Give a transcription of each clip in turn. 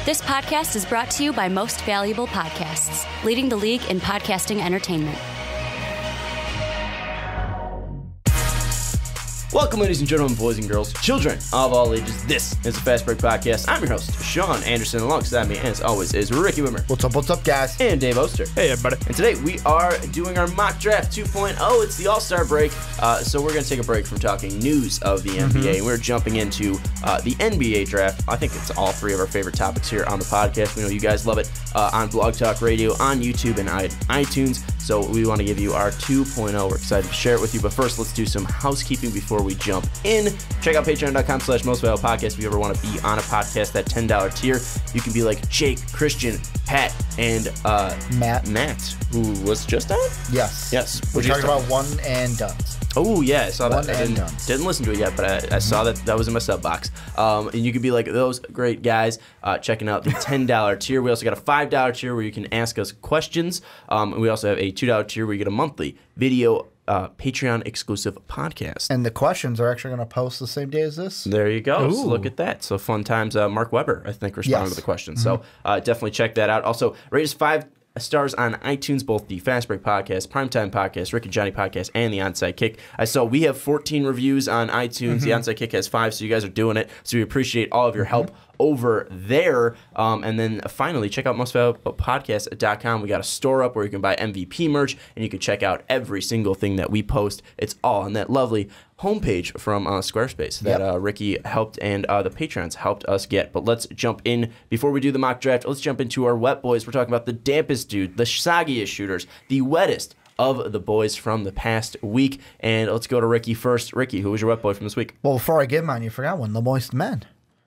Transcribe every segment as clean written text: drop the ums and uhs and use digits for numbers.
This podcast is brought to you by Most Valuable Podcasts, leading the league in podcasting entertainment. Welcome, ladies and gentlemen, boys and girls, children of all ages. This is the Fast Break Podcast. I'm your host, Sean Anderson. Alongside me, as always, is Ricky Widmer. What's up, guys? And Dave Oster. Hey, everybody. And today we are doing our mock draft 2.0. It's the All-Star break, so we're going to take a break from talking news of the NBA, and we're jumping into the NBA draft. I think it's all three of our favorite topics here on the podcast. We know you guys love it on Blog Talk Radio, on YouTube, and iTunes. So we want to give you our 2.0. We're excited to share it with you. But first, let's do some housekeeping before we jump in. Check out patreon.com/mostvaluablepodcast if you ever want to be on a podcast, that $10 tier. You can be like Jake, Christian, Pat, and Matt, who was just on? Yes. We're talking about One and Done's. Oh, yeah, I saw that. I didn't listen to it yet, but I saw that was in my sub box. And you could be like those great guys checking out the $10 tier. We also got a $5 tier where you can ask us questions. And we also have a $2 tier where you get a monthly video Patreon exclusive podcast. And the questions are actually going to post the same day as this. There you go. Ooh. So look at that. So fun times. Mark Weber, I think, responded to the questions. So definitely check that out. Also, rate us 5 stars on iTunes, both the Fast Break Podcast, Primetime Podcast, Rick and Johnny Podcast, and the Onside Kick. I saw we have 14 reviews on iTunes. The Onside Kick has 5, so you guys are doing it. So we appreciate all of your help over there. And then finally, check out mostvaluablepodcast.com. We got a store up where you can buy MVP merch, and you can check out every single thing that we post. It's all on that lovely homepage from Squarespace that Ricky helped and the Patrons helped us get. But let's jump in. Before we do the mock draft, let's jump into our wet boys. We're talking about the dampest dude, the soggiest shooters, the wettest of the boys from the past week. And let's go to Ricky first. Ricky, who was your wet boy from this week? Well, before I get mine, you forgot one, the Moist Men.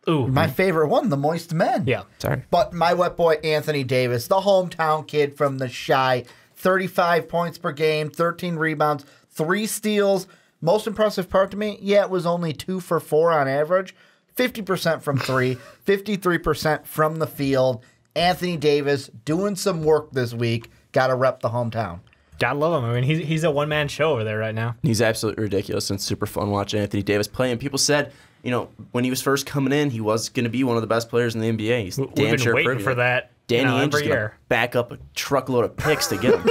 Ooh. My favorite one, the Moist Men. Yeah. Sorry. But my wet boy, Anthony Davis, the hometown kid from the Chi, 35 points per game, 13 rebounds, 3 steals. Most impressive part to me, it was only 2 for 4 on average. 50% from 3, 53% from the field. Anthony Davis doing some work this week. Got to rep the hometown. Gotta love him. I mean, he's a one-man show over there right now. He's absolutely ridiculous and super fun watching Anthony Davis play. And people said, you know, when he was first coming in, he was going to be one of the best players in the NBA. He's We've been waiting for that. Danny Ainge is going year. to back up a truckload of picks to get him.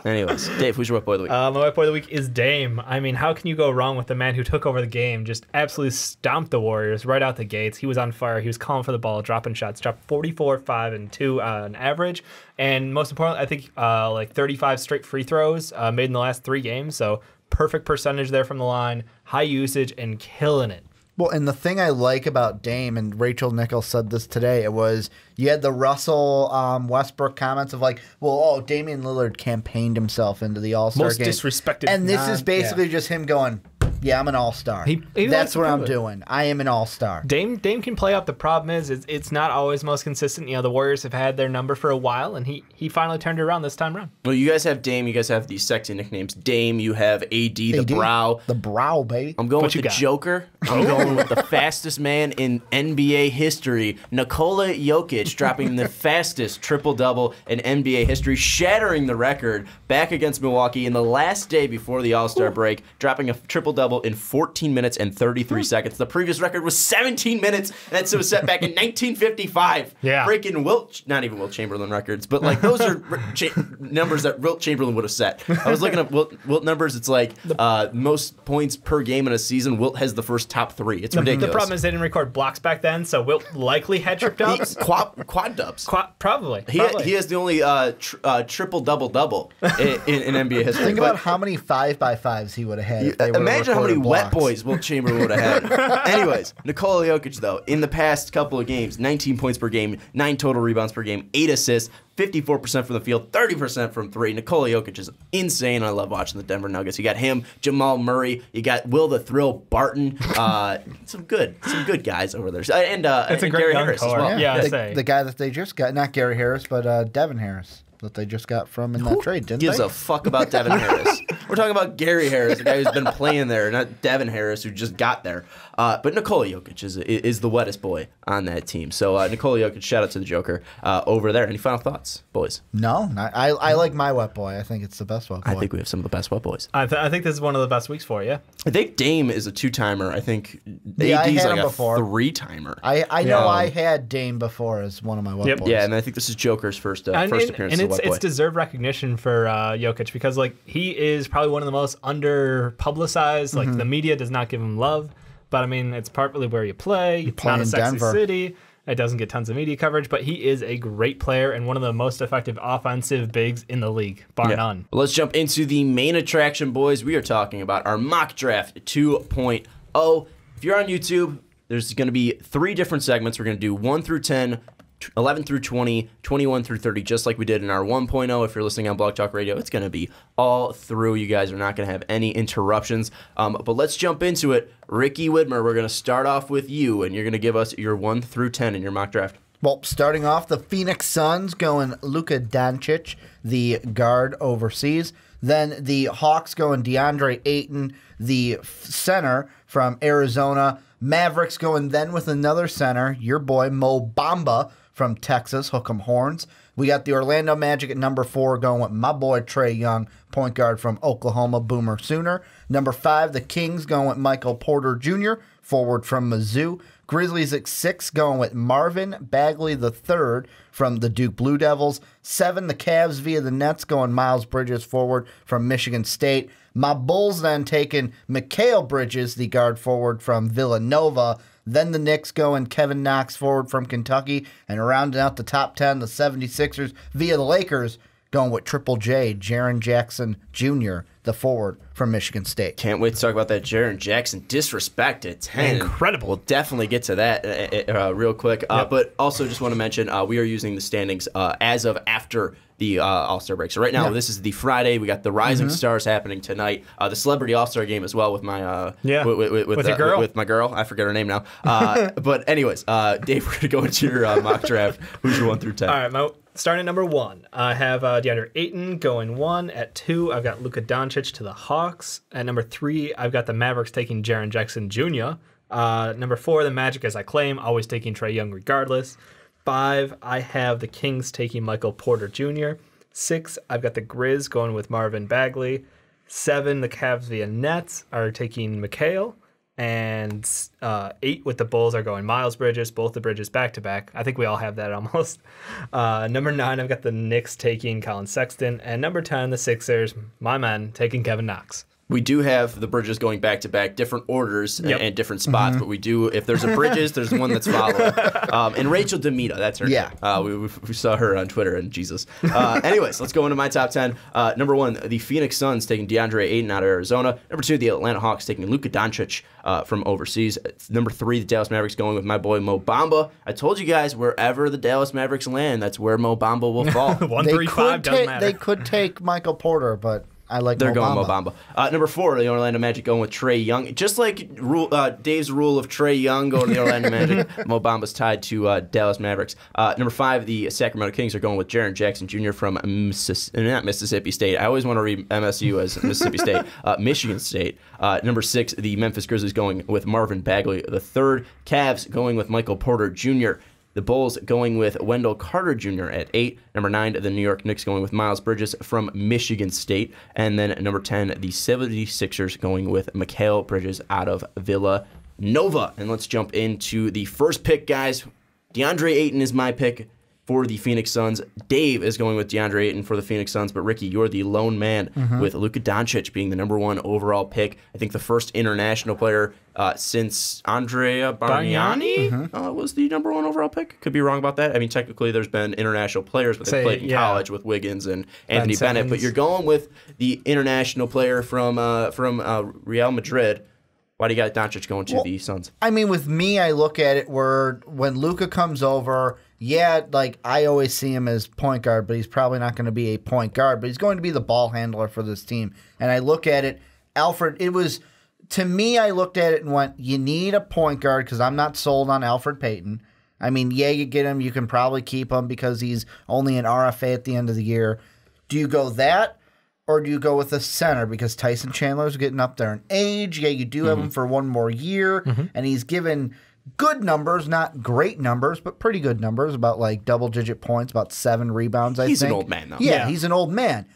Anyways, Dave, who's your wet boy of the week? My wet boy of the week is Dame. I mean, how can you go wrong with the man who took over the game, just absolutely stomped the Warriors right out the gates? He was on fire. He was calling for the ball, dropping shots, dropped 44, 5, and 2 on average. And most importantly, I think like 35 straight free throws made in the last 3 games. So perfect percentage there from the line, high usage, and killing it. Well, and the thing I like about Dame, and Rachel Nichols said this today, it was you had the Russell Westbrook comments of like, well, Damian Lillard campaigned himself into the All-Star game. Most disrespected. And this is basically just him going, yeah, I'm an all-star. That's what I'm doing. I am an all-star. Dame can play up. The problem is it's not always most consistent. You know, the Warriors have had their number for a while, and he finally turned it around this time around. Well, you guys have Dame. You guys have these sexy nicknames. Dame, you have AD, the Brow. The Brow, baby. I'm going with the Joker. I'm going with the fastest man in NBA history, Nikola Jokic, dropping the fastest triple-double in NBA history, shattering the record back against Milwaukee in the last day before the All-Star break, dropping a triple-double in 14 minutes and 33 seconds. The previous record was 17 minutes. That was set back in 1955. Yeah. Freaking not even Wilt Chamberlain records, but like those are numbers that Wilt Chamberlain would have set. I was looking at Wilt numbers. It's like most points per game in a season. Wilt has the first top 3. It's ridiculous. The problem is they didn't record blocks back then, so Wilt likely had trip dubs. Quad dubs. Probably. He has the only triple double in NBA history. Think about how many 5x5s he would have had. If they imagine how many wet blocks. boys Wilt Chamberlain would have had. Anyways, Nikola Jokic, though, in the past couple of games, 19 points per game, 9 total rebounds per game, 8 assists, 54% from the field, 30% from 3. Nikola Jokic is insane. I love watching the Denver Nuggets. You got him, Jamal Murray. You got Will the Thrill Barton. Some good guys over there. And it's a great Gary young Harris core. as well. Yeah, the guy that they just got, not Gary Harris, but Devin Harris. that they just got from in that trade, didn't Gives they? a fuck about Devin Harris. We're talking about Gary Harris, the guy who's been playing there, not Devin Harris, who just got there. But Nikola Jokic is the wettest boy on that team. So Nikola Jokic, shout out to the Joker over there. Any final thoughts, boys? No, I like my wet boy. I think it's the best wet boy. I think we have some of the best wet boys. I think this is one of the best weeks for you. I think Dame is a 2-timer. I think Yeah, I AD's had like him a before. 3-timer. I know I had Dame before as one of my wet boys. Yeah, and I think this is Joker's first appearance And as a wet boy. it's deserved recognition for Jokic because like he is probably one of the most under publicized. Like the media does not give him love, but I mean it's partly where you play. It's not a sexy Denver. city. It doesn't get tons of media coverage, but he is a great player and one of the most effective offensive bigs in the league, bar none. Well, let's jump into the main attraction, boys. We are talking about our mock draft 2.0. If you're on YouTube, there's going to be 3 different segments. We're going to do 1 through 10, 11 through 20, 21 through 30, just like we did in our 1.0. If you're listening on Blog Talk Radio, it's going to be all through. You guys are not going to have any interruptions. But let's jump into it. Ricky Widmer, we're going to start off with you, and you're going to give us your 1 through 10 in your mock draft. Well, starting off, the Phoenix Suns going Luka Doncic, the guard overseas. Then the Hawks going DeAndre Ayton, the center from Arizona. Mavericks going then with another center, your boy Mo Bamba from Texas, Hook'em Horns. We got the Orlando Magic at number 4 going with my boy Trae Young, point guard from Oklahoma, Boomer Sooner. Number 5, the Kings going with Michael Porter Jr., forward from Mizzou. Grizzlies at 6 going with Marvin Bagley III from the Duke Blue Devils. 7, the Cavs via the Nets going Miles Bridges forward from Michigan State. My Bulls then taking Mikal Bridges, the guard forward from Villanova. Then the Knicks going Kevin Knox forward from Kentucky. And rounding out the top 10, the 76ers via the Lakers going with Triple J, Jaren Jackson Jr., the forward from Michigan State. Can't wait to talk about that Jaren Jackson disrespect at 10. Incredible. We'll definitely get to that real quick. But also just want to mention we are using the standings as of after the All-Star break. So right now, this is the Friday. We got the Rising Stars happening tonight. The Celebrity All-Star game as well with my with your girl. with my girl. I forget her name now. But anyways, Dave, we're gonna go into your mock draft. Who's your 1 through 10? All right, starting at number 1, I have DeAndre Ayton going 1. At 2, I've got Luka Doncic to the Hawks. At number 3, I've got the Mavericks taking Jaren Jackson Jr. Number 4, the Magic, as I claim, always taking Trae Young regardless. 5, I have the Kings taking Michael Porter Jr. 6, I've got the Grizz going with Marvin Bagley. 7, the Cavs via Nets are taking Mikal. And 8 with the Bulls are going Miles Bridges, both the Bridges back-to-back. I think we all have that almost. Number 9, I've got the Knicks taking Colin Sexton. And number 10, the Sixers, my man, taking Kevin Knox. We do have the Bridges going back-to-back, different orders and different spots, but we do, if there's a Bridges, there's one that's following. And Rachel Demita, that's her name. We saw her on Twitter, and Jesus. Anyways, let's go into my top 10. Number 1, the Phoenix Suns taking DeAndre Ayton out of Arizona. Number 2, the Atlanta Hawks taking Luka Doncic from overseas. Number 3, the Dallas Mavericks going with my boy Mo Bamba. I told you guys, wherever the Dallas Mavericks land, that's where Mo Bamba will fall. 1, 3, 5 doesn't matter. They could take Michael Porter, but I like They're Mo going Bamba. Mo Bamba. Number 4, the Orlando Magic going with Trae Young. Just like Dave's rule of Trae Young going to the Orlando Magic, Mo Bamba's tied to Dallas Mavericks. Number 5, the Sacramento Kings are going with Jaren Jackson Jr. from not Mississippi State. I always want to read MSU as Mississippi State. Michigan State. Number 6, the Memphis Grizzlies going with Marvin Bagley III. Cavs going with Michael Porter Jr. The Bulls going with Wendell Carter Jr. at 8. Number 9, the New York Knicks going with Miles Bridges from Michigan State. And then number 10, the 76ers going with Mikal Bridges out of Villanova. And let's jump into the first pick, guys. DeAndre Ayton is my pick for the Phoenix Suns. Dave is going with DeAndre Ayton for the Phoenix Suns, but Ricky, you're the lone man with Luka Doncic being the number 1 overall pick. I think the first international player since Andrea Bargnani was the number 1 overall pick. Could be wrong about that. I mean, technically there's been international players, but they played in college with Wiggins and Anthony Bennett. But you're going with the international player from Real Madrid. Why do you got Doncic going to the Suns? I mean, with me, I look at it where when Luka comes over, like I always see him as point guard, but he's probably not going to be a point guard, but he's going to be the ball handler for this team. And I look at it, to me, I looked at it and went, you need a point guard because I'm not sold on Alfred Payton. I mean, yeah, you get him. You can probably keep him because he's only an RFA at the end of the year. Do you go that, or do you go with a center because Tyson Chandler's getting up there in age? Yeah, you do have him for one more year, and he's given good numbers, not great numbers, but pretty good numbers, about like double-digit points, about 7 rebounds, I think. He's an old man, though. Yeah, he's an old man.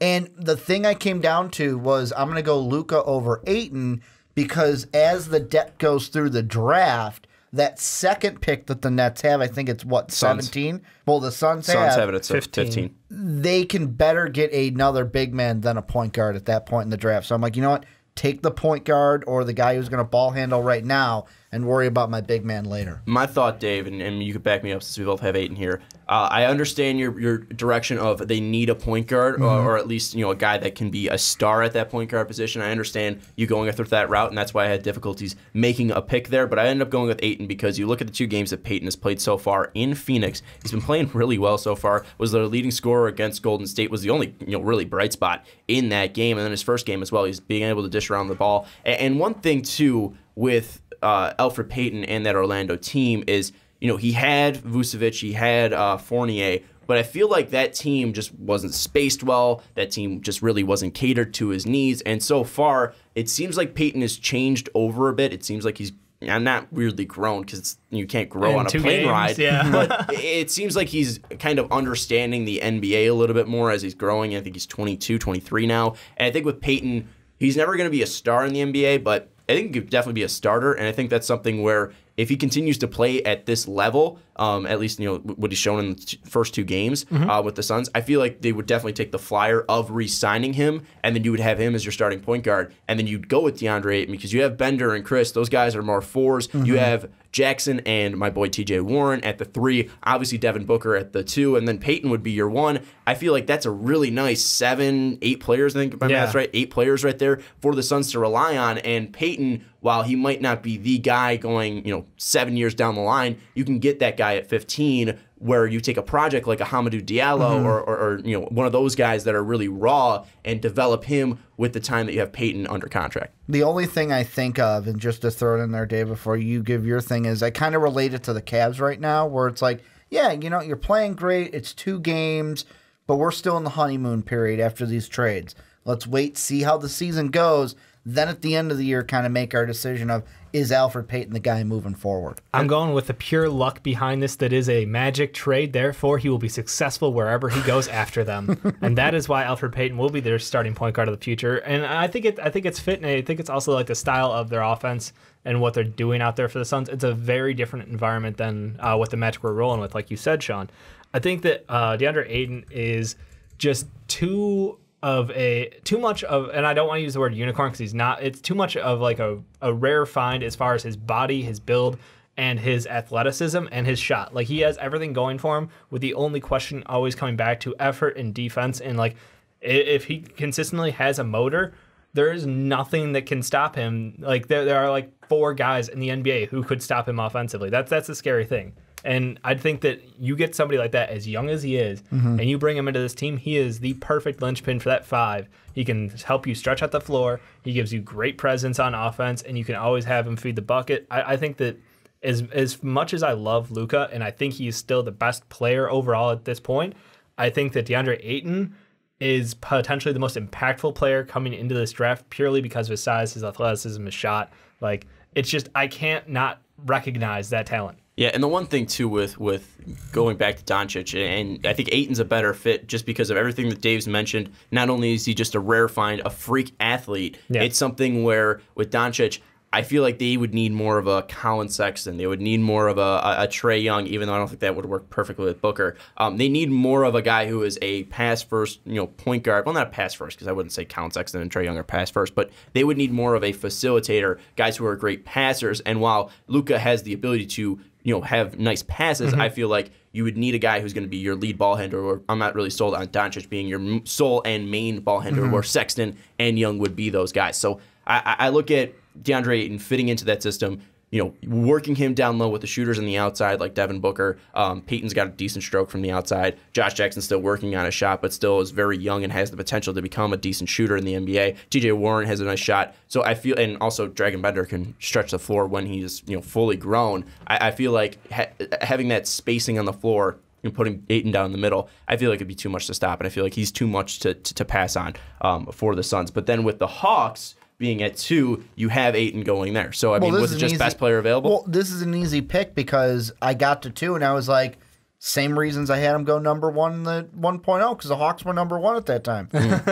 And the thing I came down to was I'm going to go Luka over Ayton because as the depth goes through the draft, that second pick that the Nets have, I think it's, what, 17? Well, the Suns have it at 15. They can better get another big man than a point guard at that point in the draft. So I'm like, you know what? Take the point guard or the guy who's going to ball handle right now and worry about my big man later. My thought, Dave, and you could back me up since we both have Ayton here. I understand your direction of they need a point guard or at least a guy that can be a star at that point guard position. I understand you going through that route, and that's why I had difficulties making a pick there. But I ended up going with Ayton because you look at the 2 games that Peyton has played so far in Phoenix. He's been playing really well so far. Was their leading scorer against Golden State. Was the only really bright spot in that game, and then his first game as well. He's being able to dish around the ball. And one thing too with Elfrid Payton and that Orlando team is, he had Vucevic, he had Fournier, but I feel like that team just wasn't spaced well. That team just really wasn't catered to his needs. And so far, it seems like Payton has changed over a bit. It seems like I'm not weirdly grown because you can't grow on a plane ride. Yeah. But it seems like he's kind of understanding the NBA a little bit more as he's growing. I think he's 22, 23 now. And I think with Payton, he's never going to be a star in the NBA, but I think he could definitely be a starter, and I think that's something where if he continues to play at this level, at least what he's shown in the first 2 games with the Suns, I feel like they would definitely take the flyer of re-signing him, and then you would have him as your starting point guard, and then you'd go with DeAndre Ayton because you have Bender and Chris. Those guys are more 4s. You have Jackson and my boy TJ Warren at the 3, obviously Devin Booker at the 2, and then Peyton would be your 1. I feel like that's a really nice 7, 8 players, I think, if my math's right, 8 players right there for the Suns to rely on. And Peyton, while he might not be the guy going 7 years down the line, you can get that guy at 15 where you take a project like a Hamidou Diallo or one of those guys that are really raw and develop him with the time that you have Peyton under contract. The only thing I think of, and just to throw it in there, Dave, before you give your thing, is I kind of relate it to the Cavs right now where it's like, yeah, you're playing great. It's 2 games, but we're still in the honeymoon period after these trades. Let's wait, see how the season goes. Then at the end of the year, kind of make our decision of, is Elfrid Payton the guy moving forward? I'm going with the pure luck behind this that is a magic trade. Therefore, he will be successful wherever he goes after them. And that is why Elfrid Payton will be their starting point guard of the future. And I think it's fit, and I think it's also like the style of their offense and what they're doing out there for the Suns. It's a very different environment than what the Magic were rolling with, like you said, Sean. I think that DeAndre Ayton is just too much of, and I don't want to use the word unicorn because he's not, it's too much of like a rare find as far as his body, his build, and his athleticism and his shot. Like, he has everything going for him, with the only question always coming back to effort and defense. And like, if he consistently has a motor, there is nothing that can stop him. Like, there are like 4 guys in the NBA who could stop him offensively. That's a scary thing. And I think that you get somebody like that, as young as he is, and you bring him into this team, he is the perfect linchpin for that 5. He can help you stretch out the floor. He gives you great presence on offense, and you can always have him feed the bucket. I think that as much as I love Luka, and I think he's still the best player overall at this point, I think that DeAndre Ayton is potentially the most impactful player coming into this draft purely because of his size, his athleticism, his shot. Like, it's just, I can't not recognize that talent. Yeah, and the one thing, too, with going back to Doncic, and I think Ayton's a better fit just because of everything that Dave's mentioned. Not only is he just a rare find, a freak athlete, it's something where with Doncic, I feel like they would need more of a Colin Sexton. They would need more of a Trae Young, even though I don't think that would work perfectly with Booker. They need more of a guy who is a pass-first, point guard. Well, not pass-first, because I wouldn't say Colin Sexton and Trae Young are pass-first, but they would need more of a facilitator, guys who are great passers. And while Luka has the ability to have nice passes, I feel like you would need a guy who's going to be your lead ball handler. Or I'm not really sold on Doncic being your sole and main ball handler, where Sexton and Young would be those guys. So I look at DeAndre Ayton fitting into that system, working him down low with the shooters on the outside like Devin Booker. Peyton's got a decent stroke from the outside. Josh Jackson's still working on a shot, but still is very young and has the potential to become a decent shooter in the NBA. TJ Warren has a nice shot. So I feel, and also Dragon Bender can stretch the floor when he's fully grown. I feel like having that spacing on the floor, putting Ayton down in the middle, I feel like it'd be too much to stop, and I feel like he's too much to pass on for the Suns. But then with the Hawks being at 2, you have Ayton going there. So, I mean, was it just best player available? Well, this is an easy pick because I got to 2, and I was like, same reasons I had him go number 1 in the 1.0, because the Hawks were number 1 at that time.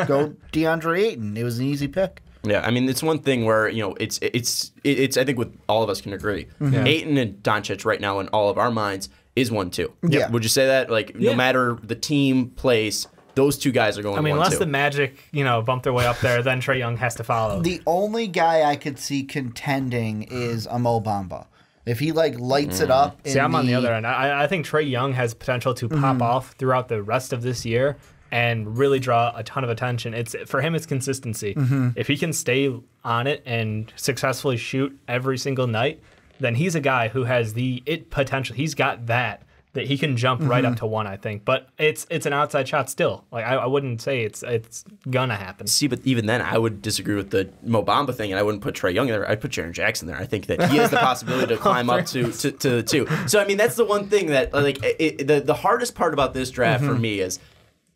Go DeAndre Ayton. It was an easy pick. Yeah, I mean, it's one thing where, it's I think with all of us can agree. Ayton and Doncic right now in all of our minds is 1-2. Yeah. Would you say that? Like, no matter the team place, those 2 guys are going 1-2. I mean, unless the Magic, bump their way up there, then Trae Young has to follow. The only guy I could see contending is a Mo Bamba. If he lights it up. See, I'm on the other end. I think Trae Young has potential to pop off throughout the rest of this year and really draw a ton of attention. For him, it's consistency. If he can stay on it and successfully shoot every single night, then he's a guy who has the potential. He's got that he can jump right up to 1, I think. But it's an outside shot still. Like I wouldn't say it's gonna happen. See, but even then, I would disagree with the Mo Bamba thing, and I wouldn't put Trae Young there. I'd put Jaren Jackson there. I think that he has the possibility to climb up to 2. So, I mean, that's the one thing that, the hardest part about this draft for me is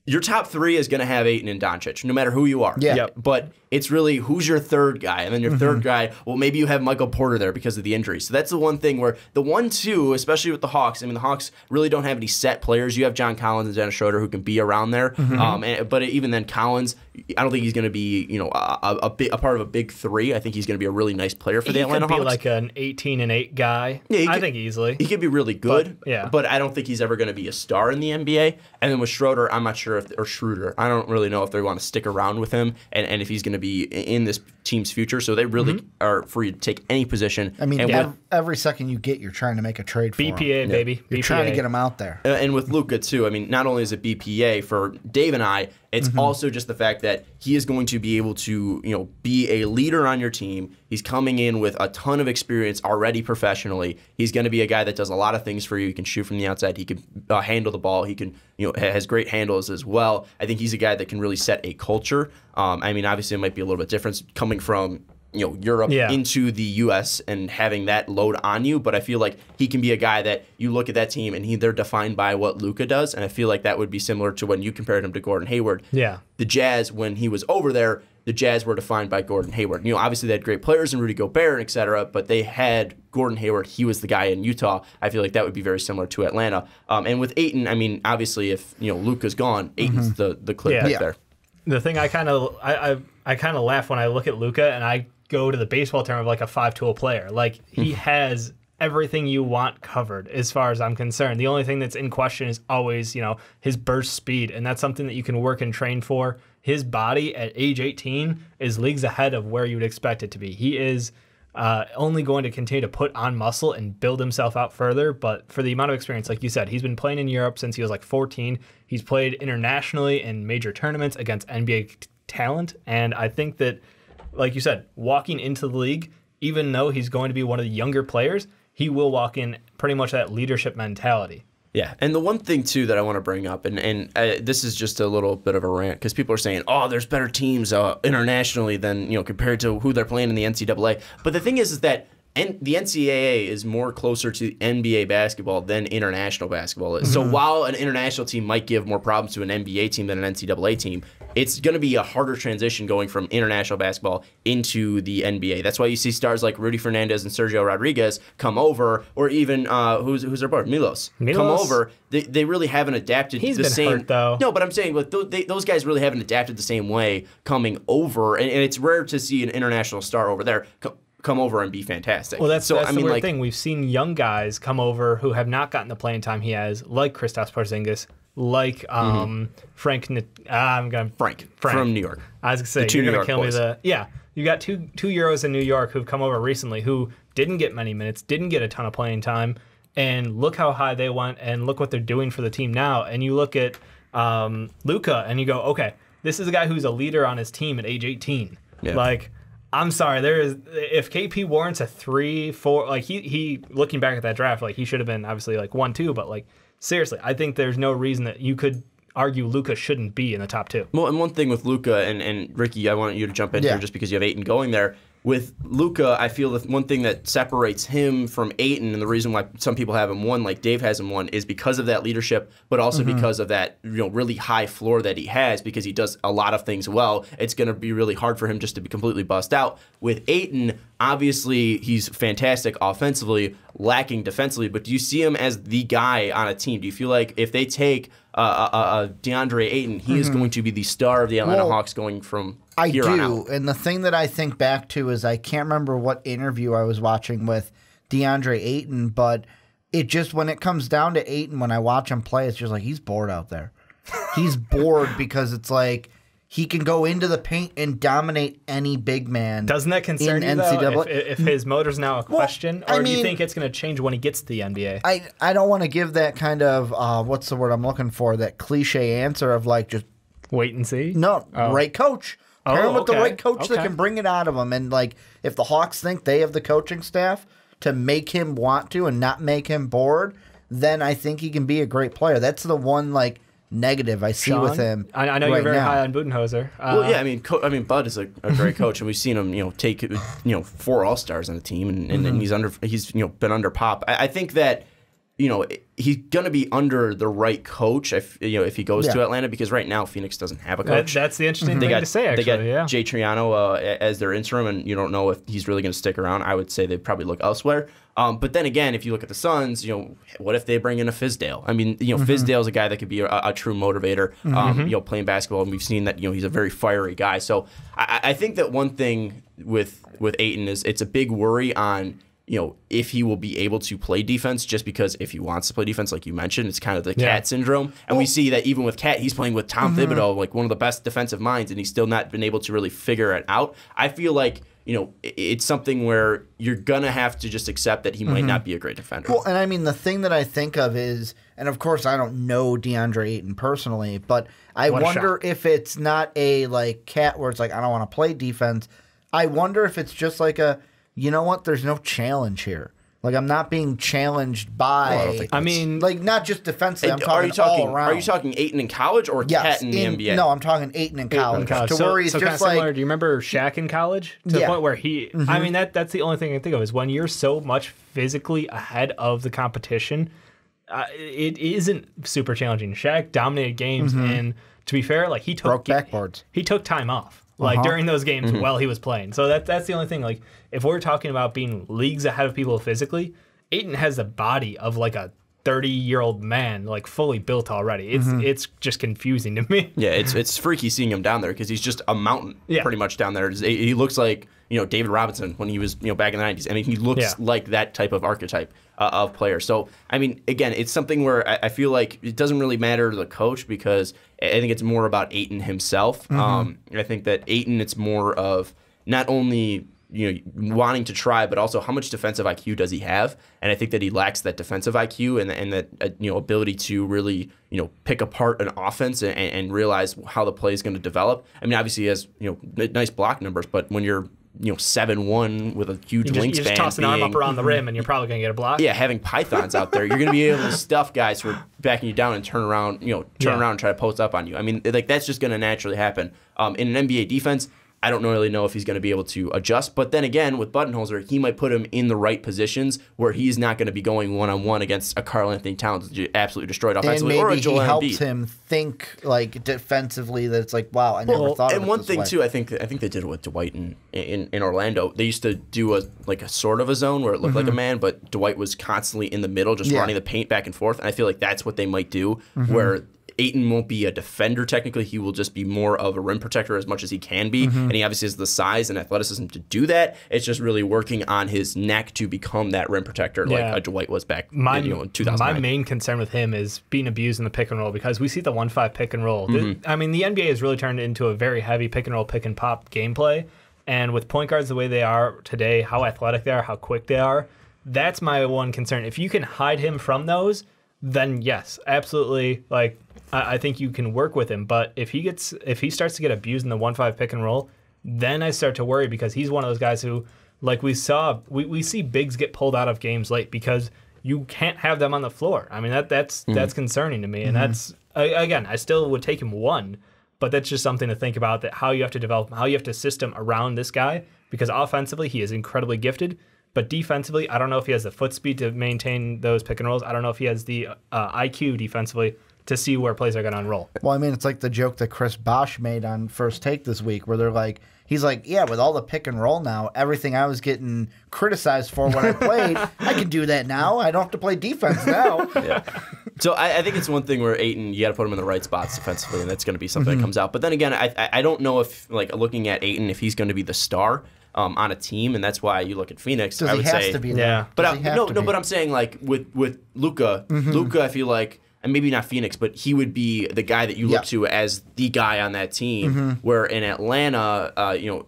your top 3 is going to have Ayton and Doncic, no matter who you are. Yeah. But it's really who's your third guy, and then your third guy. Well, maybe you have Michael Porter there because of the injury. So that's the one thing where the 1-2, especially with the Hawks. I mean, the Hawks really don't have any set players. You have John Collins and Dennis Schroeder who can be around there. But even then, Collins, I don't think he's going to be a part of a big 3. I think he's going to be a really nice player for the Atlanta Hawks. He could be like an 18-8 guy. Yeah, I think easily. He could be really good. But I don't think he's ever going to be a star in the NBA. And then with Schroeder, I'm not sure or Schroeder, I don't really know if they want to stick around with him and if he's going to be in this team's future. So they really are free to take any position. I mean, every second you get, you're trying to make a trade for BPA, him. baby. You're trying to get him out there. And with Luka, too, I mean, not only is it BPA for Dave and I, it's also just the fact that he is going to be able to, be a leader on your team. He's coming in with a ton of experience already professionally. He's going to be a guy that does a lot of things for you. He can shoot from the outside. He can handle the ball. He can, has great handles as well. I think he's a guy that can really set a culture. I mean, obviously, it might be a little bit different coming from Europe into the U.S. and having that load on you. But I feel like he can be a guy that you look at that team and they're defined by what Luka does. And I feel like that would be similar to when you compared him to Gordon Hayward. Yeah. The Jazz, when he was over there, the Jazz were defined by Gordon Hayward. Obviously they had great players in Rudy Gobert, et cetera, but they had Gordon Hayward. He was the guy in Utah. I feel like that would be very similar to Atlanta. And with Ayton, I mean, obviously if Luka's gone, Ayton's the clear pick there. The thing I kind of laugh when I look at Luka and I go to the baseball term of like a 5-tool player. Like he has everything you want covered as far as I'm concerned. The only thing that's in question is always, his burst speed, and that's something that you can work and train for. His body at age 18 is leagues ahead of where you would expect it to be. He is only going to continue to put on muscle and build himself out further, but for the amount of experience, like you said, he's been playing in Europe since he was like 14. He's played internationally in major tournaments against NBA talent, and I think that, like you said, walking into the league, even though he's going to be one of the younger players, he will walk in pretty much that leadership mentality. Yeah, and the one thing, too, that I want to bring up, and this is just a little bit of a rant, because people are saying, there's better teams internationally than, compared to who they're playing in the NCAA. But the thing is that the NCAA is more closer to NBA basketball than international basketball is. So while an international team might give more problems to an NBA team than an NCAA team, it's going to be a harder transition going from international basketball into the NBA. That's why you see stars like Rudy Fernandez and Sergio Rodriguez come over, or even who's their board, Milos come over. They really haven't adapted He's the been same. Hurt, though. No, but I'm saying those guys really haven't adapted the same way coming over, and it's rare to see an international star over there come over and be fantastic. Well, that's the weird thing. We've seen young guys come over who have not gotten the playing time he has, like Kristaps Porzingis, like Frank from New York. I was going to say, you're going to kill me. You got two Euros in New York who've come over recently who didn't get many minutes, didn't get a ton of playing time, and look how high they went, and look what they're doing for the team now. And you look at Luka, and you go, okay, this is a guy who's a leader on his team at age 18. Yeah. Like, I'm sorry. If KP warrants a 3, 4, like he looking back at that draft, like he should have been obviously like 1, 2, but like seriously, I think there's no reason that you could argue Luka shouldn't be in the top 2. Well, and one thing with Luka and Ricky, I want you to jump in here just because you have Ayton going there. With Luka, I feel that one thing that separates him from Ayton, and the reason why some people have him 1, like Dave has him 1, is because of that leadership, but also because of that really high floor that he has, because he does a lot of things well. It's going to be really hard for him just to be completely bust out. With Ayton, obviously he's fantastic offensively, lacking defensively, but do you see him as the guy on a team? Do you feel like if they take DeAndre Ayton, he is going to be the star of the Atlanta Hawks going from here on out? And the thing that I think back to is I can't remember what interview I was watching with DeAndre Ayton, but it just, when it comes down to Ayton, when I watch him play, it's just like he's bored out there. He's bored because it's like he can go into the paint and dominate any big man. Doesn't that concern you, though, if his motor's now a question? Or do you think it's going to change when he gets to the NBA? I don't want to give that kind of, what's the word I'm looking for, that cliche answer of like just wait and see? No, right coach. Pair him with the right coach that Okay. can bring it out of him. And like, if the Hawks think they have the coaching staff to make him want to and not make him bored, then I think he can be a great player. That's the one like negative I see with him. I know right you're very now. high on Budenholzer. Well, yeah, I mean, Bud is a great coach, and we've seen him, take, 4 All-Stars on the team, and he's been under Pop. I think that, he's gonna be under the right coach if he goes to Atlanta, because right now Phoenix doesn't have a coach. That's the interesting thing to say. Actually, they got Jay Triano as their interim, and you don't know if he's really going to stick around. I would say they'd probably look elsewhere. But then again, if you look at the Suns, what if they bring in a Fizdale? I mean, Fizdale's a guy that could be a true motivator, playing basketball, and we've seen that he's a very fiery guy. So I think that one thing with Ayton is it's a big worry on if he will be able to play defense, just because if he wants to play defense, like you mentioned, it's kind of the Cat syndrome. And we see that even with Cat, he's playing with Tom Thibodeau, like one of the best defensive minds, and he's still not been able to really figure it out. I feel like, it's something where you're going to have to just accept that he might not be a great defender. Well, and I mean, the thing that I think of is, and of course I don't know DeAndre Ayton personally, but I wonder if it's not a like Cat where it's like, I don't want to play defense. I wonder if it's just like a, you know what? There's no challenge here. Like, I'm not being challenged by. Like, not just defensively. I'm talking all around. Are you talking Ayton in college or Cat in the NBA? No, I'm talking Ayton in college. To where he's so just kind of like. similar. Do you remember Shaq in college? To the point where he. I mean, that's the only thing I can think of is when you're so much physically ahead of the competition, it isn't super challenging. Shaq dominated games, and to be fair, like he took backboards. He took time off. Like during those games while he was playing. So that's the only thing. Like if we're talking about being leagues ahead of people physically, Ayton has the body of like a 30-year-old man, like fully built already. It's just confusing to me. Yeah, it's freaky seeing him down there because he's just a mountain pretty much down there. He looks like David Robinson when he was back in the 90s. I mean, he looks like that type of archetype of player. So I mean, again, it's something where I feel like it doesn't really matter to the coach because I think it's more about Ayton himself. I think that Ayton, it's more of not only wanting to try, but also how much defensive IQ does he have? And I think that he lacks that defensive IQ and that ability to really pick apart an offense and realize how the play is going to develop. I mean, obviously he has nice block numbers, but when you're 7'1" with a huge wingspan, you just toss an arm up around the rim and you're probably going to get a block. Yeah, having pythons out there, you're going to be able to stuff guys who are backing you down and turn around and try to post up on you. I mean, like that's just going to naturally happen. In an NBA defense, I don't really know if he's going to be able to adjust. But then again, with Budenholzer, he might put him in the right positions where he's not going to be going one-on-one against a Karl-Anthony Towns absolutely destroyed offensively, and or a maybe Joel he helps Embiid. him think like defensively that it's like, wow, I never thought of it And one this thing way. too, I think they did it with Dwight in Orlando. They used to do a sort of a zone where it looked like a man, but Dwight was constantly in the middle, just running the paint back and forth. And I feel like that's what they might do, where Ayton won't be a defender technically. He will just be more of a rim protector as much as he can be. And he obviously has the size and athleticism to do that. It's just really working on his neck to become that rim protector like a Dwight was back in 2009. My main concern with him is being abused in the pick and roll because we see the 1-5 pick and roll. I mean, the NBA has really turned into a very heavy pick and roll, pick and pop gameplay. And with point guards the way they are today, how athletic they are, how quick they are, that's my one concern. If you can hide him from those, then yes, absolutely. Like I think you can work with him, but if he starts to get abused in the 1-5 pick and roll, then I start to worry because he's one of those guys who, like we see bigs get pulled out of games late because you can't have them on the floor. I mean, that's concerning to me. And that's, again, I still would take him 1, but that's just something to think about, that how you have to develop, how you have to system around this guy, because offensively he is incredibly gifted, but defensively, I don't know if he has the foot speed to maintain those pick and rolls. I don't know if he has the IQ defensively to see where plays are going to unroll. Well, I mean, it's like the joke that Chris Bosch made on First Take this week, where they're like, he's like, yeah, with all the pick and roll now, everything I was getting criticized for when I played, I can do that now. I don't have to play defense now. Yeah. So I think it's one thing where Ayton, you got to put him in the right spots defensively, and that's going to be something that comes out. But then again, I don't know if, like, looking at Ayton, if he's going to be the star on a team, and that's why you look at Phoenix. I would say, to be there. Yeah. But but I'm saying, like, with Luka, I feel like, and maybe not Phoenix, but he would be the guy that you look to as the guy on that team. Where in Atlanta,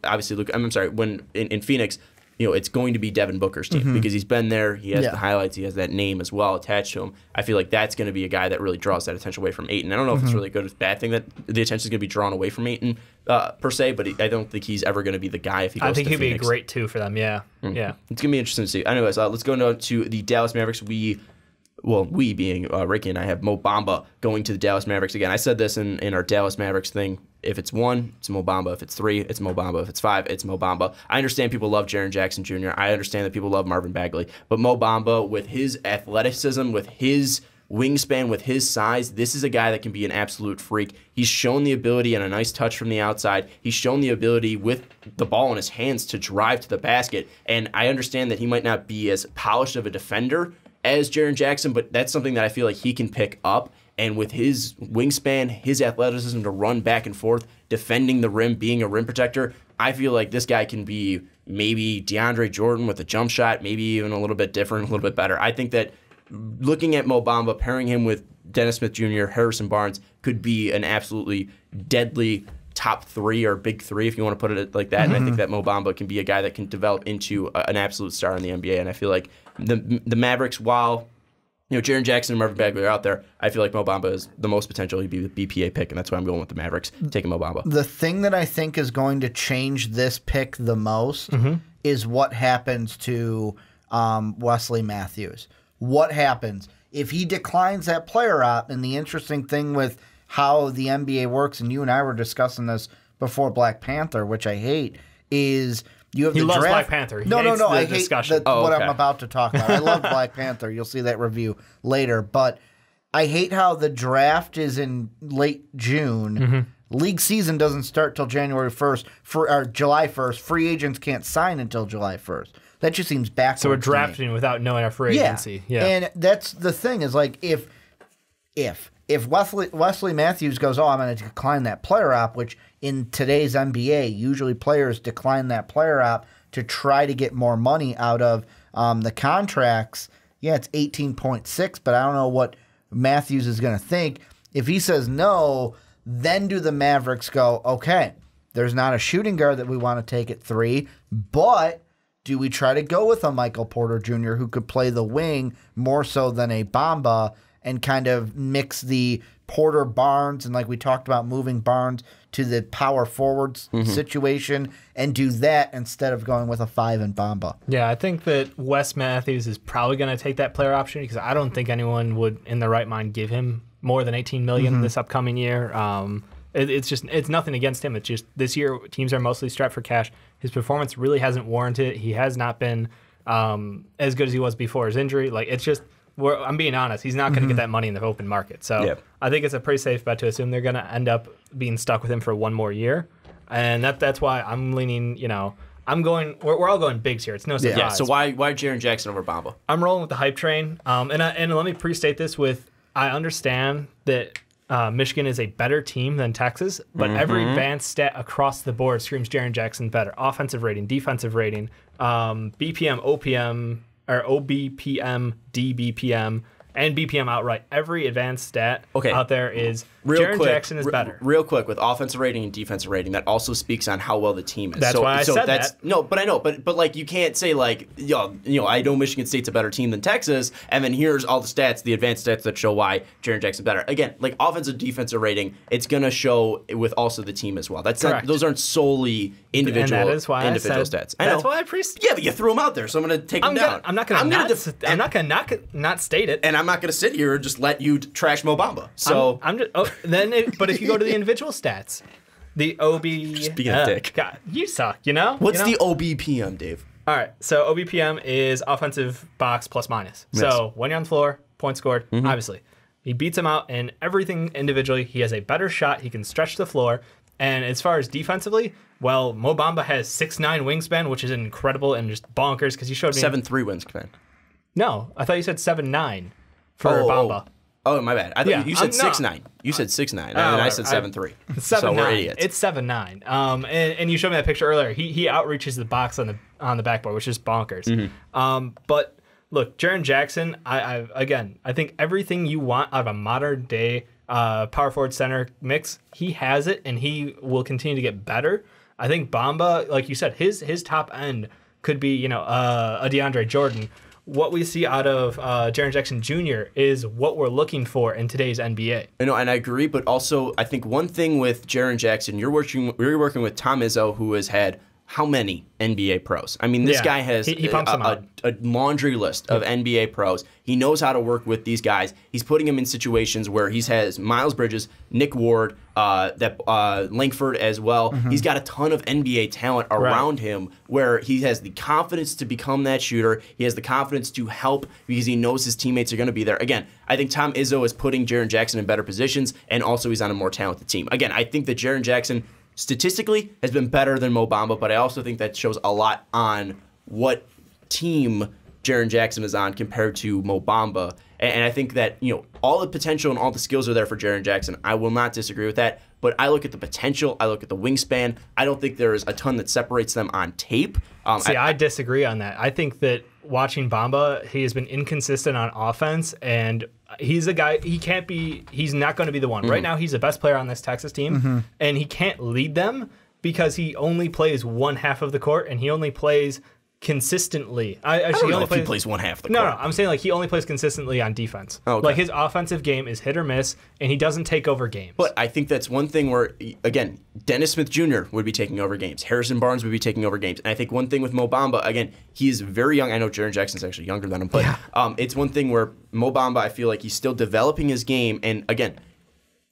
obviously Luka. I'm sorry, when in Phoenix, it's going to be Devin Booker's team because he's been there. He has the highlights. He has that name as well attached to him. I feel like that's going to be a guy that really draws that attention away from Ayton. I don't know if it's really a good or bad thing that the attention is going to be drawn away from Ayton per se, but I don't think he's ever going to be the guy if he goes to Phoenix. I think he'd be a great 2 for them. Yeah, yeah. It's going to be interesting to see. Anyways, let's go now to the Dallas Mavericks. We being Ricky and I, have Mo Bamba going to the Dallas Mavericks again. I said this in our Dallas Mavericks thing. If it's 1, it's Mo Bamba. If it's 3, it's Mo Bamba. If it's 5, it's Mo Bamba. I understand people love Jaren Jackson Jr. I understand that people love Marvin Bagley. But Mo Bamba, with his athleticism, with his wingspan, with his size, this is a guy that can be an absolute freak. He's shown the ability and a nice touch from the outside. He's shown the ability with the ball in his hands to drive to the basket. And I understand that he might not be as polished of a defender as Jaren Jackson, but that's something that I feel like he can pick up. And with his wingspan, his athleticism to run back and forth, defending the rim, being a rim protector, I feel like this guy can be maybe DeAndre Jordan with a jump shot, maybe even a little bit different, a little bit better. I think that looking at Mo Bamba, pairing him with Dennis Smith Jr., Harrison Barnes, could be an absolutely deadly top 3 or big 3, if you want to put it like that. And I think that Mo Bamba can be a guy that can develop into an absolute star in the NBA. And I feel like the Mavericks, while Jaren Jackson and Marvin Bagley are out there, I feel like Mo Bamba is the most potential. He'd be the BPA pick, and that's why I'm going with the Mavericks, taking Mo Bamba. The thing that I think is going to change this pick the most is what happens to Wesley Matthews. What happens if he declines that player op? And the interesting thing with how the NBA works, and you and I were discussing this before Black Panther, which I hate, is you have he the loves draft. Black Panther. No, I hate discussion. What I'm about to talk about. I love Black Panther. You'll see that review later. But I hate how the draft is in late June. League season doesn't start till January 1st or July 1st. Free agents can't sign until July 1st. That just seems backwards. So we're drafting without knowing our free agency. Yeah. And that's the thing is, like, if Wesley Matthews goes, I'm going to decline that player op, which in today's NBA, usually players decline that player op to try to get more money out of the contracts. Yeah, it's 18.6, but I don't know what Matthews is going to think. If he says no, then do the Mavericks go, okay, there's not a shooting guard that we want to take at 3, but do we try to go with a Michael Porter Jr. who could play the wing more so than a Bamba and kind of mix the Porter Barnes and, like we talked about, moving Barnes to the power forwards situation and do that instead of going with a 5 and Bamba? Yeah, I think that Wes Matthews is probably going to take that player option because I don't think anyone would, in their right mind, give him more than $18 million this upcoming year. It's nothing against him. It's just this year teams are mostly strapped for cash. His performance really hasn't warranted it. He has not been as good as he was before his injury. Like, it's just, I'm being honest, he's not going to get that money in the open market. So I think it's a pretty safe bet to assume they're going to end up being stuck with him for one more year. And that's why I'm leaning, I'm going, we're all going bigs here. It's no surprise. Yeah, so why Jaren Jackson over Bamba? I'm rolling with the hype train. And let me pre-state this with, I understand that Michigan is a better team than Texas, but every advanced stat across the board screams Jaren Jackson better. Offensive rating, defensive rating, BPM, OPM, or OBPM, DBPM, and BPM outright. Every advanced stat out there is Jaren Jackson is better. Real quick, with offensive rating and defensive rating, that also speaks on how well the team is. That's why I said that. No, but I know, but like you can't say like, I know Michigan State's a better team than Texas, and then here's all the stats, the advanced stats that show why Jaren Jackson's better. Again, like offensive, defensive rating, it's gonna show with also the team as well. That's not, those aren't solely individual. And that is why individual stats. I that's know. why I Yeah, but you threw them out there, so I'm gonna take them down. I'm not gonna not state it, and I'm not gonna sit here and just let you trash Mo Bamba. So but if you go to the individual stats, the OB. Just being a dick. God, you suck. You know what's the OBPM, Dave? All right, so OBPM is offensive box plus minus. Yes. So when you're on the floor, points scored. Obviously, he beats him out in everything individually. He has a better shot. He can stretch the floor. And as far as defensively, well, Mo Bamba has 6'9" wingspan, which is incredible and just bonkers because he showed me 7'3" wingspan. No, I thought you said 7'9" for Bamba. Oh, my bad. I thought you said 6'9". You said 6'9", and I said 7'3". 7'9". So we're idiots. It's 7'9". And you showed me that picture earlier. He outreaches the box on the backboard, which is bonkers. But look, Jaren Jackson, I think everything you want out of a modern day power forward center mix, he has it, and he will continue to get better. I think Bamba, like you said, his top end could be a DeAndre Jordan. What we see out of Jaren Jackson Jr. is what we're looking for in today's NBA. I know, and I agree, but also I think one thing with Jaren Jackson, you're working with Tom Izzo, who has had how many NBA pros? I mean, this guy has a laundry list of NBA pros. He knows how to work with these guys. He's putting them in situations where he has Miles Bridges, Nick Ward, Langford as well. He's got a ton of NBA talent around him where he has the confidence to become that shooter. He has the confidence to help because he knows his teammates are going to be there. Again, I think Tom Izzo is putting Jaren Jackson in better positions, and also he's on a more talented team. Again, I think that Jaren Jackson statistically has been better than Mo Bamba, but I also think that shows a lot on what team Jaren Jackson is on compared to Mo Bamba. And I think that, all the potential and all the skills are there for Jaren Jackson. I will not disagree with that, but I look at the potential. I look at the wingspan. I don't think there is a ton that separates them on tape. I disagree on that. I think that watching Bamba, he has been inconsistent on offense, and he's a guy, he's not going to be the one. Right now, he's the best player on this Texas team, and he can't lead them because he only plays one half of the court, and he only plays consistently. I don't know if he plays one half of the court. No, I'm saying he only plays consistently on defense. Okay. Like his offensive game is hit or miss, and he doesn't take over games. But I think that's one thing where, again, Dennis Smith Jr. would be taking over games. Harrison Barnes would be taking over games. And I think one thing with Mo Bamba, again, he's very young. I know Jaren Jackson's actually younger than him, but it's one thing where Mo Bamba, I feel like he's still developing his game. And again,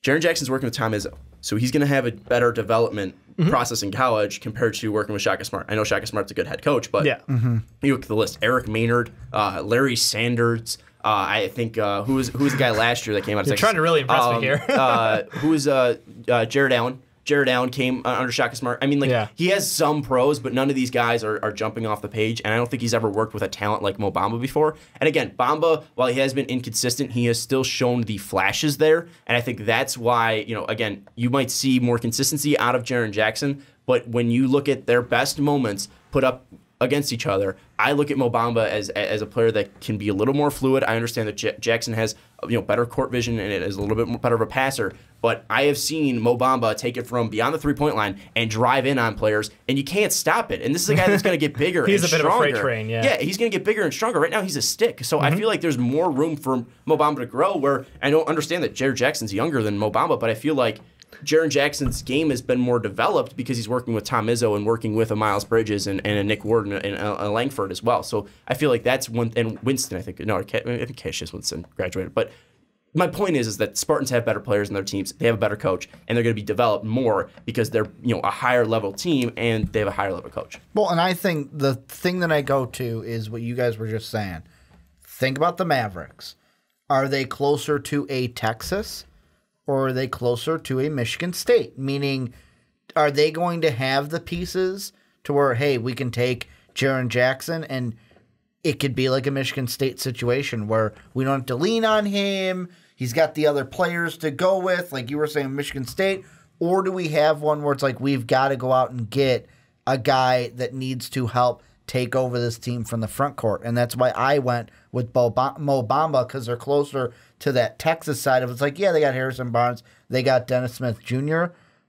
Jaren Jackson's working with Tom Izzo, so he's going to have a better development process in college compared to working with Shaka Smart. I know Shaka Smart's a good head coach, but you look at the list: Eric Maynard, Larry Sanders. I think who was the guy last year that came out of You're Texas? Trying to really impress me here. Who was Jared Allen? Jared Allen came under Shaka Smart. I mean, he has some pros, but none of these guys are jumping off the page, and I don't think he's ever worked with a talent like Mo Bamba before. And again, Bamba, while he has been inconsistent, he has still shown the flashes there, and I think that's why, again, you might see more consistency out of Jaren Jackson, but when you look at their best moments put up against each other, I look at Mo Bamba as a player that can be a little more fluid. I understand that Jackson has better court vision and is a little bit more better of a passer, but I have seen Mo Bamba take it from beyond the three-point line and drive in on players, and you can't stop it. And this is a guy that's going to get bigger and stronger. He's a bit of a freight train, Yeah, he's going to get bigger and stronger. Right now, he's a stick. So I feel like there's more room for Mo Bamba to grow, where I don't understand that Jared Jackson's younger than Mo Bamba, but I feel like Jaren Jackson's game has been more developed because he's working with Tom Izzo and working with a Miles Bridges and a Nick Ward and a Langford as well. So I feel like that's one, and Winston, I think Cassius Winston graduated. But my point is that Spartans have better players in their teams. They have a better coach, and they're going to be developed more because they're a higher level team and they have a higher level coach. Well, and I think the thing that I go to is what you guys were just saying. Think about the Mavericks. Are they closer to a Texas? Or are they closer to a Michigan State? Meaning, are they going to have the pieces to where, hey, we can take Jaren Jackson and it could be like a Michigan State situation where we don't have to lean on him. He's got the other players to go with, like you were saying, Michigan State. Or do we have one where it's like we've got to go out and get a guy that needs to help take over this team from the front court. And that's why I went with Mo Bamba, because they're closer to that Texas side of it. It's like, yeah, they got Harrison Barnes, they got Dennis Smith Jr.,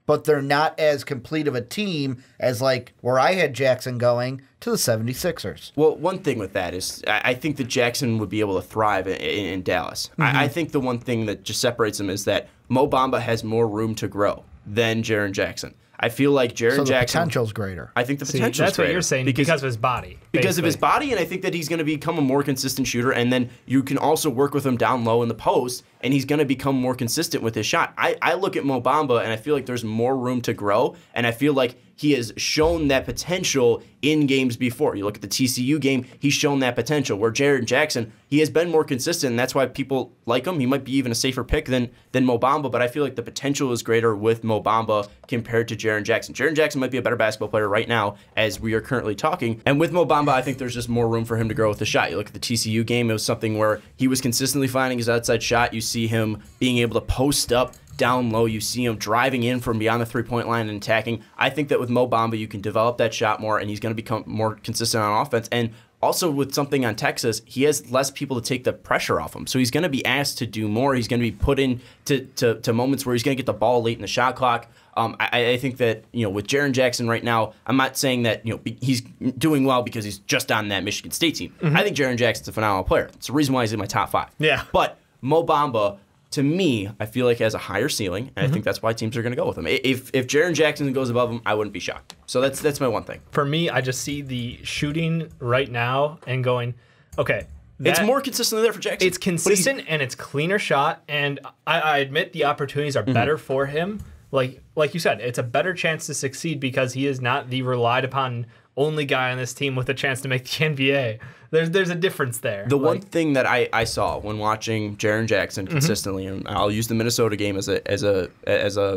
but they're not as complete of a team as like where I had Jackson going to the 76ers. Well, one thing with that is I think that Jackson would be able to thrive in Dallas. I think the one thing that just separates them is that Mo Bamba has more room to grow than Jaren Jackson. I feel like Jaren Jackson... So the potential's greater. I think the potential's greater. That's what you're saying because of his body. Because of his body, and I think that he's going to become a more consistent shooter, and then you can also work with him down low in the post, and he's going to become more consistent with his shot. I look at Mo Bamba, and I feel like there's more room to grow, and I feel like he has shown that potential in games before. You look at the TCU game, he's shown that potential. Where Jaren Jackson, he has been more consistent, and that's why people like him. He might be even a safer pick than Mo Bamba, but I feel like the potential is greater with Mo Bamba compared to Jaren Jackson. Jaren Jackson might be a better basketball player right now as we are currently talking, and with Mo Bamba, I think there's just more room for him to grow with the shot. You look at the TCU game, it was something where he was consistently finding his outside shot. You see him being able to post up down low. You see him driving in from beyond the three-point line and attacking. I think that with Mo Bamba, you can develop that shot more, and he's going to become more consistent on offense. And also with something on Texas, he has less people to take the pressure off him. So he's going to be asked to do more. He's going to be put into moments where he's going to get the ball late in the shot clock. I think that, with Jaren Jackson right now, I'm not saying that, he's doing well because he's just on that Michigan State team. I think Jaren Jackson's a phenomenal player. It's the reason why he's in my top 5. Yeah. But Mo Bamba, to me, I feel like has a higher ceiling, and I think that's why teams are going to go with him. If Jaren Jackson goes above him, I wouldn't be shocked. So that's my one thing. For me, I just see the shooting right now and going, okay. It's more consistently there for Jackson. It's consistent and it's cleaner shot, and I admit the opportunities are better for him. Like you said, it's a better chance to succeed because he is not the relied upon only guy on this team with a chance to make the NBA. There's a difference there. The one thing that I saw when watching Jaren Jackson consistently, and I'll use the Minnesota game as a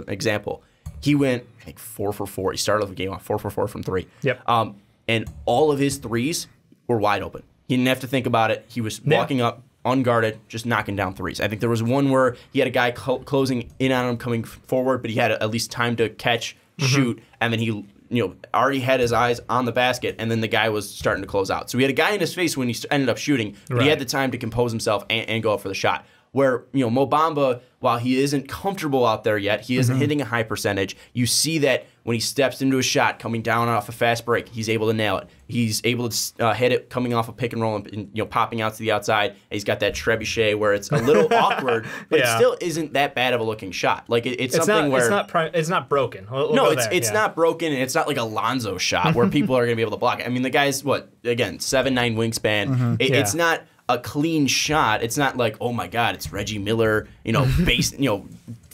example. He went, I think, 4 for 4. He started off the game off 4 for 4 from 3. Yep. And all of his threes were wide open. He didn't have to think about it. He was walking up, unguarded, just knocking down threes. I think there was one where he had a guy closing in on him coming forward, but he had at least time to catch, shoot, and then he already had his eyes on the basket, and then the guy was starting to close out. So he had a guy in his face when he ended up shooting, but he had the time to compose himself and go up for the shot. Where, Mo Bamba, while he isn't comfortable out there yet, he isn't hitting a high percentage. You see that when he steps into a shot coming down off a fast break, he's able to nail it. He's able to hit it coming off a pick and roll and popping out to the outside. And he's got that trebuchet where it's a little awkward, but it still isn't that bad of a looking shot. Like it's something where it's not broken. It's not broken, and it's not like a Lonzo shot where people are going to be able to block it. I mean, the guy's 7'9" wingspan. It's not a clean shot. It's not like, oh my God, it's Reggie Miller, base,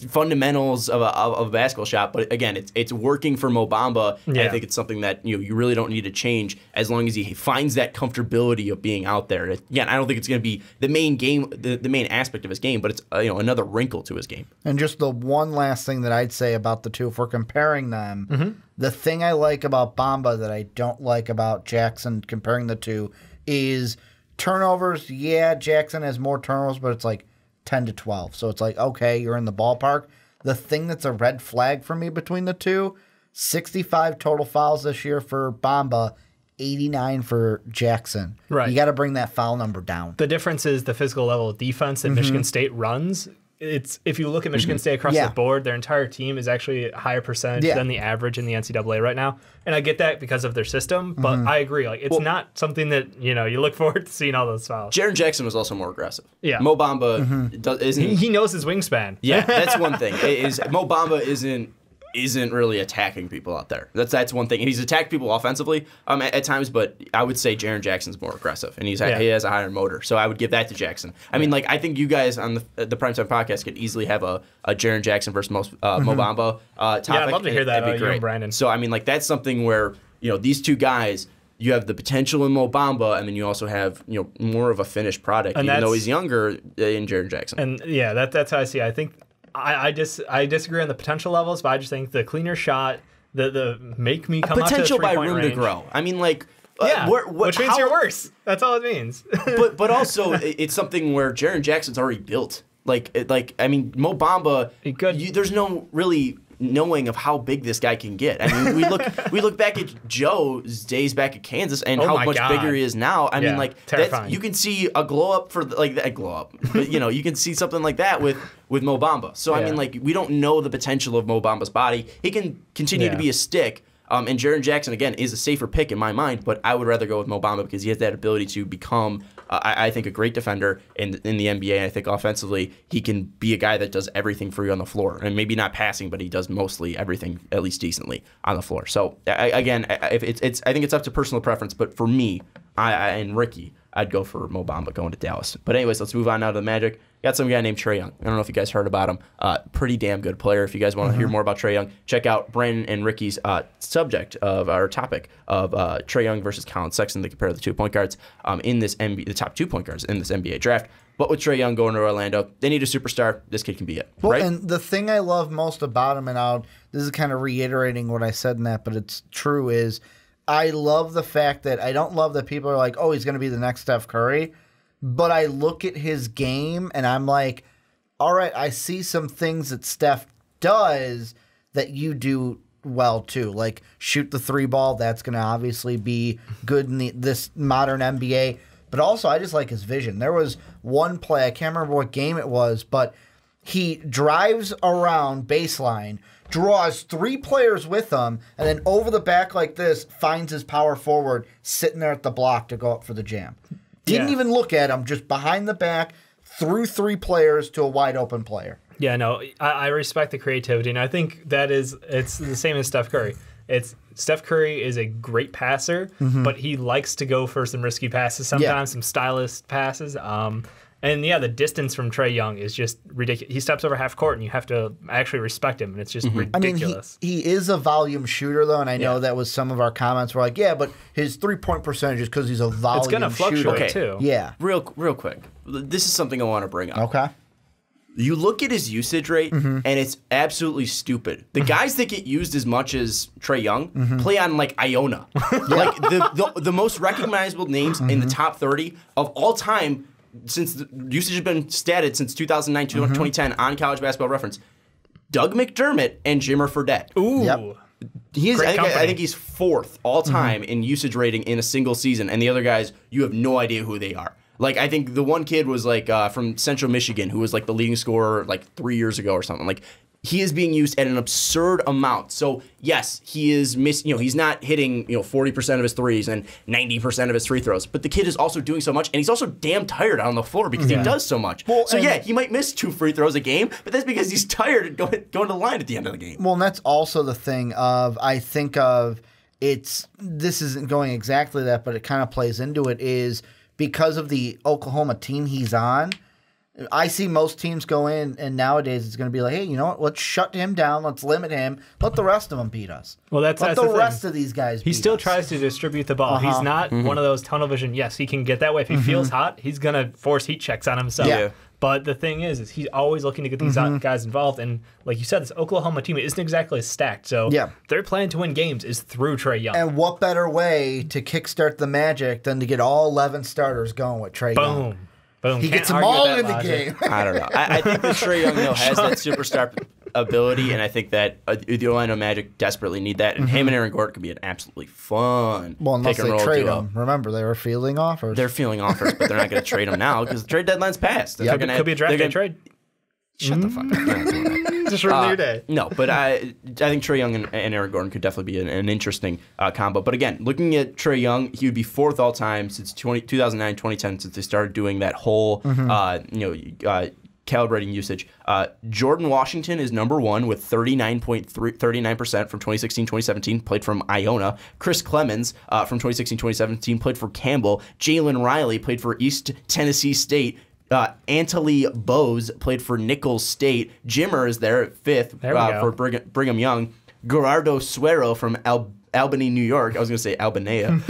fundamentals of a basketball shot. But again, it's working for Mo Bamba. And I think it's something that you really don't need to change as long as he finds that comfortability of being out there. Again, I don't think it's going to be the main game, the main aspect of his game, but it's another wrinkle to his game. And just the one last thing that I'd say about the two, if we're comparing them, the thing I like about Bamba that I don't like about Jackson comparing the two is turnovers. Yeah, Jackson has more turnovers, but it's like 10 to 12. So it's like, okay, you're in the ballpark. The thing that's a red flag for me between the two, 65 total fouls this year for Bamba, 89 for Jackson. Right. You got to bring that foul number down. The difference is the physical level of defense that Michigan State runs. If you look at Michigan State across the board, their entire team is actually a higher percentage than the average in the NCAA right now. And I get that because of their system, but I agree. Like it's not something that you look forward to seeing all those fouls. Jaren Jackson was also more aggressive. Yeah, Mo Bamba isn't. He knows his wingspan. Yeah, that's one thing. Mo Bamba isn't really attacking people out there. That's one thing. And he's attacked people offensively at times, but I would say Jaren Jackson's more aggressive, and he has a higher motor. So I would give that to Jackson. I mean, I think you guys on the Primetime Podcast could easily have a Jaren Jackson versus Mo Bamba topic. Yeah, I'd love to hear that. That'd be great. Brandon. So I mean, that's something where these two guys. You have the potential in Mo Bamba, and then you also have more of a finished product, and even though he's younger in Jaren Jackson. And that's how I see it. I think I disagree on the potential levels, but I just think the cleaner shot, the make me come out to the 3-point by room range. To grow. I mean, which means you're worse. That's all it means. but also it's something where Jaren Jackson's already built. I mean, Mo Bamba. There's no really knowing of how big this guy can get. I mean, we look back at Joe's days back at Kansas and how much bigger he is now. I mean, like you can see a glow up for like that glow up, but you can see something like that with Mo Bamba. So I mean, like we don't know the potential of Mo Bamba's body. He can continue to be a stick. And Jaren Jackson, again, is a safer pick in my mind, but I would rather go with Mo Bamba because he has that ability to become, I think, a great defender in the NBA. And I think offensively, he can be a guy that does everything for you on the floor. And maybe not passing, but he does mostly everything, at least decently, on the floor. So, I think it's up to personal preference. But for me, and Ricky, I'd go for Mo Bamba going to Dallas. But anyways, let's move on now to the Magic. Got some guy named Trae Young. I don't know if you guys heard about him. Pretty damn good player. If you guys want to hear more about Trae Young, check out Brandon and Ricky's subject of our topic of Trae Young versus Colin Sexton. They compare the 2 point guards in this NBA, the top 2 point guards in this NBA draft. But with Trae Young going to Orlando, they need a superstar. This kid can be it. Well, right? And the thing I love most about him, and this is kind of reiterating what I said in that, but it's true, is I love the fact that I don't love that people are like, oh, he's going to be the next Steph Curry. But I look at his game and I'm like, all right, I see some things that Steph does that you do well too. Like shoot the 3 ball. That's going to obviously be good in this modern NBA. But also, I just like his vision. There was one play, I can't remember what game it was, but he drives around baseline, draws 3 players with him, and then over the back like this, finds his power forward sitting there at the block to go up for the jam. Didn't even look at him, just behind the back, threw 3 players to a wide open player. Yeah, no, I respect the creativity, and I think it's the same as Steph Curry. Steph Curry is a great passer, but he likes to go for some risky passes sometimes, some stylish passes. And the distance from Trae Young is just ridiculous. He steps over half court, and you have to actually respect him, and it's just ridiculous. I mean, he is a volume shooter, though, and I know that was some of our comments were like, yeah, but his 3-point percentage is because he's a volume shooter. It's going to fluctuate, too. Yeah. Real quick. This is something I want to bring up. Okay. You look at his usage rate, and it's absolutely stupid. The guys that get used as much as Trae Young play on, like, Iona. Like, the most recognizable names in the top 30 of all time, since the usage has been statted since 2009, 2010 on College Basketball Reference, Doug McDermott and Jimmer Fredette. Ooh. Yep. I think he's 4th all time in usage rating in a single season, and the other guys, you have no idea who they are. Like, I think the one kid was, like, from Central Michigan, who was, like, the leading scorer, like, 3 years ago or something. Like, he is being used at an absurd amount. So, yes, he is he's not hitting, 40% of his threes and 90% of his free throws. But the kid is also doing so much, and he's also damn tired on the floor because he does so much. Well, so, he might miss 2 free throws a game, but that's because he's tired and going to the line at the end of the game. Well, and that's also the thing this isn't going exactly that, but it kind of plays into it, is because of the Oklahoma team he's on, I see most teams go in, and nowadays it's going to be like, hey, you know what? Let's shut him down. Let's limit him. Let the rest of them beat us. Well, that's the rest of these guys. He still tries to distribute the ball. He's not one of those tunnel vision. Yes, he can get that way. If he feels hot, he's going to force heat checks on himself. Yeah. But the thing is he's always looking to get these guys involved. And like you said, this Oklahoma team isn't exactly stacked. So their plan to win games is through Trae Young. And what better way to kickstart the Magic than to get all 11 starters going with Trae Young? Boom. He gets them all in the game. I don't know. I think that Trae Young, though, has that superstar ability, and I think that the Orlando Magic desperately need that. And him and Aaron Gordon could be an absolutely fun unless pick and they roll trade duo. him. Remember, they were fielding offers. They're fielding offers, but they're not going to trade him now because the trade deadline's passed. Could be a draft day trade. Shut the fuck up. You're not doing that. Just ruin your day. No, but I think Trae Young and Aaron Gordon could definitely be an interesting combo. But again, looking at Trae Young, he would be 4th all time since 2009, 2010, since they started doing that whole calibrating usage. Jordan Washington is number 1 with 39% from 2016-2017, played from Iona. Chris Clemens from 2016-2017 played for Campbell. Jalen Riley played for East Tennessee State. Antony Bowes played for Nicholls State. Jimmer is there at 5th for Brigham Young. Gerardo Suero from Albany, New York. I was going to say Albanea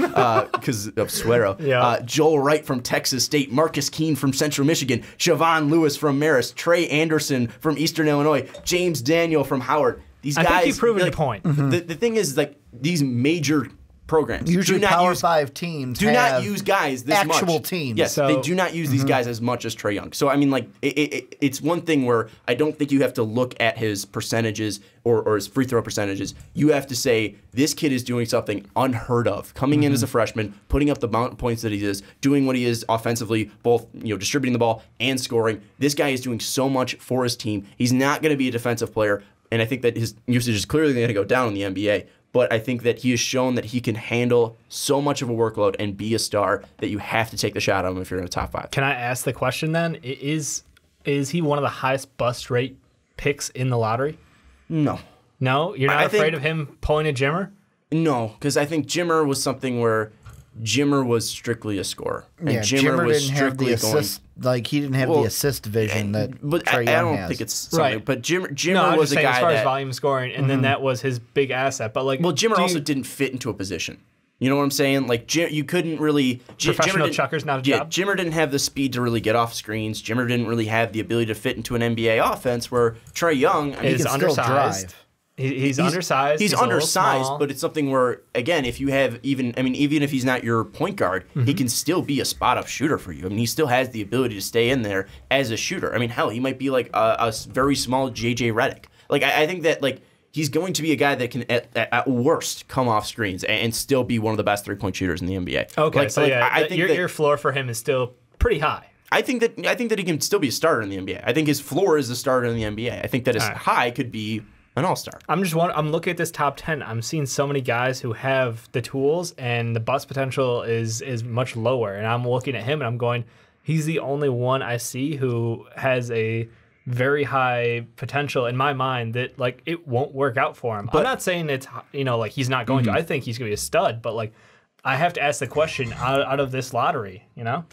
because of Suero. Joel Wright from Texas State. Marcus Keene from Central Michigan. Siobhan Lewis from Marist. Trey Anderson from Eastern Illinois. James Daniel from Howard. These guys. I think you've proven the point. The thing is, like, these major programs. Usually Power 5 teams do not use guys this much. Actual teams. Yes, they do not use these guys as much as Trae Young. So, I mean, like, it's one thing where I don't think you have to look at his percentages or his free throw percentages. You have to say, this kid is doing something unheard of. Coming in as a freshman, putting up the amount of points that he is, doing what he is offensively, both distributing the ball and scoring. This guy is doing so much for his team. He's not going to be a defensive player, and I think that his usage is clearly going to go down in the NBA. But I think that he has shown that he can handle so much of a workload and be a star that you have to take the shot on him if you're in a top 5. Can I ask the question then? Is he one of the highest bust rate picks in the lottery? No. No? You're not afraid of him pulling a Jimmer? No, because I think Jimmer was something where Jimmer was strictly a scorer. And Yeah, Jimmer was didn't have the assist. Like, he didn't have the assist vision that Trae Young I don't has. think it's something. Right. But Jimmer No, was a saying, guy as far that... as volume scoring, and then that was his big asset. But like, Jimmer also didn't fit into a position. You know what I'm saying? Like, you couldn't really... Professional chucker's not a job? Jimmer didn't have the speed to really get off screens. Jimmer didn't really have the ability to fit into an NBA offense where Trae Young... is undersized. He's undersized. He's undersized, but it's something where, again, if you have even if he's not your point guard, he can still be a spot-up shooter for you. I mean, he still has the ability to stay in there as a shooter. I mean, hell, he might be like a very small J.J. Redick. Like, I think that, like, he's going to be a guy that can, at worst, come off screens and still be one of the best three-point shooters in the NBA. Okay, like, so yeah, I think your floor for him is still pretty high. I think that he can still be a starter in the NBA. I think his floor is a starter in the NBA. I think that his high could be an all-star. I'm looking at this top 10. I'm seeing so many guys who have the tools, and the bust potential is much lower. And I'm looking at him, and I'm going, he's the only one I see who has a very high potential in my mind that, like, it won't work out for him. But I'm not saying it's, like, he's not going to. I think he's going to be a stud, but, like, I have to ask the question out of this lottery,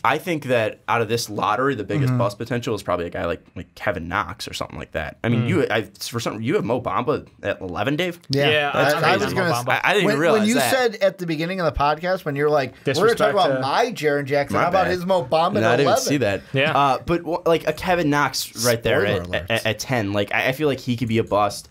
I think that out of this lottery, the biggest bust potential is probably a guy like Kevin Knox or something like that. I mean, you have Mo Bamba at 11, Dave? Yeah, I was going to. I didn't even realize when you that. said at the beginning of the podcast, when you're like, we're going to talk about my Jaren Jackson. How about his Mo Bamba at 11? I didn't see that. Yeah. But like a Kevin Knox right there at 10, like I feel like he could be a bust.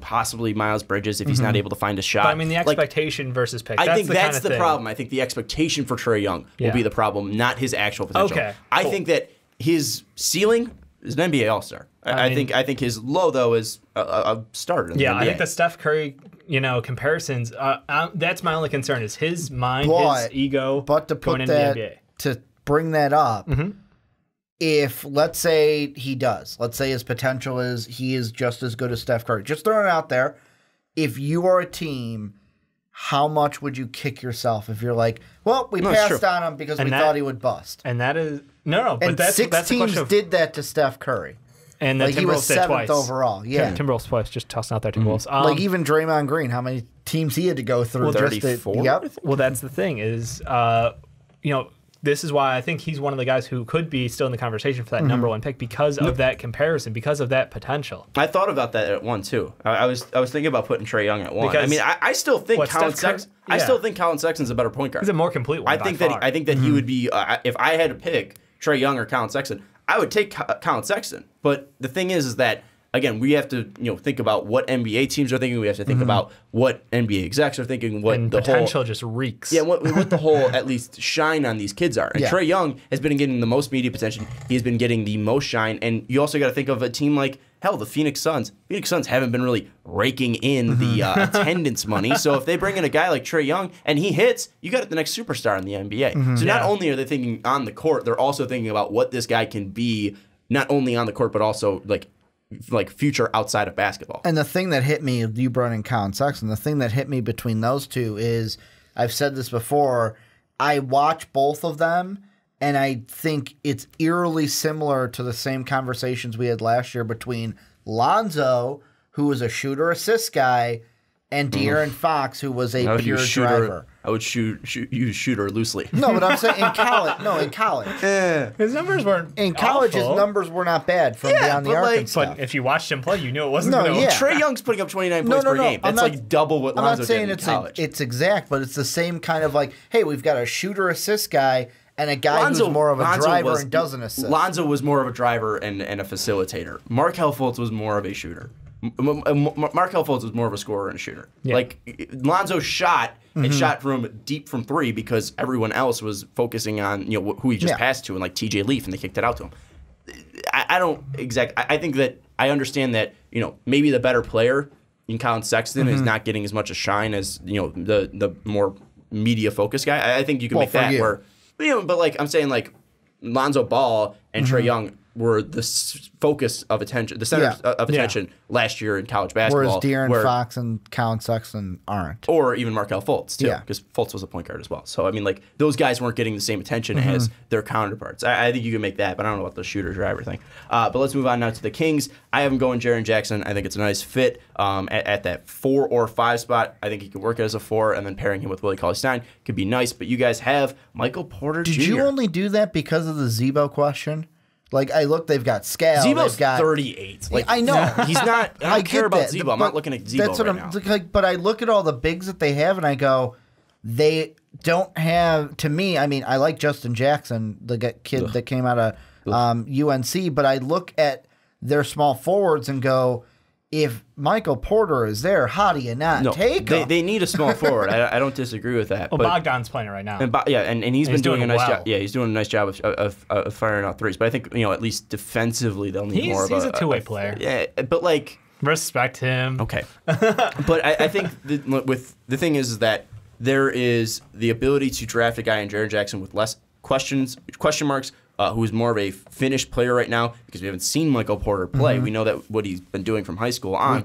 Possibly Miles Bridges if he's not able to find a shot. But I mean, the expectation versus pick. I think that's the problem. I think the expectation for Trae Young will be the problem, not his actual potential. Okay, I think that his ceiling is an NBA All-Star. I think his low though is a starter. In the NBA. I think the Steph Curry, comparisons. That's my only concern is his mind, his ego. But to put that, to bring that up. If, let's say let's say his potential is he is just as good as Steph Curry. Just throwing it out there. If you are a team, how much would you kick yourself if you're like, well, we passed on him because we thought he would bust? And that is no. But and that's six teams did that to Steph Curry. And the like he was did 7th twice. overall. Yeah, Timberwolves twice. Just tossing out there Timberwolves. Like even Draymond Green, how many teams he had to go through? 34. Yep. Well, that's the thing is, this is why I think he's one of the guys who could be still in the conversation for that number one pick because of that comparison, because of that potential. I thought about that at 1 too. I was thinking about putting Trae Young at 1. Because, I mean, I still think Colin Sexton. I still think Colin Sexton's a better point guard. He's a more complete one. I think that he would be. If I had to pick Trae Young or Colin Sexton, I would take Colin Sexton. But the thing is that. Again, we have to think about what NBA teams are thinking. We have to think about what NBA execs are thinking. What and the potential whole, just reeks. Yeah, what the whole at least shine on these kids are. And Trae Young has been getting the most media attention. He has been getting the most shine. And you also got to think of a team like the Phoenix Suns. Phoenix Suns haven't been really raking in the attendance money. So if they bring in a guy like Trae Young and he hits, you got the next superstar in the NBA. So not only are they thinking on the court, they're also thinking about what this guy can be, not only on the court but also like future outside of basketball. And the thing that hit me, you brought in Colin Sexton, the thing that hit me between those two is, I've said this before, I watch both of them, and I think it's eerily similar to the same conversations we had last year between Lonzo, who was a shooter-assist guy, and De'Aaron Fox, who was a pure driver. I would use shooter loosely. No, but I'm saying in college. No, in college. His numbers weren't in college. awful. His numbers were not bad from beyond the arc and stuff. But if you watched him play, you knew it wasn't. Trae Young's putting up 29 points per game. That's like double what Lonzo did in college. It's exact, but it's the same kind of like, hey, we've got a shooter-assist guy and a guy who's more of a driver and doesn't assist. Lonzo was more of a driver and a facilitator. Markelle Fultz was more of a shooter. Markelle Fultz was more of a scorer and a shooter. Yeah. Like Lonzo shot and shot from deep from three because everyone else was focusing on who he just passed to and like TJ Leaf, and they kicked it out to him. I think that I understand that maybe the better player in Colin Sexton is not getting as much a shine as the more media focused guy. I think you can make that where, but like I'm saying, like Lonzo Ball and Trae Young were the focus of attention, the center of attention last year in college basketball. Whereas De'Aaron Fox and Colin Sexton aren't. Or even Markelle Fultz, too, because Fultz was a point guard as well. So, I mean, like, those guys weren't getting the same attention as their counterparts. I think you can make that, but I don't know about the shooter driver thing. But let's move on now to the Kings. I have him going Jaren Jackson. I think it's a nice fit at that 4 or 5 spot. I think he could work as a 4, and then pairing him with Willie Cauley-Stein could be nice. But you guys have Michael Porter Jr. Did you only do that because of the Zebo question? Like, I look, they've got Scal. Zebo's got 38. Like, I know. He's not, I don't care about Zebo. I'm not looking at Zebo right now. Like, but I look at all the bigs that they have, and I go, they don't have, to me, I mean, I like Justin Jackson, the kid that came out of UNC, but I look at their small forwards and go, if Michael Porter is there, how do you not take him? They need a small forward. I don't disagree with that. Well, Bogdan's playing it right now. And he's been doing a nice job. Yeah, he's doing a nice job of firing out threes. But I think at least defensively they'll need more of a. He's a two-way player. Yeah, but like respect him. Okay, but I think with the thing is that there is the ability to draft a guy in Jaren Jackson with less question marks. Who's more of a finished player right now because we haven't seen Michael Porter play. We know that what he's been doing from high school on.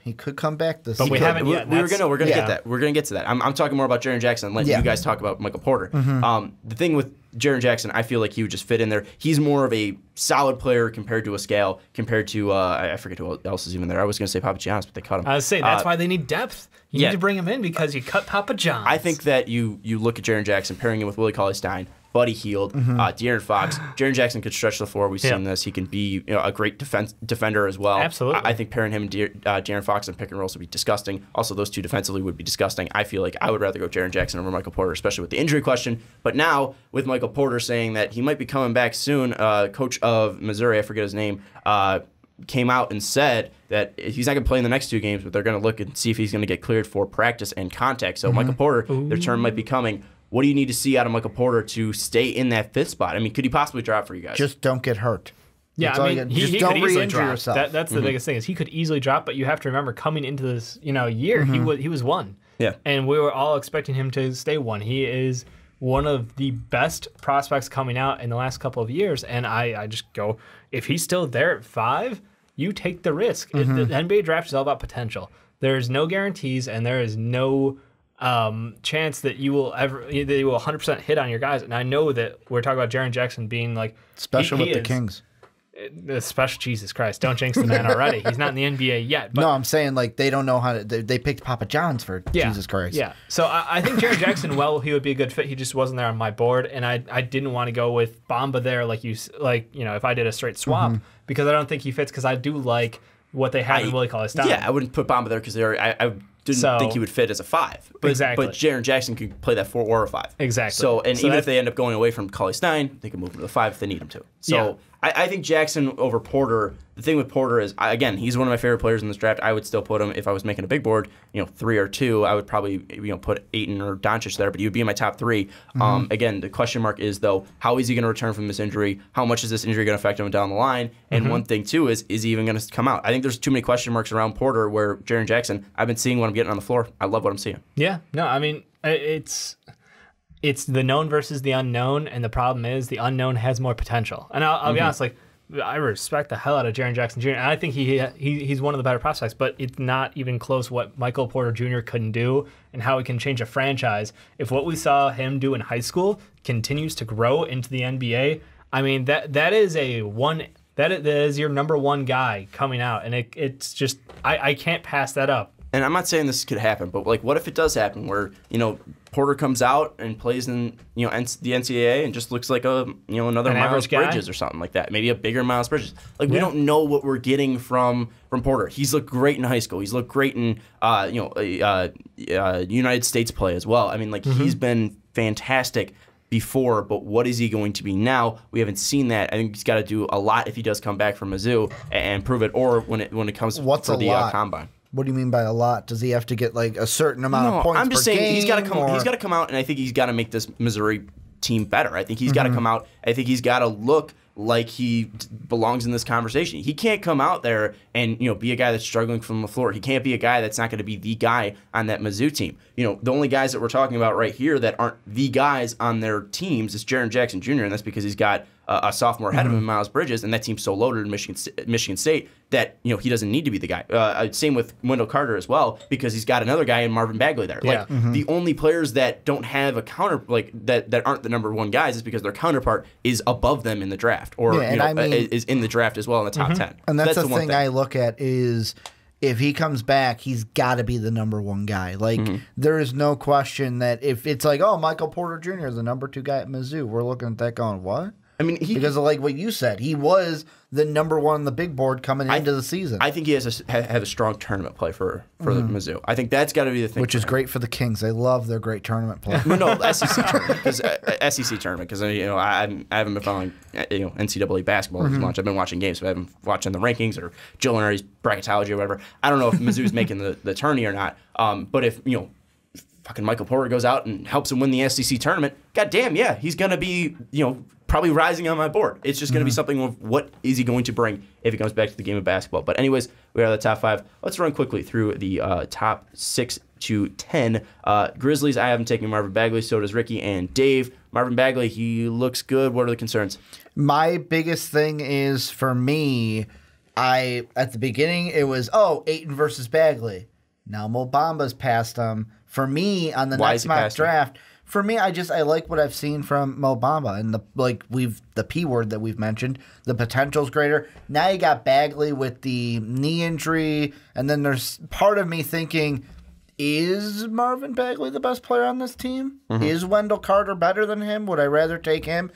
He could come back this season. But we haven't yet. We're gonna get that. We're gonna get to that. I'm talking more about Jaren Jackson and letting you guys talk about Michael Porter. The thing with Jaren Jackson, I feel like he would just fit in there. He's more of a solid player compared to a Scale, compared to I forget who else is even there. I was gonna say Papa John's, but they cut him. I was saying that's why they need depth. You need to bring him in because you cut Papa John's. I think that you look at Jaren Jackson pairing him with Willie Cauley-Stein, Buddy Hield, De'Aaron Fox. Jaren Jackson could stretch the floor. We've seen this. He can be a great defender as well. Absolutely. I think pairing him and De'Aaron Fox and pick and rolls would be disgusting. Also, those two defensively would be disgusting. I feel like I would rather go Jaren Jackson over Michael Porter, especially with the injury question. But now, with Michael Porter saying that he might be coming back soon, coach of Missouri, I forget his name, came out and said that he's not going to play in the next 2 games, but they're going to look and see if he's going to get cleared for practice and contact. So Michael Porter, their turn might be coming. What do you need to see out of Michael Porter to stay in that 5th spot? I mean, could he possibly drop for you guys? Just don't get hurt. Yeah, I mean, he don't could easily re-injure drop. yourself. That's the biggest thing is he could easily drop, but you have to remember coming into this year, he was 1. Yeah, and we were all expecting him to stay 1. He is one of the best prospects coming out in the last couple of years, and I just go, if he's still there at 5, you take the risk. The NBA draft is all about potential. There's no guarantees, and there is no chance that you will 100% hit on your guys. And I know that we're talking about Jaren Jackson being like special with the Kings. Special, Jesus Christ! Don't jinx the man already. He's not in the NBA yet. But, no, I'm saying like they don't know how to. They picked Papa John's for Jesus Christ. Yeah. So I think Jaren Jackson, he would be a good fit. He just wasn't there on my board, and I didn't want to go with Bamba there if I did a straight swap because I don't think he fits because I do like what they have in Willie Cauley-Stein. Yeah, I wouldn't put Bamba there because I didn't think he would fit as a 5. But, exactly. But Jaren Jackson could play that 4 or a 5. Exactly. So even if they end up going away from Cauley-Stein, they can move him to the 5 if they need him to. So I think Jackson over Porter. The thing with Porter is, again, he's one of my favorite players in this draft. I would still put him if I was making a big board. 3 or 2. I would probably put Ayton or Doncic there, but he would be in my top 3. Again, the question mark is though, how is he going to return from this injury? How much is this injury going to affect him down the line? And one thing too is he even going to come out? I think there's too many question marks around Porter. Where Jaren Jackson, I've been seeing what I'm getting on the floor. I love what I'm seeing. Yeah. No, I mean it's the known versus the unknown, and the problem is the unknown has more potential. And I'll be honest, I respect the hell out of Jaren Jackson Jr. And I think he's one of the better prospects, but it's not even close what Michael Porter Jr. couldn't do and how he can change a franchise. If what we saw him do in high school continues to grow into the NBA, I mean that is your number 1 guy coming out, and it's just I can't pass that up. And I'm not saying this could happen, but what if it does happen where Porter comes out and plays in the NCAA and just looks like another Miles Bridges or something like that, maybe a bigger Miles Bridges. We don't know what we're getting from Porter. He's looked great in high school. He's looked great in United States play as well. I mean, he's been fantastic. before, but what is he going to be now? We haven't seen that. I think he's got to do a lot if he does come back from Mizzou and prove it, or when it comes for the combine. What do you mean by a lot? Does he have to get like a certain amount of points? I'm just per saying game, he's got to come. He's got to come out, and I think he's got to make this Missouri team better. I think he's got to come out. I think he's got to look like he belongs in this conversation. He can't come out there and be a guy that's struggling from the floor. He can't be a guy that's not going to be the guy on that Mizzou team. The only guys that we're talking about right here that aren't the guys on their teams is Jaren Jackson Jr., and that's because he's got a sophomore ahead of him, Miles Bridges, and that team's so loaded in Michigan State that he doesn't need to be the guy. Same with Wendell Carter as well, because he's got another guy in Marvin Bagley there. Yeah. The only players that don't have a counter that aren't the number one guys is because their counterpart is above them in the draft, or is in the draft as well in the top 10. And that's the thing I look at is, if he comes back, he's got to be the number one guy. There is no question that if it's like, oh, Michael Porter Jr. is the number 2 guy at Mizzou, we're looking at that going, what? I mean, because of what you said, he was the number 1 on the big board coming into the season. I think he has a strong tournament play for the Mizzou. I think that's got to be the thing. Which is great for the Kings. They love their great tournament play. No, SEC tournament, because I haven't been following NCAA basketball as much. I've been watching games, so I haven't watching the rankings or Jill Lenari's bracketology or whatever. I don't know if Mizzou's making the tourney or not. But if fucking Michael Porter goes out and helps him win the SEC tournament, goddamn, yeah, he's gonna be probably rising on my board. It's just going to be something of what is he going to bring if he comes back to the game of basketball. But anyways, we are the top 5. Let's run quickly through the top 6 to 10. Grizzlies, I have him taking Marvin Bagley. So does Ricky and Dave. Marvin Bagley, he looks good. What are the concerns? My biggest thing is, for me, at the beginning, it was, Ayton versus Bagley. Now Mo Bamba's passed him. For me, on the next mock draft... For me, I like what I've seen from Mo Bamba, and the P word that we've mentioned. The potential's greater. Now you got Bagley with the knee injury, and then there's part of me thinking, is Marvin Bagley the best player on this team? Is Wendell Carter better than him? Would I rather take him?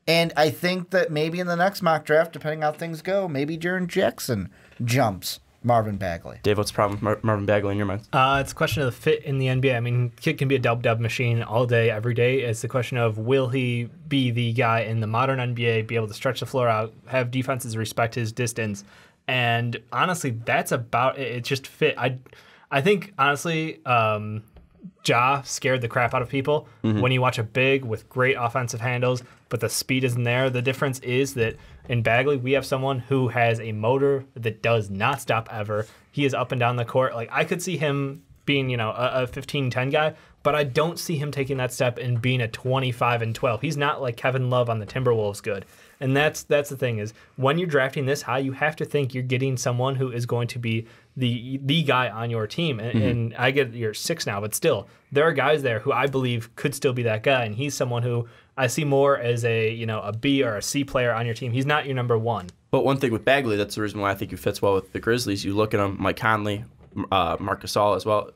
And I think that maybe in the next mock draft, depending on how things go, maybe Jaren Jackson jumps Marvin Bagley. Dave, what's the problem with Marvin Bagley in your mind? It's a question of the fit in the NBA. I mean, kid can be a dub machine all day, every day. It's the question of, will he be the guy in the modern NBA, be able to stretch the floor out, have defenses respect his distance? And honestly, that's about it. It's just fit. I think, honestly, Ja scared the crap out of people. When you watch a big with great offensive handles, but the speed isn't there. The difference is that in Bagley, we have someone who has a motor that does not stop ever. He is up and down the court. I could see him being, a 15-10 guy, but I don't see him taking that step and being a 25-12. He's not like Kevin Love on the Timberwolves good. And that's the thing is, when you're drafting this high, you have to think you're getting someone who is going to be the guy on your team. And I get you're 6 now, but still, there are guys there who I believe could still be that guy. And he's someone who I see more as a B or a C player on your team. He's not your number 1. But one thing with Bagley, that's the reason why I think he fits well with the Grizzlies. You look at him, Mike Conley, Marc Gasol as well,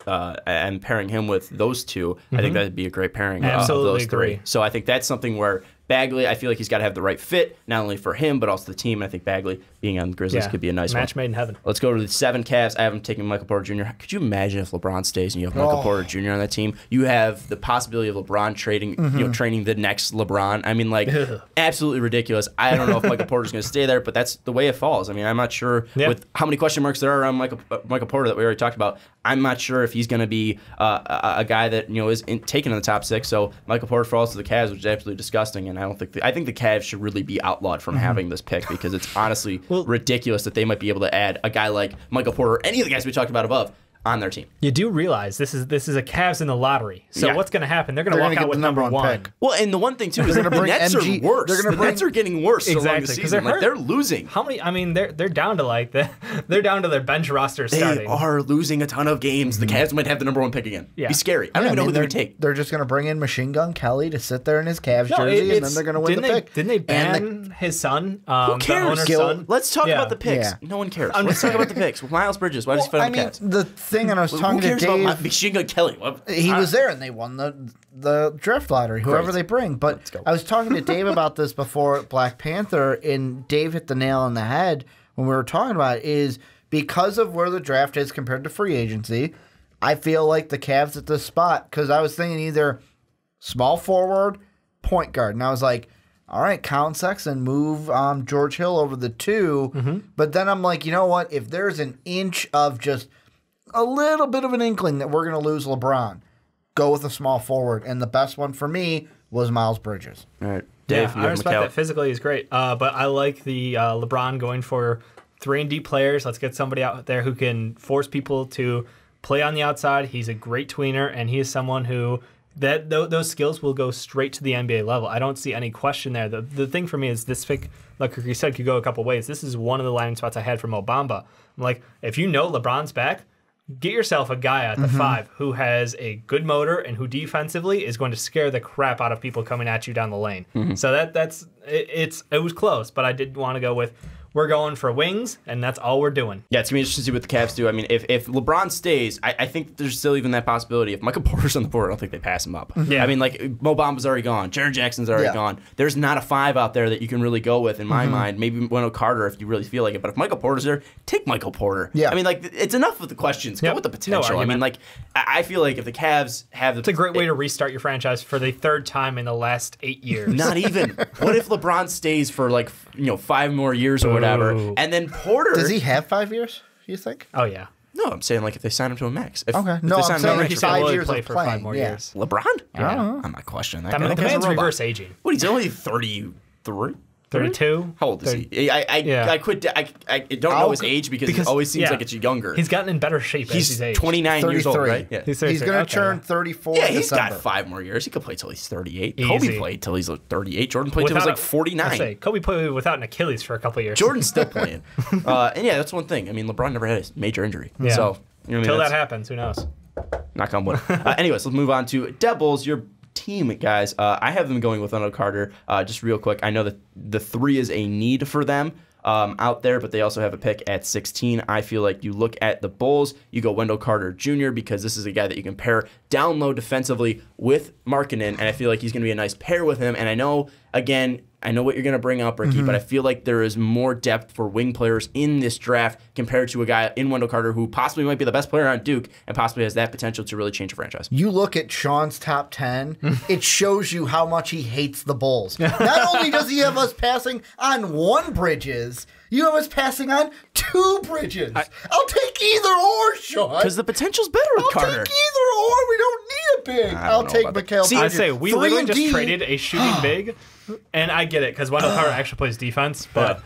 and pairing him with those two, I think that would be a great pairing of those three. So I think that's something where Bagley, I feel like he's got to have the right fit, not only for him, but also the team. I think Bagley being on the Grizzlies could be a nice match one. Made in heaven. Let's go to the 7 Cavs. I have him taking Michael Porter Jr. Could you imagine if LeBron stays and you have Michael Porter Jr. on that team? You have the possibility of LeBron training the next LeBron. I mean, absolutely ridiculous. I don't know if Michael Porter's going to stay there, but that's the way it falls. I mean, I'm not sure with how many question marks there are around Michael Porter that we already talked about. I'm not sure if he's going to be a guy that is taken in the top 6. So Michael Porter falls to the Cavs, which is absolutely disgusting. And I think the Cavs should really be outlawed from having this pick, because it's honestly ridiculous that they might be able to add a guy like Michael Porter or any of the guys we talked about above on their team. You do realize this is a Cavs in the lottery. So what's going to happen? They're going to walk out with number 1. Pick. Well, and the one thing too is the Nets are worse. The Nets are getting worse along the season. They're losing. How many? I mean, they're down to they're down to their bench roster starting. They are losing a ton of games. The Cavs might have the number 1 pick again. Yeah. Be scary. I don't even know who they're going to take. They're just going to bring in Machine Gun Kelly to sit there in his Cavs jersey, and then they're going to win the pick. Didn't they ban his son? Who cares? The owner's son? Let's talk about the picks. Yeah. No one cares. Let's talk about the picks. Miles Bridges. Why does he fit on the Cavs? The thing, and I was talking to Dave, Machine Gun Kelly. He was there, and they won the draft lottery, whoever they bring. But I was talking to Dave about this before Black Panther, and Dave hit the nail on the head when we were talking about it, is because of where the draft is compared to free agency, I feel like the Cavs at this spot, because I was thinking either small forward, point guard. And I was like, all right, Colin Sexton, move George Hill over the 2. But then I'm like, you know what? If there's an inch of just a little bit of an inkling that we're going to lose LeBron, go with a small forward. And the best one for me was Miles Bridges. All right. Dave, I respect that. Physically he's great. But I like the LeBron going for 3-and-D players. Let's get somebody out there who can force people to play on the outside. He's a great tweener, and he is someone who those skills will go straight to the NBA level. I don't see any question there. The thing for me is this pick, like you said, could go a couple ways. This is one of the landing spots I had from Obamba. I'm like, if you know LeBron's back, get yourself a guy at the 5 who has a good motor and who defensively is going to scare the crap out of people coming at you down the lane. So it was close, but I did want to go with we're going for wings, and that's all we're doing. Yeah, it's going to be interesting to see what the Cavs do. I mean, if LeBron stays, I think there's still even that possibility. If Michael Porter's on the board, I don't think they pass him up. Yeah. I mean, like, Mo Bamba's already gone. Jaren Jackson's already gone. There's not a 5 out there that you can really go with, in my mind. Maybe Wendell Carter if you really feel like it. But if Michael Porter's there, take Michael Porter. Yeah. I mean, like, it's enough with the questions. Go with the potential. No, I mean, like, I feel like if the Cavs have the... It's a great way to restart your franchise for the 3rd time in the last 8 years. Not even. What if LeBron stays for, like, 5 more years or whatever, and then Porter... Does he have 5 years, you think? Oh, yeah. No, I'm saying, like, if they sign him to a max. If No, they I'm sign him to a saying max, he's you're 5 fine. years play of for playing. 5 more years. LeBron? Yeah. I'm not questioning that. I mean, the man's reverse aging. What, he's only 33? 32? How old is he? I don't know his age because it always seems like it's younger. He's gotten in better shape as he's aged. 29 years old, right? Yeah. He's He's going to turn 34 Yeah, in he's December. got 5 more years. He could play till he's 38. Easy. Kobe played till he's 38. Jordan played till he was like 49. Kobe played without an Achilles for a couple of years. Jordan's still playing. And yeah, that's one thing. I mean, LeBron never had a major injury. Yeah. So, you know what I mean? Until that happens, who knows? Knock on wood. Anyways, let's move on to Devils, your team, guys. I have them going with Wendell Carter. Just real quick, I know that the 3 is a need for them out there, but they also have a pick at 16. I feel like you look at the Bulls, you go Wendell Carter Jr. because this is a guy that you can pair down low defensively with Markkanen, and I feel like he's going to be a nice pair with him. And I know, again, I know what you're going to bring up, Ricky, but I feel like there is more depth for wing players in this draft compared to a guy in Wendell Carter who possibly might be the best player on Duke and possibly has that potential to really change a franchise. You look at Sean's top 10, it shows you how much he hates the Bulls. Not only does he have us passing on 1 Bridges, you have us passing on 2 Bridges. I'll take either or, Sean. Because the potential's better with Carter. I'll take either or. We don't need a big. I'll take Mikal Bridges. I say, we literally just 3-and-D. traded a shooting big, and I get it, because Wendell Carter actually plays defense, but,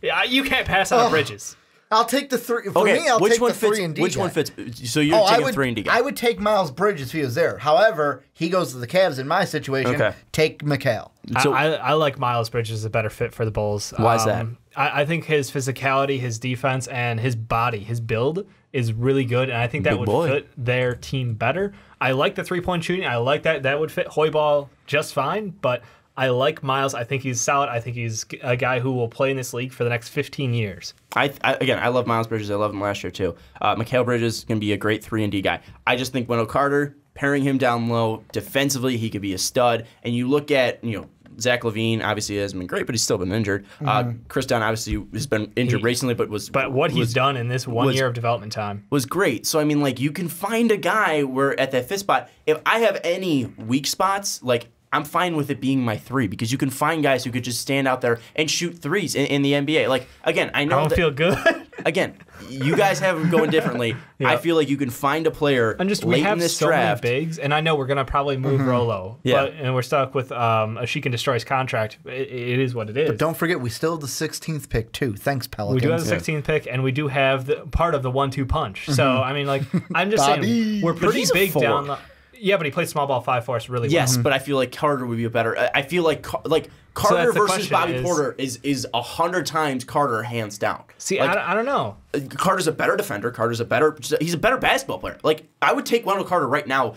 you can't pass on Bridges. I'll take the 3. For me, I'll take the 3-and-D Which guy. one fits? So you're taking 3-and-D guy. I would take Miles Bridges if he was there. However, he goes to the Cavs in my situation. Okay. Take Mikal. So- I like Miles Bridges as a better fit for the Bulls. Why is that? I think his physicality, his defense, and his body, his build is really good, and I think that would fit their team better. I like the 3-point shooting. I like that. That would fit Hoyball just fine, but I like Miles. I think he's solid. I think he's a guy who will play in this league for the next 15 years. Again, I love Miles Bridges. I loved him last year, too. Mikal Bridges is going to be a great 3-and-D guy. I just think Wendell Carter, pairing him down low, defensively, he could be a stud. And you look at, Zach LaVine obviously hasn't been great, but he's still been injured. Chris Dunn obviously has been injured recently, but what he's done in this 1 year of development time was great. So I mean, like, you can find a guy where at that 5th spot, if I have any weak spots, like, I'm fine with it being my 3 because you can find guys who could just stand out there and shoot threes in the NBA. Like, again, I know I don't feel good. Again, you guys have them going differently. Yep. I feel like you can find a player we have in this so draft. many bigs, and I know we're going to probably move Rolo, and we're stuck with a Sheik and Destroy's contract. It is what it is. But don't forget, we still have the 16th pick, too. Thanks, Pelicans. We do have the 16th pick, and we do have the part of the 1-2 punch. So, I mean, like, I'm just saying, we're pretty big down the... Yeah, but he plays small ball 5 for us really well. Yes, but I feel like Carter would be a better. I feel like Carter versus Bobby Porter is 100 times Carter hands down. See, like, I don't know. Carter's a better defender. He's a better basketball player. Like, I would take Wendell Carter right now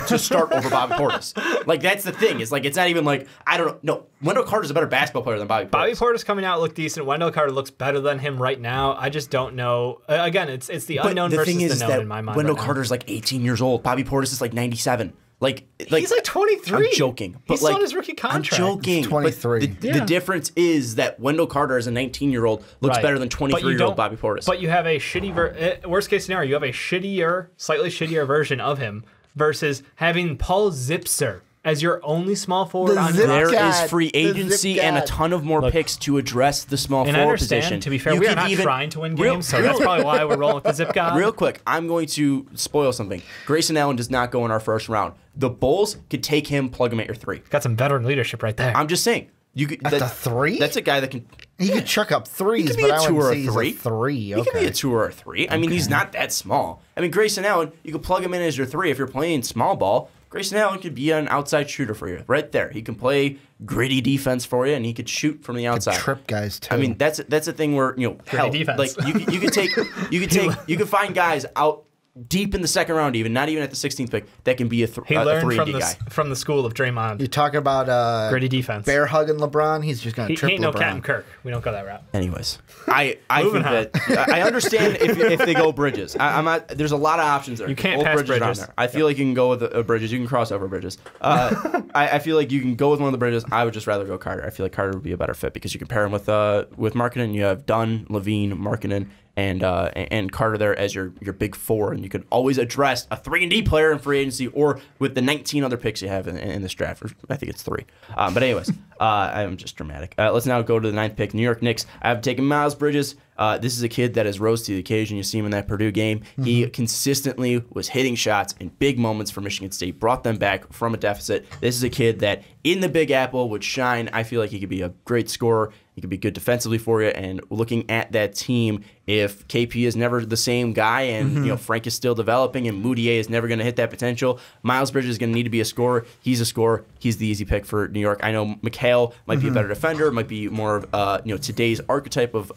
to start over Bobby Portis. Like, that's the thing. It's like, it's not even like, I don't know. No, Wendell Carter's a better basketball player than Bobby Portis. Bobby Portis coming out look decent. Wendell Carter looks better than him right now. I just don't know. Again, it's the unknown versus the known in my mind. Wendell Carter's like 18 years old. Bobby Portis is like 97. Like he's like 23. I'm joking. But he's still on his rookie contract. I'm joking. He's 23. But the difference is that Wendell Carter as a 19-year-old looks better than 23-year-old Bobby Portis. But you have a shitty worst case scenario, you have a slightly shittier version of him versus having Paul Zipser as your only small forward on There God. is free agency and a ton of more picks to address the small and I forward understand, position. to be fair, we are not trying to win games, so that's probably why we're rolling with the zip god. Real quick, I'm going to spoil something. Grayson Allen does not go in our first round. The Bulls could take him, plug him at your 3. Got some veteran leadership right there. I'm just saying. You could, At the 3? That's a guy that can. He could chuck up threes, He could but be a I 2 wouldn't or say a he's 3. a 3. He could be a 2 or a 3. I mean, he's not that small. I mean, Grayson Allen, you could plug him in as your 3 if you're playing small ball. Grayson Allen could be an outside shooter for you, right there. He can play gritty defense for you, and he could shoot from the outside. Trip guys too. I mean, that's a thing where hell, defense. like you could find guys out deep in the second round, even not even at the 16th pick, that can be a 3 and D guy. From the school of Draymond. You're talking about Gritty defense. bear hugging LeBron. He's just going to trip He ain't LeBron. no Captain Kirk. We don't go that route. Anyways, I think that I understand if they go Bridges. I'm not. There's a lot of options there. You can't Both pass Bridges. Bridges. On there. I feel like you can go with Bridges. You can cross over Bridges. I feel like you can go with one of the Bridges. I would just rather go Carter. I feel like Carter would be a better fit because you can pair him with Markkanen. You have Dunn, Levine, Markkanen, and Carter there as your big 4, and you could always address a 3-and-D player in free agency or with the 19 other picks you have in this draft. I think it's 3. But anyways, I'm just dramatic. Let's now go to the 9th pick, New York Knicks. I've taken Miles Bridges. This is a kid that has rose to the occasion. You see him in that Purdue game. Mm-hmm. He consistently was hitting shots in big moments for Michigan State, brought them back from a deficit. This is a kid that in the Big Apple would shine. I feel like he could be a great scorer. He could be good defensively for you. And looking at that team, if KP is never the same guy and Frank is still developing and Moutier is never going to hit that potential, Miles Bridges is going to need to be a scorer. He's a scorer. He's the easy pick for New York. I know McHale might be a better defender, might be more of today's archetype of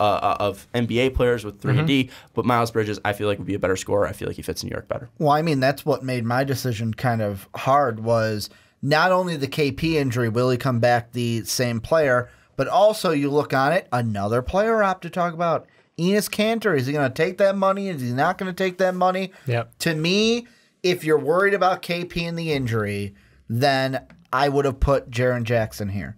NBA players with 3-and-D, but Miles Bridges I feel like would be a better scorer. I feel like he fits in New York better. Well, I mean, that's what made my decision kind of hard was not only the KP injury, will he come back the same player, but also you look on it, another player op to talk about. Enes Kanter, is he going to take that money? Is he not going to take that money? Yep. To me, if you're worried about KP and the injury, then I would have put Jaren Jackson here.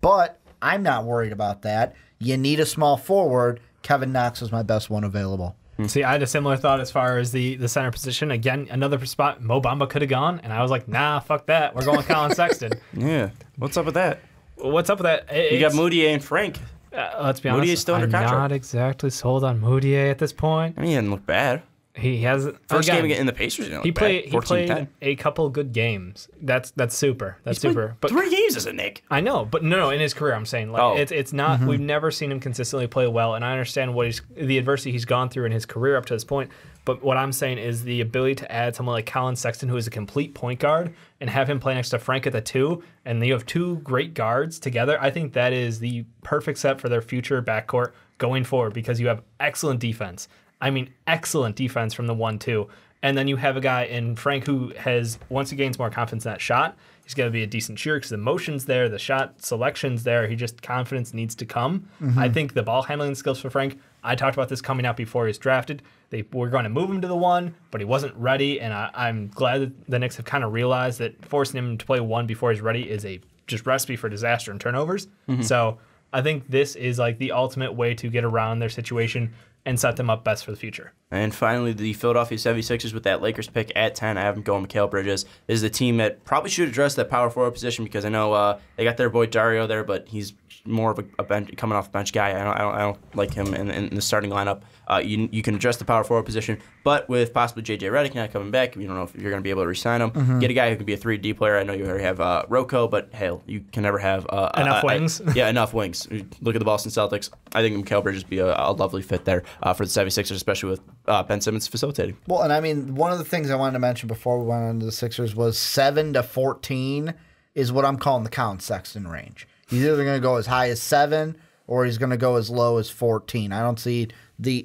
But I'm not worried about that. You need a small forward. Kevin Knox was my best one available. See, I had a similar thought as far as the center position. Again, another spot Mo Bamba could have gone, and I was like, nah, fuck that. We're going Colin Sexton. Yeah. What's up with that? What's up with that? You got Moutier and Frank. Let's be honest. Moutier's still under contract. I'm not exactly sold on Moutier at this point. I mean, he didn't look bad. He has First game in the Pacers. He played a couple good games. That's super. That's super. But 3 games as a Nick. I know, but no, in his career, I'm saying it's not. We've never seen him consistently play well, and I understand the adversity he's gone through in his career up to this point. But what I'm saying is the ability to add someone like Colin Sexton, who is a complete point guard, and have him play next to Frank at the 2, and you have 2 great guards together. I think that is the perfect set for their future backcourt going forward because you have excellent defense. I mean, excellent defense from the 1-2. And then you have a guy in Frank who has, once he gains more confidence in that shot, he's going to be a decent shooter because the motion's there, the shot selection's there. He just, confidence needs to come. I think the ball handling skills for Frank, I talked about this coming out before he was drafted. They were going to move him to the 1, but he wasn't ready. And I'm glad that the Knicks have kind of realized that forcing him to play 1 before he's ready is a just recipe for disaster and turnovers. So I think this is like the ultimate way to get around their situation and set them up best for the future. And finally, the Philadelphia 76ers with that Lakers pick at 10. I have them going Mikal Bridges. This is the team that probably should address that power forward position because I know they got their boy Dario there, but he's more of a bench, coming off the bench guy. I don't like him in the starting lineup. You can address the power forward position, but with possibly J.J. Redick not coming back, you don't know if you're going to be able to re-sign him. Get a guy who can be a 3-D player. I know you already have Rocco, but hell, you can never have enough wings. Enough wings. Look at the Boston Celtics. I think Mikal Bridges would be a lovely fit there for the 76ers, especially with Ben Simmons facilitating. Well, and I mean, one of the things I wanted to mention before we went on to the Sixers was 7 to 14 is what I'm calling the Colin Sexton range. He's either going to go as high as 7 or he's going to go as low as 14. I don't see the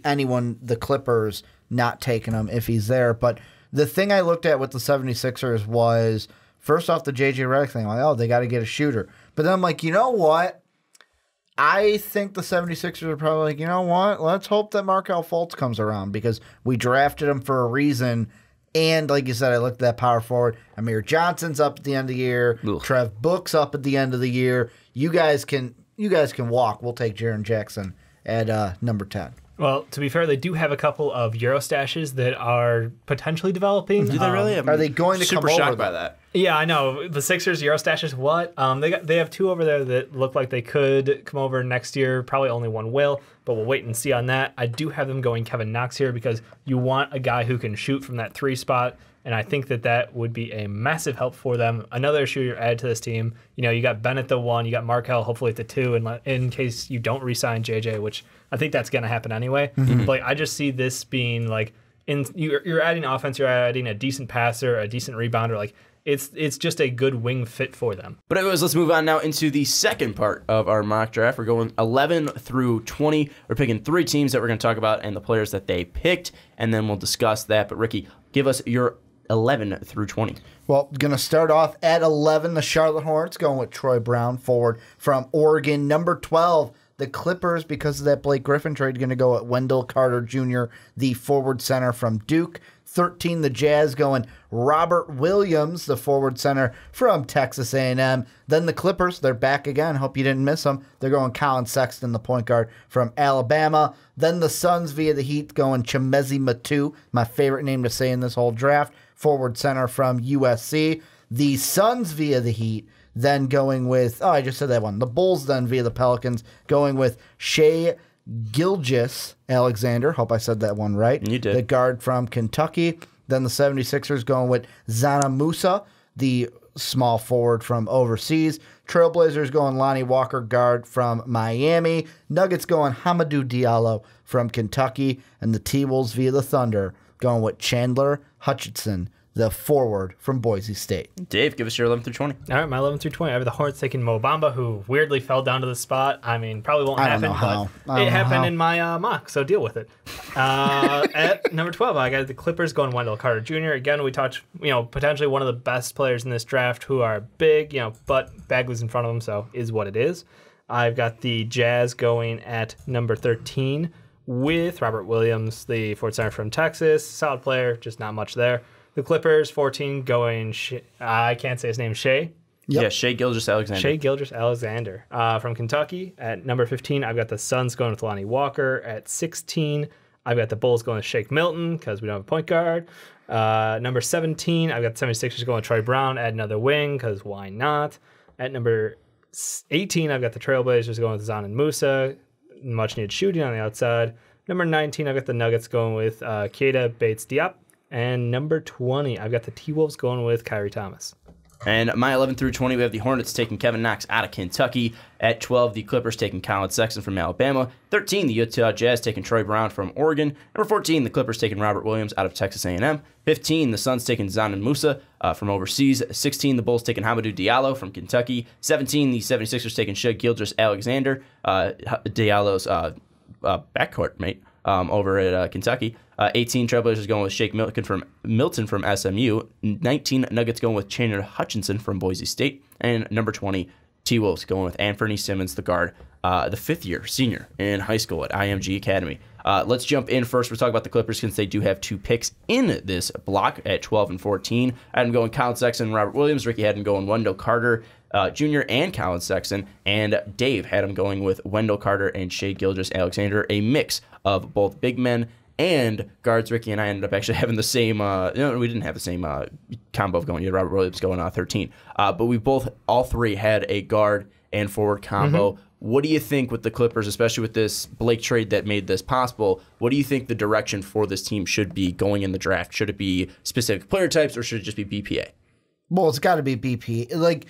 Clippers not taking him if he's there. But the thing I looked at with the 76ers was, first off, the J.J. Redick thing. Like, they got to get a shooter. But then I'm like, you know what? I think the 76ers are probably like, you know what? Let's hope that Markelle Fultz comes around because we drafted him for a reason. And like you said, I looked at that power forward. Amir Johnson's up at the end of the year. Ugh. Trev Book's up at the end of the year. You guys can walk. We'll take Jaren Jackson at number 10. Well, to be fair, they do have a couple of Euro stashes that are potentially developing. Do they really? Are they going to super come over shocked by that? Yeah, I know. The Sixers, Euro stashes, what? They have 2 over there that look like they could come over next year. Probably only 1 will, but we'll wait and see on that. I do have them going Kevin Knox here because you want a guy who can shoot from that 3 spot, and I think that would be a massive help for them. Another shooter add to this team. You got Bennett the 1, you got Markelle hopefully at the 2, and in case you don't re-sign JJ, which I think that's going to happen anyway. Mm-hmm. But I just see this being like, you're adding offense, you're adding a decent passer, a decent rebounder, like. It's just a good wing fit for them. But anyways, let's move on now into the second part of our mock draft. We're going 11 through 20. We're picking 3 teams that we're going to talk about and the players that they picked, and then we'll discuss that. But Ricky, give us your 11 through 20. Well, going to start off at 11, the Charlotte Hornets, going with Troy Brown, forward from Oregon. Number 12, the Clippers, because of that Blake Griffin trade, going to go at Wendell Carter Jr., the forward center from Duke. 13, the Jazz, going Robert Williams, the forward center from Texas A&M. Then the Clippers, they're back again. Hope you didn't miss them. They're going Colin Sexton, the point guard from Alabama. Then the Suns via the Heat, going Chimezi Matu, my favorite name to say in this whole draft, forward center from USC. The Suns via the Heat, then going with, I just said that one. The Bulls then via the Pelicans, going with Shai Gilgeous-Alexander. Hope I said that one right. You did. The guard from Kentucky. Then the 76ers going with Zana Musa, the small forward from overseas. Trailblazers going Lonnie Walker, guard from Miami. Nuggets going Hamidou Diallo from Kentucky. And the T-Wolves via the Thunder going with Chandler Hutchinson, the forward from Boise State. Dave, give us your 11 through 20. All right, my 11 through 20. I have the Hornets taking Mo Bamba, who weirdly fell down to the spot. I mean, probably won't happen, but it happened in my mock, so deal with it. At number 12, I got the Clippers going Wendell Carter Jr. Again, we touched, potentially one of the best players in this draft who are big, but Bagley's in front of them, so is what it is. I've got the Jazz going at number 13 with Robert Williams, the forward center from Texas. Solid player, just not much there. The Clippers, 14, going, I can't say his name, Shai. Yep. Yeah, Shai Gilgeous-Alexander. Shai Gilgeous-Alexander from Kentucky. At number 15, I've got the Suns going with Lonnie Walker. At 16, I've got the Bulls going with Shake Milton because we don't have a point guard. Number 17, I've got the 76ers going with Troy Brown. Add another wing because why not? At number 18, I've got the Trailblazers going with Zan and Musa. Much needed shooting on the outside. Number 19, I've got the Nuggets going with Keita Bates-Diop. And number 20, I've got the T-Wolves going with Kyrie Thomas. And my 11 through 20, we have the Hornets taking Kevin Knox out of Kentucky. At 12, the Clippers taking Colin Sexton from Alabama. 13, the Utah Jazz taking Troy Brown from Oregon. Number 14, the Clippers taking Robert Williams out of Texas A&M. 15, the Suns taking Zan and Musa from overseas. 16, the Bulls taking Hamidou Diallo from Kentucky. 17, the 76ers taking Shai Gilgeous-Alexander, Diallo's backcourt mate over at Kentucky. 18, Trailblazers going with Shake Milton from SMU. 19, Nuggets going with Chandler Hutchinson from Boise State. And number 20, T-Wolves going with Anthony Simmons, the guard, the fifth-year senior in high school at IMG Academy. Let's jump in first. We'll talk about the Clippers since they do have 2 picks in this block at 12 and 14. I had them going Colin Sexton and Robert Williams. Ricky had them going Wendell Carter Jr. and Colin Sexton. And Dave had them going with Wendell Carter and Shai Gilgeous-Alexander, a mix of both big men and guards. Ricky and I ended up actually having the same, we didn't have the same combo of going. You had Robert Williams going 13. But we all three had a guard and forward combo. Mm-hmm. What do you think with the Clippers, especially with this Blake trade that made this possible? What do you think the direction for this team should be going in the draft? Should it be specific player types or should it just be BPA? Well, it's got to be BPA. Like,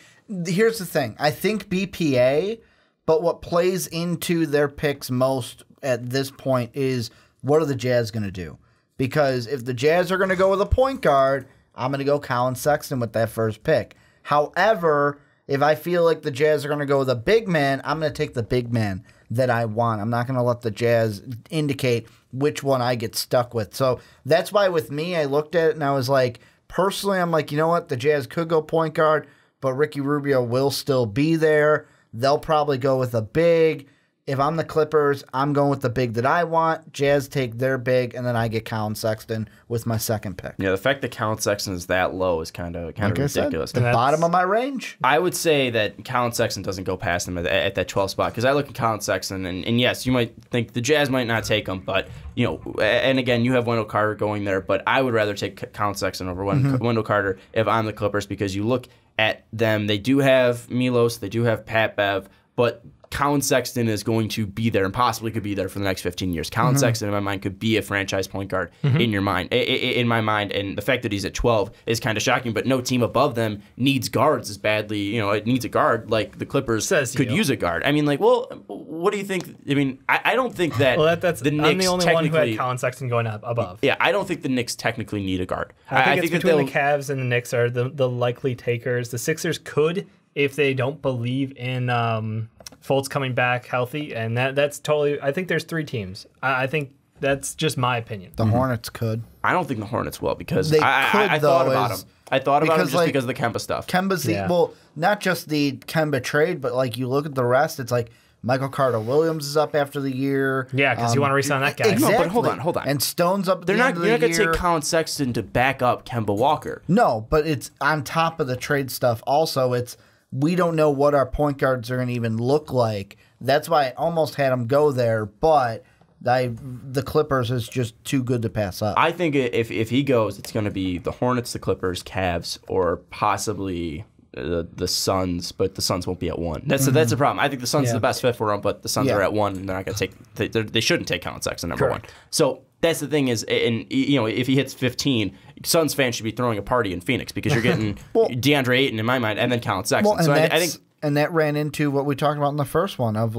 here's the thing. I think BPA, but what plays into their picks most at this point is what are the Jazz going to do? Because if the Jazz are going to go with a point guard, I'm going to go Colin Sexton with that first pick. However, if I feel like the Jazz are going to go with a big man, I'm going to take the big man that I want. I'm not going to let the Jazz indicate which one I get stuck with. So that's why with me, I looked at it and I was like, personally, I'm like, you know what? The Jazz could go point guard, but Ricky Rubio will still be there. They'll probably go with a big. if I'm the Clippers, I'm going with the big that I want. Jazz take their big, and then I get Colin Sexton with my second pick. Yeah, the fact that Colin Sexton is that low is kind of ridiculous. The bottom of my range. I would say that Colin Sexton doesn't go past him at that 12 spot because I look at Colin Sexton, and yes, you might think the Jazz might not take him, but, and again, you have Wendell Carter going there, but I would rather take Colin Sexton over Wendell Carter if I'm the Clippers because you look at them, they do have Milos, they do have Pat Bev, but Colin Sexton is going to be there and possibly could be there for the next 15 years. Colin Sexton, in my mind, could be a franchise point guard in my mind. And the fact that he's at 12 is kind of shocking, but no team above them needs guards as badly. It needs a guard like the Clippers could use a guard. I mean, what do you think? I mean, I don't think that that's the Knicks I'm the only one who had Colin Sexton going up above. Yeah, I don't think the Knicks technically need a guard. I think it's between the Cavs and the Knicks are the likely takers. The Sixers could if they don't believe in Fultz coming back healthy, and that's totally. I think there's 3 teams. I think that's just my opinion. The Hornets could. I don't think the Hornets will because I thought about them. I thought about them just because of the Kemba stuff. Kemba's well, not just the Kemba trade, but you look at the rest. It's like Michael Carter Williams is up after the year. Yeah, because you want to re-sign that guy. Exactly. No, but hold on. And Stone's up at the end of the year. You're not going to take Colin Sexton to back up Kemba Walker. No, but it's on top of the trade stuff. Also, we don't know what our point guards are going to even look like. That's why I almost had them go there, but the Clippers is just too good to pass up. I think if he goes, it's going to be the Hornets, the Clippers, Cavs, or possibly the Suns, but the Suns won't be at 1. That's the problem. I think the Suns is the best fit for him, but the Suns are at 1, and they're not going to take. They shouldn't take Colin Sexton number 1. So that's the thing is, and if he hits 15, Suns fans should be throwing a party in Phoenix because you're getting DeAndre Ayton in my mind, and then Colin Sexton. Well, I think. And that ran into what we talked about in the first one of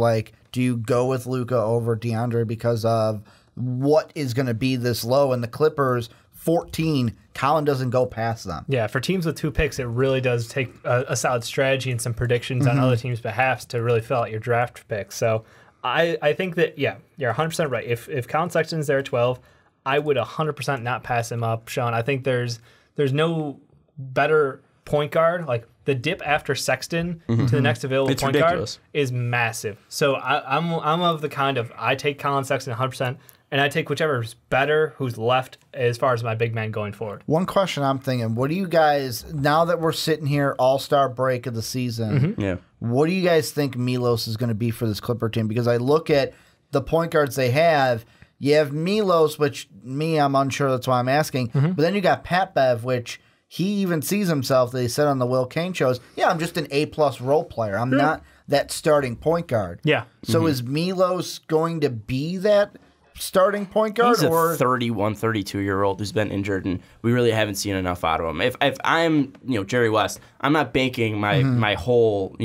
do you go with Luka over DeAndre because of what is going to be this low? And the Clippers, 14, Colin doesn't go past them. Yeah, for teams with 2 picks, it really does take a solid strategy and some predictions on other teams' behalf to really fill out your draft picks. So I think that, you're 100% right. If Colin Sexton's there at 12, I would 100% not pass him up, Sean. I think there's no better point guard. The dip after Sexton to the next available point guard is massive. So I'm of the kind of I take Colin Sexton 100%, and I take whichever's better who's left as far as my big man going forward. One question I'm thinking, what do you guys, now that we're sitting here all-star break of the season, what do you guys think Milos is going to be for this Clipper team? Because I look at the point guards they have. You have Milos, which I'm unsure, that's why I'm asking. But then you got Pat Bev, which he even sees himself, they said on the Will Kane shows, I'm just an A-plus role player. I'm not that starting point guard. Yeah. So is Milos going to be that starting point guard? He's a 31, 32-year-old who's been injured, and we really haven't seen enough out of him. If I'm Jerry West, I'm not banking my whole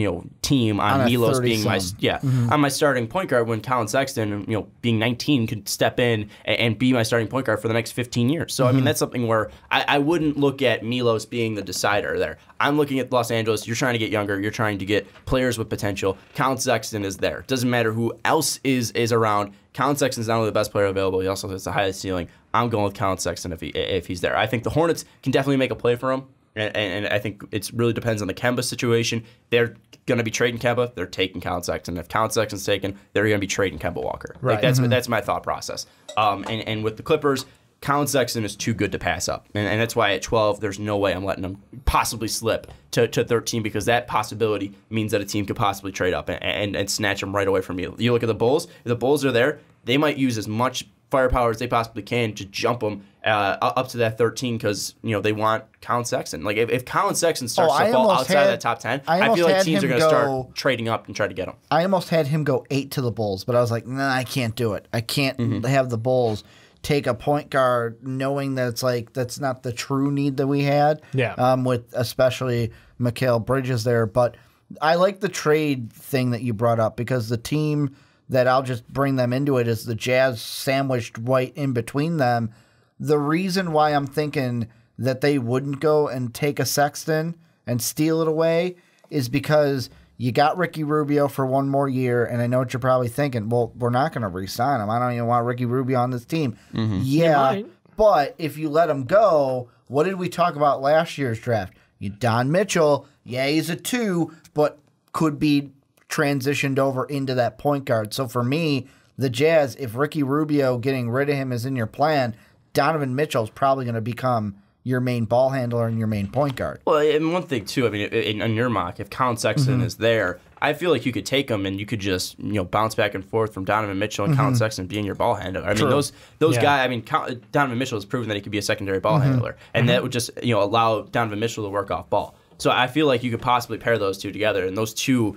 team on Milos being on my starting point guard when Colin Sexton, being 19, could step in and be my starting point guard for the next 15 years. So I mean that's something where I wouldn't look at Milos being the decider there. I'm looking at Los Angeles. You're trying to get younger. You're trying to get players with potential. Colin Sexton is there. Doesn't matter who else is around. Colin Sexton is not only the best player available, he also has the highest ceiling. I'm going with Colin Sexton if he's there. I think the Hornets can definitely make a play for him, and I think it really depends on the Kemba situation. They're going to be trading Kemba. They're taking Colin Sexton. If Colin Sexton's taken, they're going to be trading Kemba Walker. Right. That's my thought process. And with the Clippers, Colin Sexton is too good to pass up. And that's why at 12, there's no way I'm letting him possibly slip to 13 because that possibility means that a team could possibly trade up and snatch him right away from you. You look at the Bulls. If the Bulls are there, they might use as much firepower as they possibly can to jump him up to that 13 because they want Colin Sexton. If Colin Sexton starts to fall outside of that top 10, I feel like teams are going to start trading up and try to get him. I almost had him go 8 to the Bulls, but I was like, nah, I can't do it. I can't have the Bulls take a point guard knowing that that's not the true need that we had. Yeah. With especially Mikal Bridges there. But I like the trade thing that you brought up because the team that I'll just bring them into it is the Jazz sandwiched right in between them. The reason why I'm thinking that they wouldn't go and take a Sexton and steal it away is because you got Ricky Rubio for one more year, and I know what you're probably thinking. Well, we're not going to re-sign him. I don't even want Ricky Rubio on this team. Yeah, but if you let him go, what did we talk about last year's draft? Don Mitchell, he's a 2, but could be transitioned over into that point guard. So for me, the Jazz, if Ricky Rubio getting rid of him is in your plan, Donovan Mitchell is probably going to become your main ball handler and your main point guard. Well, and one thing too, I mean, in your mock, if Colin Sexton is there, I feel like you could take him and you could just bounce back and forth from Donovan Mitchell and Colin Sexton being your ball handler. I mean, those guys. I mean, Donovan Mitchell has proven that he could be a secondary ball handler, and that would just allow Donovan Mitchell to work off ball. So I feel like you could possibly pair those two together, and those two,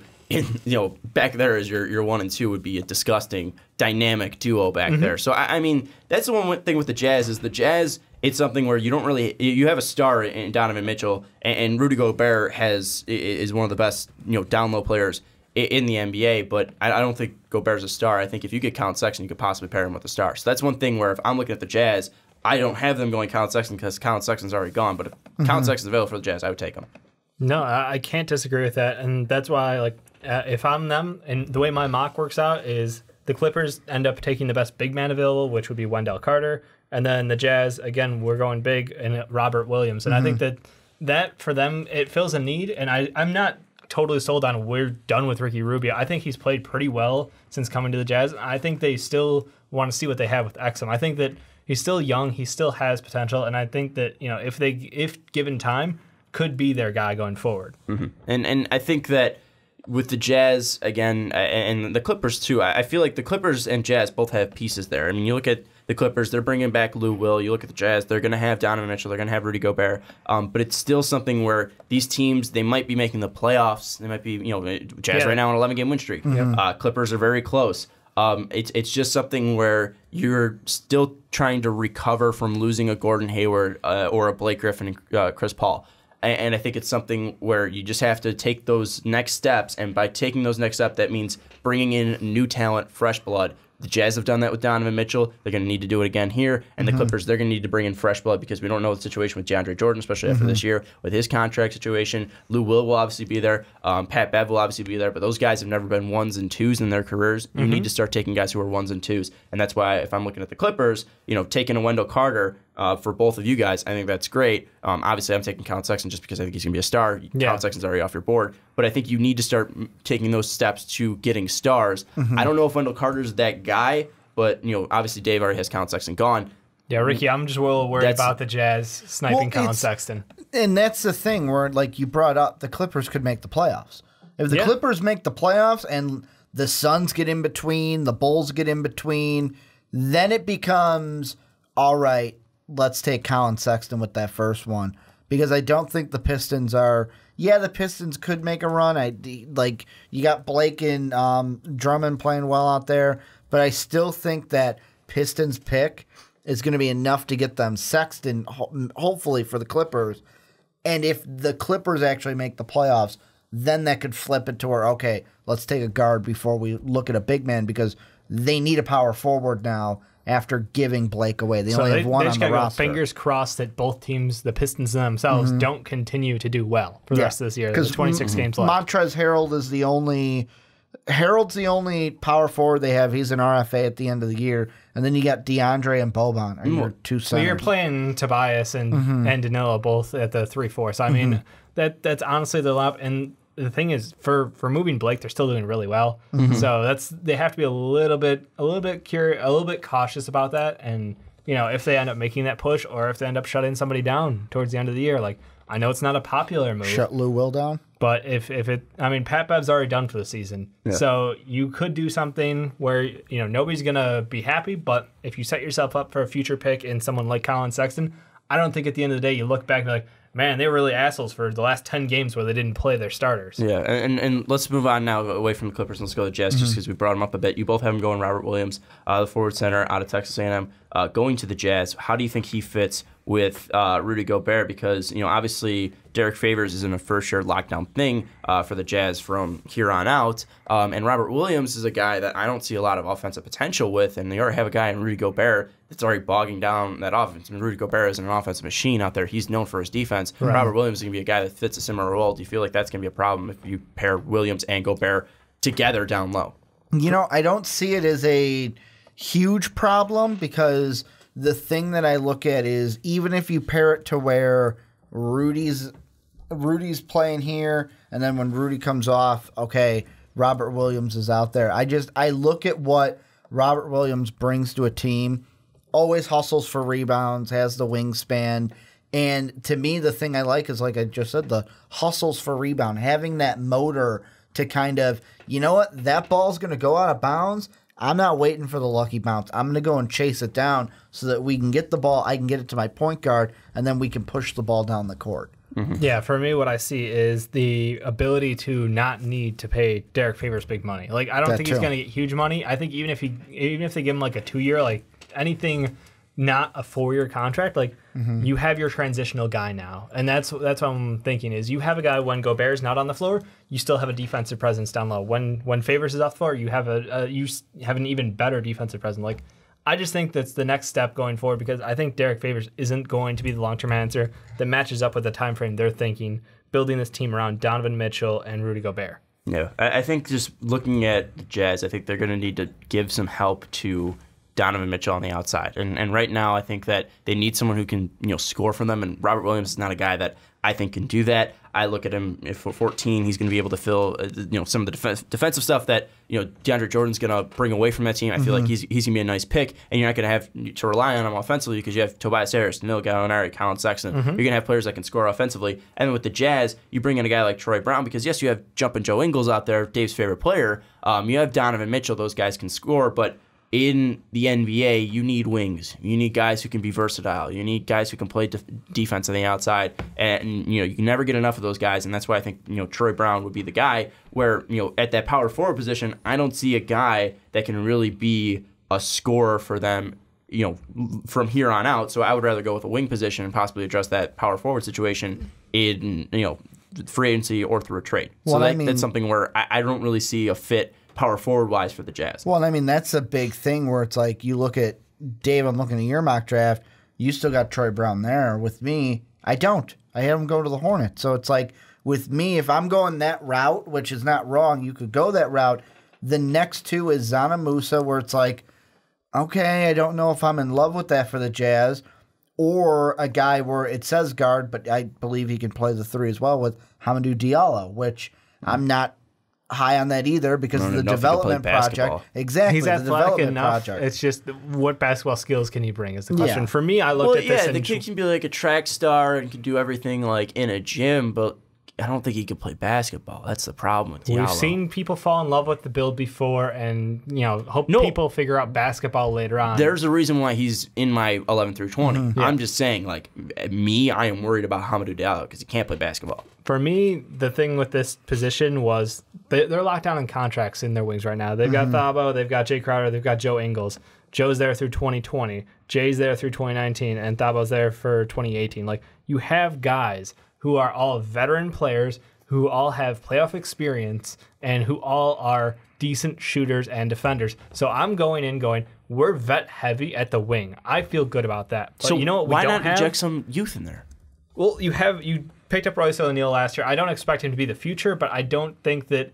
back there as your 1 and 2 would be a disgusting dynamic duo back there. So I mean, that's the one thing with the Jazz is the Jazz. It's something where you don't really you have a star in Donovan Mitchell, and Rudy Gobert is one of the best down low players in the NBA. But I don't think Gobert's a star. I think if you get Colin Sexton, you could possibly pair him with a star. So that's one thing where if I'm looking at the Jazz, I don't have them going Colin Sexton because Colin Sexton's already gone. But if Colin Sexton's available for the Jazz, I would take him. No, I can't disagree with that, and that's why if I'm them, and the way my mock works out is the Clippers end up taking the best big man available, which would be Wendell Carter, and then the Jazz, again, we're going big, and Robert Williams. And I think that for them, it fills a need, and I'm not totally sold on we're done with Ricky Rubio. I think he's played pretty well since coming to the Jazz. I think they still want to see what they have with Exum. I think that he's still young, he still has potential, and I think that if given time, could be their guy going forward. And I think that with the Jazz, again, and the Clippers too, I feel like the Clippers and Jazz both have pieces there. I mean, you look at the Clippers, they're bringing back Lou Will. You look at the Jazz, they're going to have Donovan Mitchell, they're going to have Rudy Gobert. But it's still something where these teams, they might be making the playoffs. They might be, Jazz right now on an 11-game win streak. Clippers are very close. It's just something where you're still trying to recover from losing a Gordon Hayward or a Blake Griffin and Chris Paul. And I think it's something where you just have to take those next steps. And by taking those next steps, that means bringing in new talent, fresh blood. The Jazz have done that with Donovan Mitchell. They're going to need to do it again here. And the Clippers, they're going to need to bring in fresh blood because we don't know the situation with DeAndre Jordan, especially after this year with his contract situation. Lou Will obviously be there. Pat Bev will obviously be there. But those guys have never been 1s and 2s in their careers. You need to start taking guys who are 1s and 2s. And that's why if I'm looking at the Clippers, taking a Wendell Carter for both of you guys, I think that's great. Obviously, I'm taking Colin Sexton just because I think he's going to be a star. Colin Sexton's already off your board. But I think you need to start taking those steps to getting stars. I don't know if Wendell Carter's that guy, but obviously Dave already has Colin Sexton gone. Yeah, Ricky, I'm just a little worried about the Jazz sniping Colin Sexton. And that's the thing where, like you brought up, the Clippers could make the playoffs. If the Clippers make the playoffs and the Suns get in between, the Bulls get in between, then it becomes, all right, let's take Colin Sexton with that first one. Because I don't think the Pistons are... Yeah, the Pistons could make a run. You got Blake and Drummond playing well out there. But I still think that Pistons pick is going to be enough to get them Sexton, hopefully, for the Clippers. And if the Clippers actually make the playoffs, then that could flip it to where, okay, let's take a guard before we look at a big man because they need a power forward now after giving Blake away. They only have one on the roster. Fingers crossed that both teams, the Pistons themselves, don't continue to do well for the rest of this year. There's 26 games left. Montrezl Harrell is the only... Harold's the only power forward they have. He's an RFA at the end of the year. And then you got DeAndre and Boban are your two centers. Well, you're playing Tobias and Danilo both at the 3-4. So, I mean, that's honestly the lap. And the thing is, for moving Blake, they're still doing really well. So they have to be a little bit curious, a little bit cautious about that. And, if they end up making that push or if they end up shutting somebody down towards the end of the year, I know it's not a popular move. Shut Lou Will down? But Pat Bev's already done for the season. Yeah. So you could do something where, nobody's going to be happy, but if you set yourself up for a future pick in someone like Colin Sexton, I don't think at the end of the day you look back and be like, man, they were really assholes for the last 10 games where they didn't play their starters. Yeah, and let's move on now away from the Clippers and let's go to the Jazz just because we brought them up a bit. You both have him going Robert Williams, the forward center out of Texas A&M, going to the Jazz. How do you think he fits with Rudy Gobert? Because, obviously Derek Favors is in a first-year lockdown thing for the Jazz from here on out. And Robert Williams is a guy that I don't see a lot of offensive potential with, and they already have a guy in Rudy Gobert that's already bogging down that offense. I mean, Rudy Gobert is an offensive machine out there. He's known for his defense. Right. Robert Williams is going to be a guy that fits a similar role. Do you feel like that's going to be a problem if you pair Williams and Gobert together down low? I don't see it as a huge problem because the thing that I look at is even if you pair it to where Rudy's playing here, and then when Rudy comes off, okay, Robert Williams is out there. I look at what Robert Williams brings to a team. Always hustles for rebounds, has the wingspan. And to me, the thing I like is, like I just said, the hustles for rebound, having that motor to kind of, you know what, that ball's going to go out of bounds. I'm not waiting for the lucky bounce. I'm going to go and chase it down so that we can get the ball, I can get it to my point guard, and then we can push the ball down the court. Mm-hmm. Yeah, for me, what I see is the ability to not need to pay Derek Favors big money. Like, I don't think he's going to get huge money. I think even if they give him like a 2-year, like anything, not a 4-year contract, like you have your transitional guy now, and that's what I'm thinking is you have a guy when Gobert's not on the floor, you still have a defensive presence down low. When Favors is off the floor, you have an even better defensive presence. Like, I just think that's the next step going forward because I think Derek Favors isn't going to be the long-term answer that matches up with the time frame they're thinking, building this team around Donovan Mitchell and Rudy Gobert. Yeah, I think just looking at the Jazz, I think they're going to need to give some help to Donovan Mitchell on the outside. And right now, I think that they need someone who can score for them, and Robert Williams is not a guy that I think can do that. I look at him, if for 14, he's going to be able to fill some of the defensive stuff that DeAndre Jordan's going to bring away from that team. I feel like he's going to be a nice pick, and you're not going to have to rely on him offensively because you have Tobias Harris, Danilo Gallinari, Colin Sexton. You're going to have players that can score offensively. And then with the Jazz, you bring in a guy like Troy Brown because, yes, you have Jumpin' Joe Ingles out there, Dave's favorite player. You have Donovan Mitchell. Those guys can score, but in the NBA, you need wings. You need guys who can be versatile. You need guys who can play defense on the outside. And you can never get enough of those guys. And that's why I think Troy Brown would be the guy where at that power forward position, I don't see a guy that can really be a scorer for them from here on out. So I would rather go with a wing position and possibly address that power forward situation in free agency or through a trade. Well, so that's something where I don't really see a fit power forward-wise for the Jazz. Well, I mean, that's a big thing where it's like you look at, Dave, I'm looking at your mock draft, you still got Troy Brown there. With me, I don't. I had him go to the Hornets. So it's like, with me, if I'm going that route, which is not wrong, you could go that route. The next two is Zana Musa, where it's like, okay, I don't know if I'm in love with that for the Jazz, or a guy where it says guard, but I believe he can play the 3 as well with Hamidou Diallo, which I'm not high on that either because of the development project. Exactly. He's athletic enough. It's just what basketball skills can he bring is the question. For me, I looked at this. The kid can be like a track star and can do everything like in a gym, but I don't think he can play basketball. That's the problem with Diallo. We've seen people fall in love with the build before and people figure out basketball later on. There's a reason why he's in my 11 through 20. Yeah. I'm just saying, like, me, I am worried about Hamidou Diallo because he can't play basketball. For me, the thing with this position was they're locked down in contracts in their wings right now. They've got Thabo, they've got Jay Crowder, they've got Joe Ingles. Joe's there through 2020. Jay's there through 2019, and Thabo's there for 2018. Like, you have guys who are all veteran players, who all have playoff experience, and who all are decent shooters and defenders. So I'm going, we're vet heavy at the wing. I feel good about that. But so you know what? Why not inject some youth in there? Well, you picked up Royce O'Neal last year. I don't expect him to be the future, but I don't think that.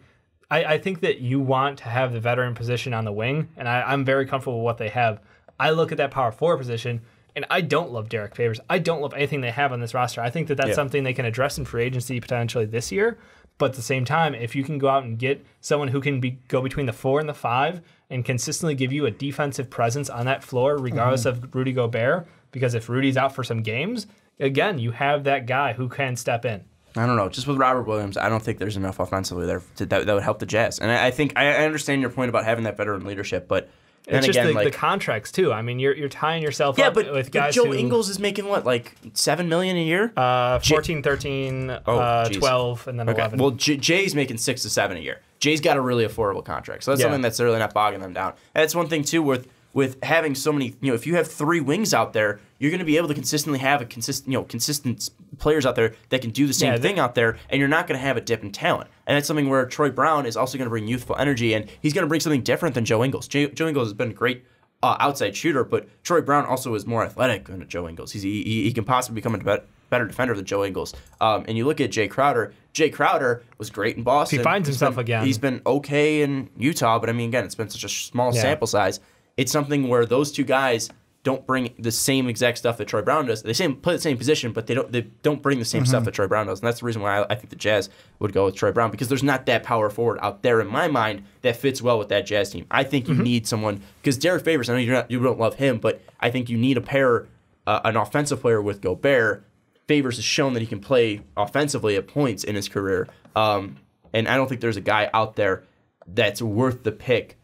I think that you want to have the veteran position on the wing, and I'm very comfortable with what they have. I look at that power forward position, and I don't love Derek Favors. I don't love anything they have on this roster. I think that that's something they can address in free agency potentially this year. But at the same time, if you can go out and get someone who can go between the 4 and the 5 and consistently give you a defensive presence on that floor, regardless of Rudy Gobert, because if Rudy's out for some games, again, you have that guy who can step in. I don't know. Just with Robert Williams, I don't think there's enough offensively there that would help the Jazz. And I think I understand your point about having that veteran leadership, but it's just the contracts too. I mean, you're tying yourself up with guys. Joe Ingles is making what, like $7 million a year? 14, 13, 12, and then 11. Well, Jay's making 6 to 7 a year. Jay's got a really affordable contract, so that's something that's really not bogging them down. And that's one thing too with having so many. If you have 3 wings out there, you're going to be able to consistently have consistent players out there that can do the same thing out there, and you're not going to have a dip in talent. And that's something where Troy Brown is also going to bring youthful energy, and he's going to bring something different than Joe Ingles. Joe Ingles has been a great outside shooter, but Troy Brown also is more athletic than Joe Ingles. He can possibly become a better defender than Joe Ingles. And you look at Jay Crowder. Jay Crowder was great in Boston. He finds himself again. He's been okay in Utah, but I mean, again, it's been such a small sample size. It's something where those two guys don't bring the same exact stuff that Troy Brown does. They play the same position, but they don't bring the same stuff that Troy Brown does. And that's the reason why I think the Jazz would go with Troy Brown, because there's not that power forward out there in my mind that fits well with that Jazz team. I think you need someone, because Derek Favors, I know you don't love him, but I think you need a pair, an offensive player with Gobert. Favors has shown that he can play offensively at points in his career. And I don't think there's a guy out there that's worth the pick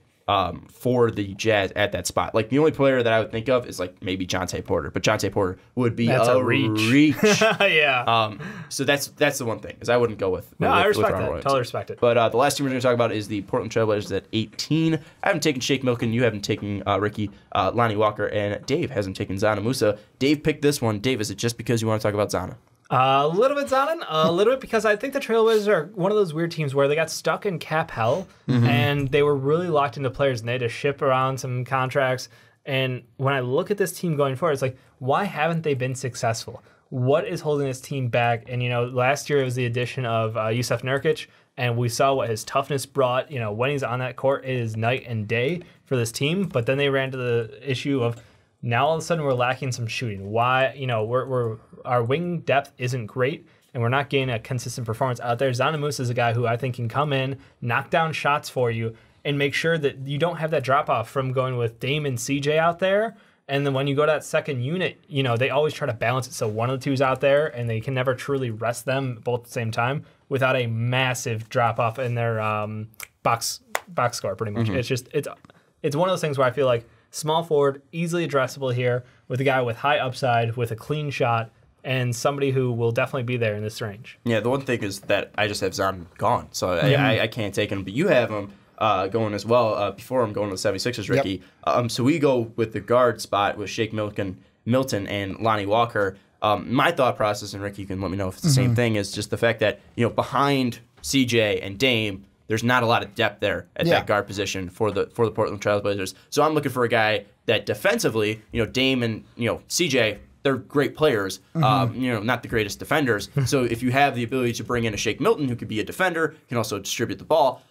for the Jazz at that spot. Like, the only player that I would think of is like maybe Jonte Porter, but Jonte Porter would be a reach. Yeah. So that's the one thing, is I wouldn't go with. I respect Ron that. Williams. Totally respect it. But the last team we're going to talk about is the Portland Trailblazers at 18. I haven't taken Shake Milton. You haven't taken Ricky, Lonnie Walker, and Dave hasn't taken Zana Musa. Dave picked this one. Dave, is it just because you want to talk about Zana? A little bit, Zonin. A little bit, because I think the Trailblazers are one of those weird teams where they got stuck in cap hell, and they were really locked into players, and they had to ship around some contracts. And when I look at this team going forward, it's like, why haven't they been successful? What is holding this team back? And, last year it was the addition of Jusuf Nurkic, and we saw what his toughness brought. When he's on that court, it is night and day for this team. But then they ran to the issue of, now all of a sudden we're lacking some shooting. Why? Our wing depth isn't great, and we're not getting a consistent performance out there. Zana Musa is a guy who I think can come in, knock down shots for you, and make sure that you don't have that drop-off from going with Dame and CJ out there. And then when you go to that second unit, they always try to balance it so one of the two's out there, and they can never truly rest them both at the same time without a massive drop-off in their box score, pretty much. It's one of those things where I feel like small forward, easily addressable here, with a guy with high upside, with a clean shot, and somebody who will definitely be there in this range. Yeah, the one thing is that I just have Zan gone, so I can't take him. But you have him going as well. Before I'm going to the 76ers, Ricky. Yep. So we go with the guard spot with Shake Milton and Lonnie Walker. My thought process, and Ricky, you can let me know if it's the same thing, is just the fact that behind CJ and Dame, there's not a lot of depth there at that guard position for the Portland Trailblazers. So I'm looking for a guy that defensively, Dame and CJ, they're great players, not the greatest defenders. So if you have the ability to bring in a Shake Milton who could be a defender, can also distribute the ball,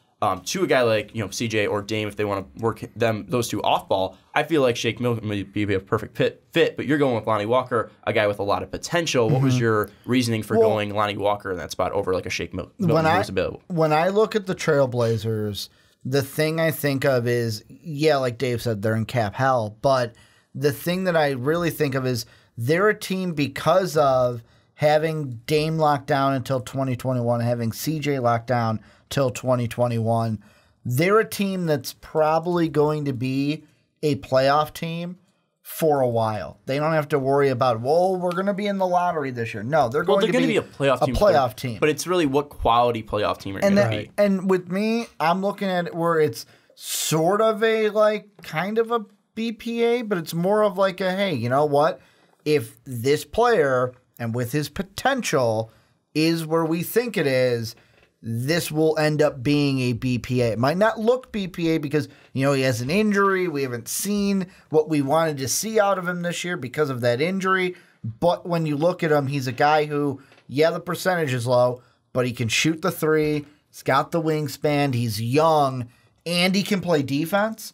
to a guy like CJ or Dame, if they want to work those two off ball, I feel like Shake Milton would be a perfect fit. But you're going with Lonnie Walker, a guy with a lot of potential. What was your reasoning for going Lonnie Walker in that spot over like a Shake Milton who's available? When I look at the Trailblazers, the thing I think of is, like Dave said, they're in cap hell. But the thing that I really think of is they're a team because of having Dame locked down until 2021, having CJ locked down till 2021. They're a team that's probably going to be a playoff team for a while. They don't have to worry about, we're going to be in the lottery this year. No, they're going to be a playoff team. But it's really what quality playoff team are you going to be. And with me, I'm looking at it where it's sort of a kind of a BPA, but it's more of like a, hey, you know what? If this player, and with his potential, is where we think it is, this will end up being a BPA. It might not look BPA because, he has an injury. We haven't seen what we wanted to see out of him this year because of that injury. But when you look at him, he's a guy who, the percentage is low, but he can shoot the three. He's got the wingspan. He's young, and he can play defense.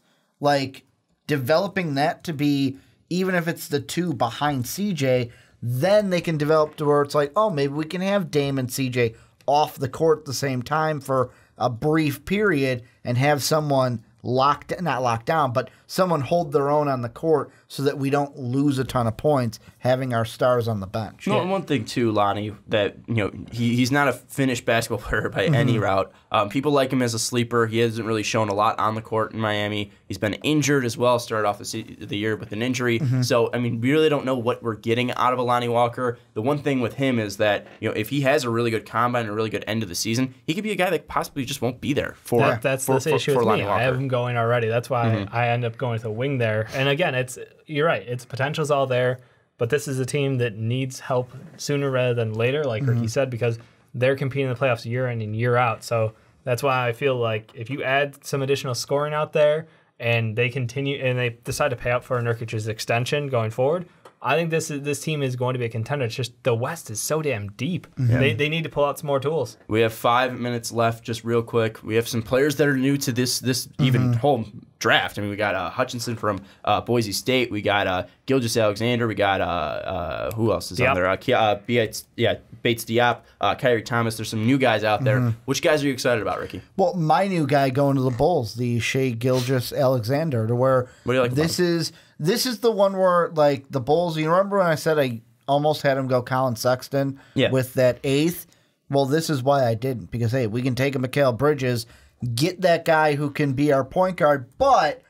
Developing that to be, even if it's the two behind CJ, then they can develop to where it's like, maybe we can have Dame and CJ off the court at the same time for a brief period and have someone not locked down, but someone hold their own on the court so that we don't lose a ton of points having our stars on the bench. No, one thing too, Lonnie, that he's not a finished basketball player by any route. People like him as a sleeper. He hasn't really shown a lot on the court in Miami. He's been injured as well. Started off the year with an injury. So we really don't know what we're getting out of a Lonnie Walker. The one thing with him is that if he has a really good combine and a really good end of the season, he could be a guy that possibly just won't be there for. That's the issue with me. I have him going already. That's why I end up going with a wing there. And again, you're right. Its potential's all there, but this is a team that needs help sooner rather than later, like Ricky said, because they're competing in the playoffs year in and year out. So that's why I feel like if you add some additional scoring out there and they continue and they decide to pay up for Nurkic's extension going forward, I think this team is going to be a contender. It's just the West is so damn deep. They need to pull out some more tools. We have 5 minutes left, just real quick. We have some players that are new to this even whole draft. I mean, we got Hutchinson from Boise State. We got Gilgeous-Alexander. We got who else is on there? Bates Diop, Kyrie Thomas. There's some new guys out there. Which guys are you excited about, Ricky? Well, my new guy going to the Bulls, the Shai Gilgeous-Alexander, to where what do you like this is the one where like the Bulls. You remember when I said I almost had him go Colin Sexton with that 8th? Well, this is why I didn't, because hey, we can take a Mikal Bridges, get that guy who can be our point guard, but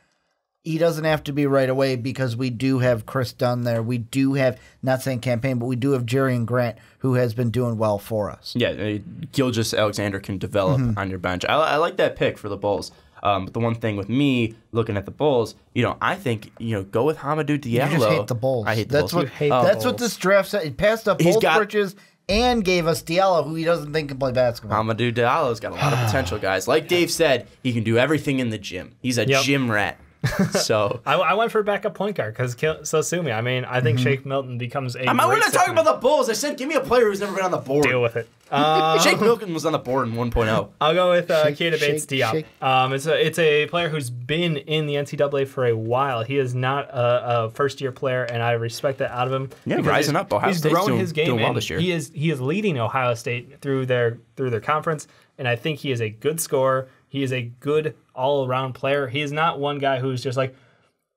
he doesn't have to be right away because we do have Chris Dunn there. We do have, not saying campaign, but we do have Jerian Grant, who has been doing well for us. Yeah, Gilgeous-Alexander can develop on your bench. I like that pick for the Bulls. But the one thing with me looking at the Bulls, I think go with Hamidou Diallo. You just hate the Bulls. I hate the Bulls. That's what this draft said. He passed up both Bridges and gave us Diallo, who he doesn't think can play basketball. Hamidou Diallo's got a lot of potential, guys. Like Dave said, he can do everything in the gym. He's a gym rat. So I went for a backup point guard because Sosumi. I mean, I think Shake Milton becomes a. We're not talking about the Bulls. I said, give me a player who's never been on the board. Deal with it. Shake Milton was on the board in 1.0. I'll go with Keita Bates Diop. It's a player who's been in the NCAA for a while. He is not a first-year player, and I respect that out of him. Yeah, rising up. Ohio State's grown his game doing well this year. He is leading Ohio State through their conference, and I think he is a good scorer. He is a good all-around player. He is not one guy who's just like.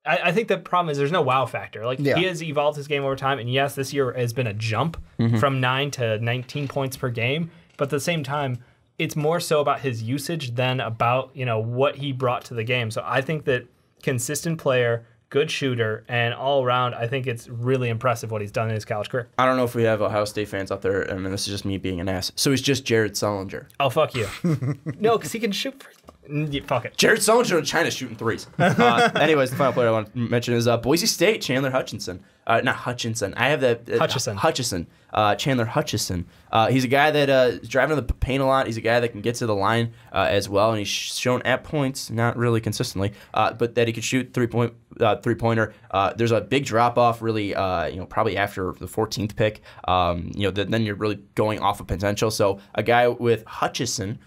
I think the problem is there's no wow factor. He has evolved his game over time, and yes, this year has been a jump from 9 to 19 points per game. But at the same time, it's more so about his usage than about what he brought to the game. So I think that consistent player, good shooter, and all around, I think it's really impressive what he's done in his college career. I don't know if we have Ohio State fans out there, and this is just me being an ass. So he's just Jared Sullinger. Oh, fuck you. No, because he can shoot for... Fuck it. Jared Sullinger in China shooting threes. Anyways, the final player I want to mention is Boise State, Chandler Hutchinson. Not Hutchinson. I have that. Hutchison. Chandler Hutchison. He's a guy that is driving to the paint a lot. He's a guy that can get to the line as well, and he's shown at points, not really consistently, but that he could shoot three-pointer. There's a big drop-off, really, probably after the 14th pick. Then you're really going off of potential. So a guy with Hutchison,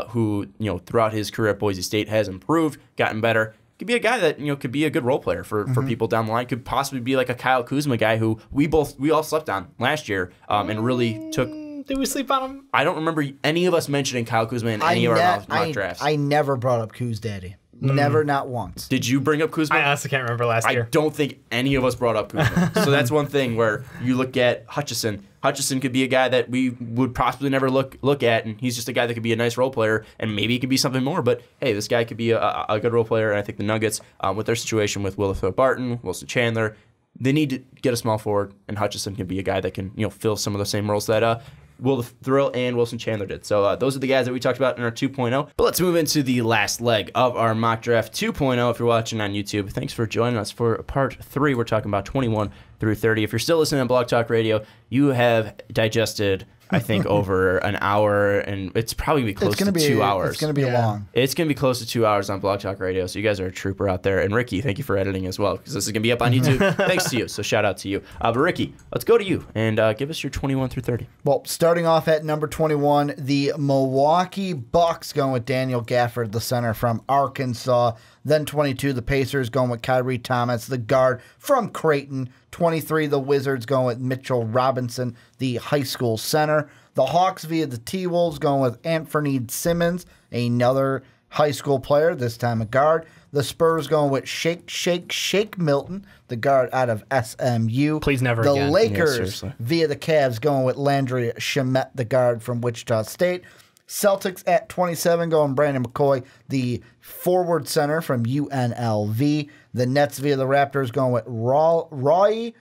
who throughout his career at Boise State has improved, gotten better. Could be a guy that could be a good role player for people down the line. Could possibly be like a Kyle Kuzma guy who we all slept on last year and really took. Did we sleep on him? I don't remember any of us mentioning Kyle Kuzma in any of our mock drafts. I never brought up Kuz Daddy. Never, not once. Did you bring up Kuzma? I honestly can't remember last year. I don't think any of us brought up Kuzma. So that's one thing where you look at Hutchison. Hutchison could be a guy that we would possibly never look at, and he's just a guy that could be a nice role player, and maybe he could be something more. But hey, this guy could be a good role player, and I think the Nuggets, with their situation with Willithrow Barton, Wilson Chandler, they need to get a small forward, and Hutchison can be a guy that can fill some of the same roles that Will Thrill and Wilson Chandler did. So those are the guys that we talked about in our 2.0. But let's move into the last leg of our mock draft 2.0. If you're watching on YouTube, thanks for joining us for part 3. We're talking about 21 through 30. If you're still listening on Blog Talk Radio, you have digested, I think, over an hour, and it's probably going to be close to 2 hours. It's going to be long. It's going to be close to 2 hours on Blog Talk Radio, so you guys are a trooper out there. And Ricky, thank you for editing as well, because this is going to be up on YouTube. Thanks to you, so shout out to you. But Ricky, let's go to you, and give us your 21 through 30. Well, starting off at number 21, the Milwaukee Bucks going with Daniel Gafford, the center from Arkansas. Then 22, the Pacers going with Kyrie Thomas, the guard from Creighton. 23, the Wizards going with Mitchell Robinson, the high school center. The Hawks via the T-Wolves going with Anthony Simmons, another high school player, this time a guard. The Spurs going with Shake Milton, the guard out of SMU. Please never the again. The Lakers via the Cavs going with Landry Shamet, the guard from Wichita State. Celtics at 27 going Brandon McCoy, the forward center from UNLV. The Nets via the Raptors going with Raleigh.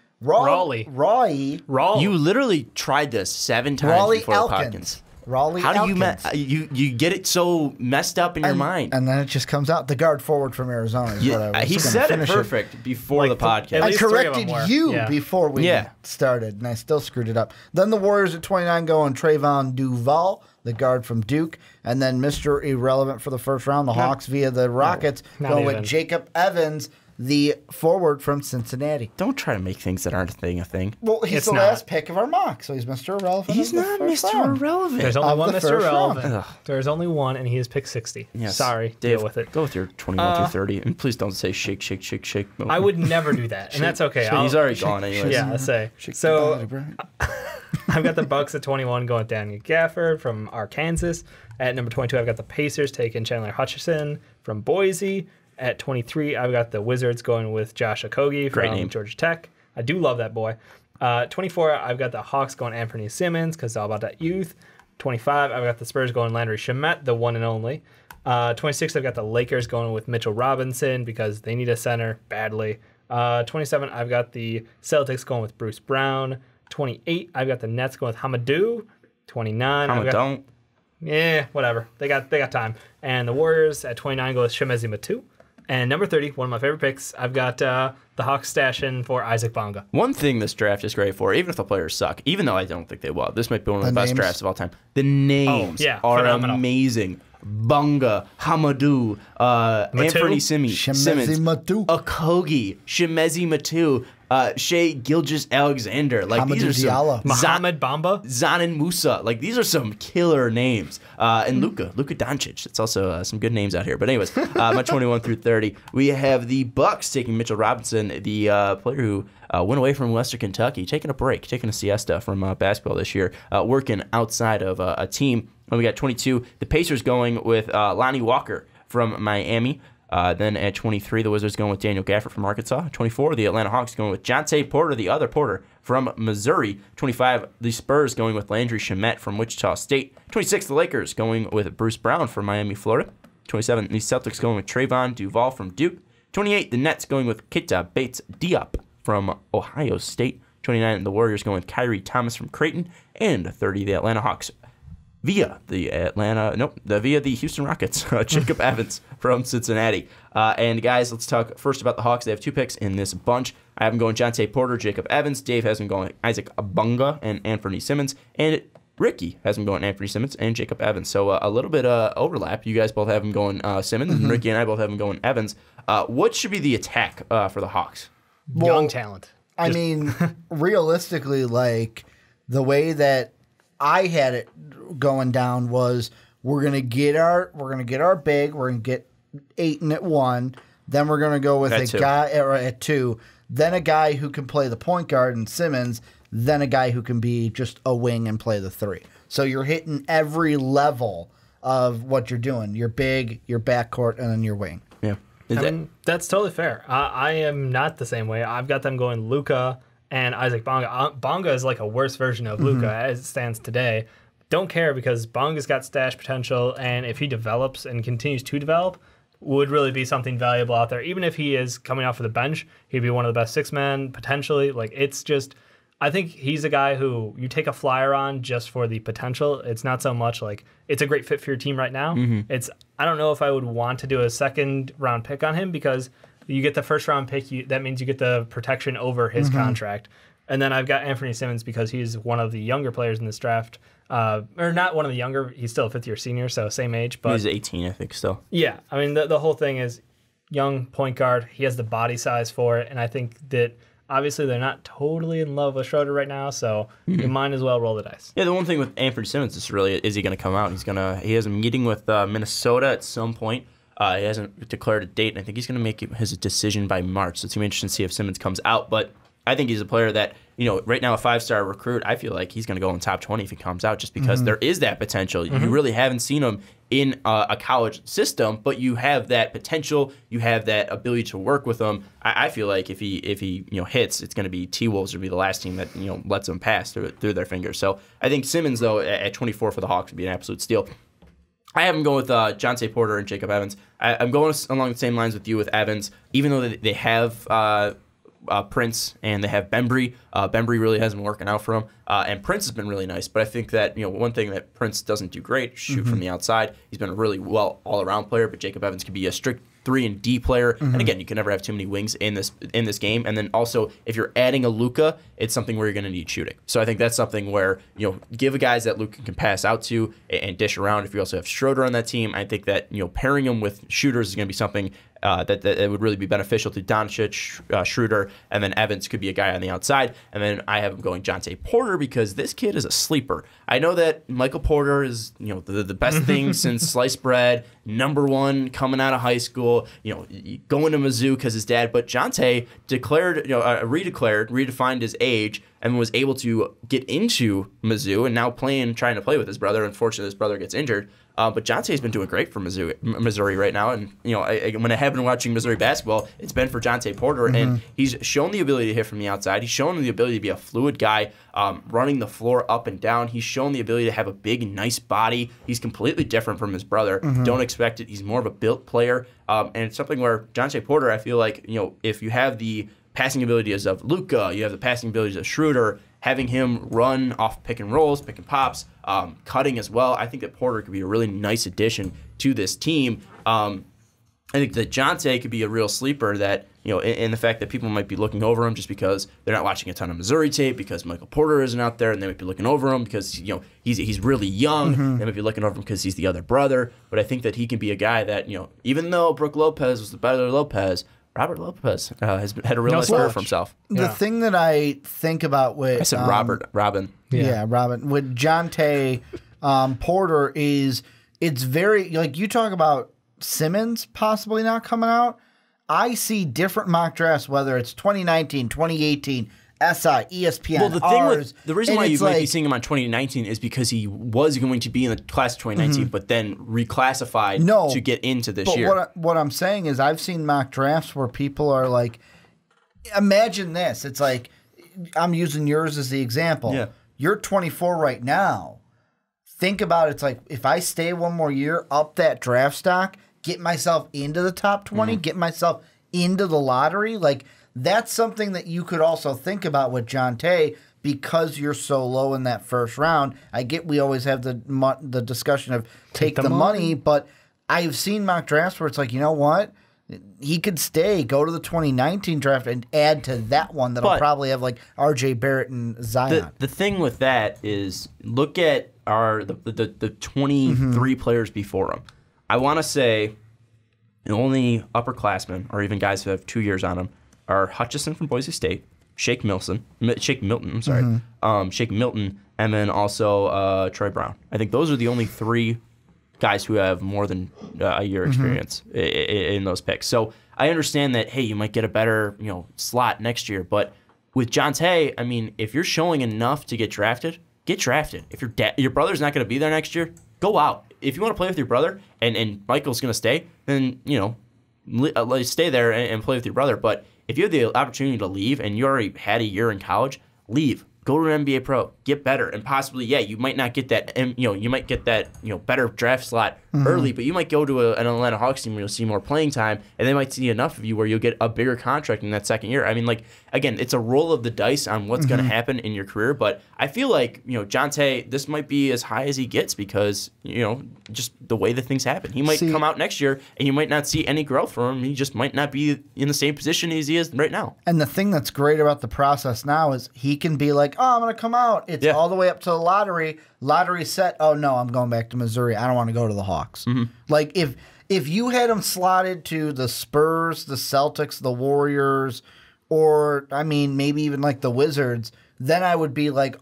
You literally tried this 7 times Raleigh before Elkins. the podcast. Raleigh How do Elkins. you get it so messed up in your mind? And then it just comes out. The guard forward from Arizona is what I was He said it perfect before the podcast. I corrected you before we started, and I still screwed it up. Then the Warriors at 29 going Trayvon Duval, the guard from Duke. And then Mr. Irrelevant for the first round, the Hawks via the Rockets going with Jacob Evans, the forward from Cincinnati. Don't try to make things that aren't a thing. Well, he's the last pick of our mock, so he's Mr. Irrelevant. He's not Mr. Irrelevant. There's only one Mr. Irrelevant. There's only one, and he has picked 60. Yes. Sorry, Dave, deal with it. Go with your 21 through 30, and please don't say shake, shake, shake, shake. I would never do that, and that's okay. He's already gone anyways. Yeah, I'll say. So I've got the Bucks at 21 going with Daniel Gafford from Arkansas. At number 22, I've got the Pacers taking Chandler Hutchison from Boise. At 23, I've got the Wizards going with Josh Okogie from Georgia Tech. I do love that boy. 24, I've got the Hawks going Anthony Simmons because it's all about that youth. 25, I've got the Spurs going Landry Shamet, the one and only. 26, I've got the Lakers going with Mitchell Robinson because they need a center badly. 27, I've got the Celtics going with Bruce Brown. 28, I've got the Nets going with Hamadou. 29, whatever. They got time. And the Warriors at 29 go with Shemezi Matu. And number 30, one of my favorite picks, I've got the Hawks stashing for Isaac Bonga. One thing this draft is great for, even if the players suck, even though I don't think they will, this might be one of the best drafts of all time. The names are phenomenal. Bonga, Hamadou, Anthony Simmons, Okogie, Shemezi Matu, Shea Gilgeous-Alexander, like these are some Mohamed Bamba, Zanin Musa, like these are some killer names. And Luka Doncic, it's also some good names out here. But anyways, my 21 through 30, we have the Bucks taking Mitchell Robinson, the player who went away from Western Kentucky, taking a break, taking a siesta from basketball this year, working outside of a team. And we got 22, the Pacers going with Lonnie Walker from Miami. Then at 23, the Wizards going with Daniel Gafford from Arkansas. 24, the Atlanta Hawks going with Jonte Porter, the other Porter from Missouri. 25, the Spurs going with Landry Shamet from Wichita State. 26, the Lakers going with Bruce Brown from Miami, Florida. 27, the Celtics going with Trayvon Duval from Duke. 28, the Nets going with Keita Bates-Diop from Ohio State. 29, the Warriors going with Kyrie Thomas from Creighton. And 30, the Atlanta Hawks via the Houston Rockets, Jacob Evans from Cincinnati. And guys, let's talk first about the Hawks. They have 2 picks in this bunch. I have them going Jonte Porter, Jacob Evans. Dave has them going Isaac Bonga and Anthony Simmons. And Ricky has them going Anthony Simmons and Jacob Evans. So a little bit overlap. You guys both have them going Simmons, and Ricky and I both have them going Evans. What should be the attack for the Hawks? Young talent. I mean, realistically, like the way that I had it going down was we're gonna get our big, we're gonna get Ayton at 1, then we're gonna go with guy at 2, then a guy who can play the point guard and Simmons, then a guy who can be just a wing and play the 3. So you're hitting every level of what you're doing. Your big, your backcourt, and then your wing. Yeah, that's totally fair. I am not the same way. I've got them going Luka and Isaac Bonga. Bonga is like a worse version of Luka as it stands today. Don't care because Bonga's got stash potential, and if he develops and continues to develop, would really be something valuable out there. Even if he is coming off of the bench, he'd be one of the best 6-men potentially. Like it's just, I think he's a guy who you take a flyer on just for the potential. It's not so much like it's a great fit for your team right now. I don't know if I would want to do a 2nd-round pick on him because you get the 1st-round pick. That means you get the protection over his contract. And then I've got Anthony Simmons because he's one of the younger players in this draft. Or not one of the younger. He's still a 5th-year senior, so same age. But he's 18, I think, still. Yeah. I mean, the whole thing is young point guard. He has the body size for it. And I think that obviously they're not totally in love with Schroeder right now, so you might as well roll the dice. Yeah, the one thing with Anthony Simmons is really, is he going to come out? He has a meeting with Minnesota at some point. He hasn't declared a date, and I think he's going to make his decision by March. So it's going to be interesting to see if Simmons comes out. But I think he's a player that, right now a 5-star recruit, I feel like he's going to go in top 20 if he comes out just because there is that potential. You really haven't seen him in a college system, but you have that potential. You have that ability to work with him. I feel like if he hits, it's going to be T-Wolves would be the last team that lets him pass through their fingers. So I think Simmons, though, at 24 for the Hawks would be an absolute steal. I have him going with Jonte Porter and Jacob Evans. I'm going along the same lines with you with Evans, even though they have Prince and they have Bembry. Bembry really hasn't been working out for him, and Prince has been really nice. But I think that one thing that Prince doesn't do great, shoot from the outside. He's been a really well all-around player, but Jacob Evans can be a strict 3-and-D player. And again, you can never have too many wings in this game. And then also, if you're adding a Luka, it's something where you're going to need shooting. So I think that's something where give guys that Luka can pass out to and dish around. If you also have Schroeder on that team, I think that pairing him with shooters is going to be something that it would really be beneficial to Doncic, Schroeder, and then Evans could be a guy on the outside. And then I have him going Jontay Porter because this kid is a sleeper. I know that Michael Porter is the best thing since sliced bread, #1 coming out of high school, going to Mizzou because his dad. But Jontay redefined his age and was able to get into Mizzou and now trying to play with his brother. Unfortunately, his brother gets injured. But Jontay's been doing great for Missouri right now. And, when I have been watching Missouri basketball, it's been for Jontay Porter. And he's shown the ability to hit from the outside. He's shown the ability to be a fluid guy, running the floor up and down. He's shown the ability to have a big, nice body. He's completely different from his brother. Don't expect it. He's more of a built player. And it's something where Jontay Porter, I feel like, if you have the passing abilities of Luka, you have the passing abilities of Schroeder, having him run off pick and rolls, pick and pops, cutting as well. I think that Porter could be a really nice addition to this team. I think that Jontay could be a real sleeper that, in the fact that people might be looking over him just because they're not watching a ton of Missouri tape because Michael Porter isn't out there, and they might be looking over him because, he's really young. They might be looking over him because he's the other brother. But I think that he can be a guy that, even though Brook Lopez was the better Lopez, Robert Lopez has had a real nice career for himself. The thing that I think about with... I said Robin. Yeah, Robin. With Jontay Porter is, it's very... Like, you talk about Simmons possibly not coming out. I see different mock drafts, whether it's 2019, 2018, SI, ESPN, well, the reason why you might be seeing him on 2019 is because he was going to be in the class of 2019, but then reclassified to get into this year. What I'm saying is I've seen mock drafts where people are like, imagine this. It's like, I'm using yours as the example. Yeah. You're 24 right now. Think about it. It's like, if I stay one more year, up that draft stock, get myself into the top 20, get myself into the lottery, like, that's something that you could also think about with Jontay because you're so low in that first round. I get we always have the discussion of take the money, but I've seen mock drafts where it's like, you know what? He could go to the 2019 draft and add to that one that'll probably have like R.J. Barrett and Zion. The thing with that is look at the 23 players before him. I want to say the only upperclassmen or even guys who have 2 years on them are Hutchison from Boise State, Shake Milton, and then also Troy Brown. I think those are the only 3 guys who have more than a year experience in those picks. So I understand that, hey, you might get a better slot next year, but with Jontay, I mean, if you're showing enough to get drafted, get drafted. If your brother's not going to be there next year, go out. If you want to play with your brother and Michael's going to stay, then stay there and play with your brother. But if you have the opportunity to leave and you already had a year in college, leave. Go to an NBA pro, get better, and possibly, you might not get that, you might get that, better draft slot early, but you might go to an Atlanta Hawks team where you'll see more playing time, and they might see enough of you where you'll get a bigger contract in that second year. I mean, again, it's a roll of the dice on what's going to happen in your career, but I feel like, Jontay, this might be as high as he gets because, just the way that things happen. He might come out next year, and you might not see any growth from him. He just might not be in the same position as he is right now. And the thing that's great about the process now is he can be like, oh, I'm going to come out. It's all the way up to the lottery. Lottery set. Oh, no, I'm going back to Missouri. I don't want to go to the Hawks. Like, if you had him slotted to the Spurs, the Celtics, the Warriors, or, I mean, maybe even like the Wizards, then I would be like,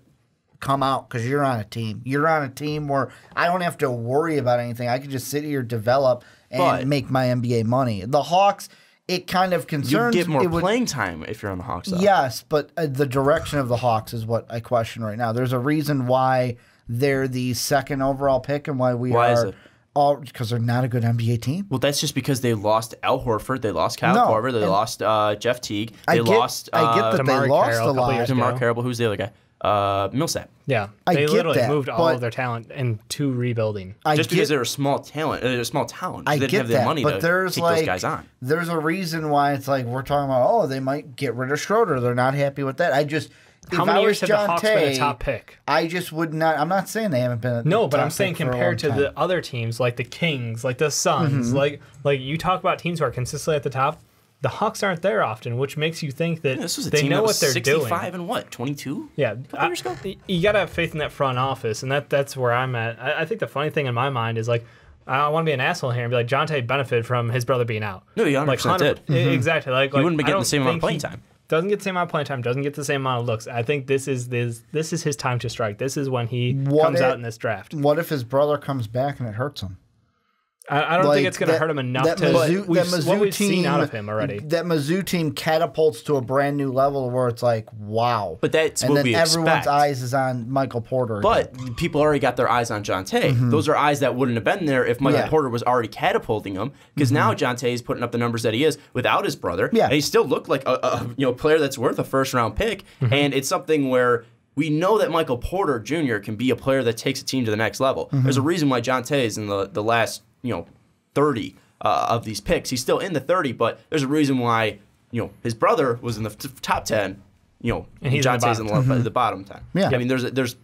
come out because you're on a team. You're on a team where I don't have to worry about anything. I can just sit here, develop, and make my NBA money. The Hawks... It kind of concerns... You get more playing time if you're on the Hawks, though. Yes, but the direction of the Hawks is what I question right now. There's a reason why they're the second overall pick and why is it? Because they're not a good NBA team. Well, that's just because they lost Al Horford, they lost Kyle Korver, they lost Jeff Teague, I get that DeMar they lost Carroll a lot. DeMar Carroll, who's the other guy? Millsap. Yeah, they literally moved all of their talent into rebuilding. Because they're a small talent. They're a small talent. They didn't have the money to take those guys on. There's a reason why it's like we're talking about, they might get rid of Schroeder. They're not happy with that. How many years have the Hawks been a top pick? I just would not. I'm not saying they haven't been. But I'm saying compared to the other teams, like the Kings, like the Suns, like you talk about teams who are consistently at the top. The Hawks aren't there often, which makes you think that they know what they're 65 doing. and 22? Yeah. You got to have faith in that front office, and that's where I'm at. I think the funny thing in my mind is, like, I want to be an asshole here and be like, Jonte benefited from his brother being out. No, he 100% did. Exactly. Like, he wouldn't be getting the same amount of playing time. Doesn't get the same amount of playing time. Doesn't get the same amount of looks. I think this is his time to strike. This is when he comes out in this draft. What if his brother comes back and it hurts him? I don't think it's going to hurt him enough to what we've seen out of him already. That Mizzou team catapults to a brand new level where it's like, wow. But that's and what then we everyone's expect. eyes is on Michael Porter. But people already got their eyes on Jonte. Those are eyes that wouldn't have been there if Michael Porter was already catapulting him. Because now Jonte is putting up the numbers that he is without his brother. Yeah. And he still looked like a player that's worth a first-round pick. And it's something where we know that Michael Porter Jr. can be a player that takes a team to the next level. There's a reason why Jonte is in the last 30 of these picks. He's still in the 30, but there's a reason why his brother was in the top 10. And Jonte's in the bottom 10. Yeah. I mean, there's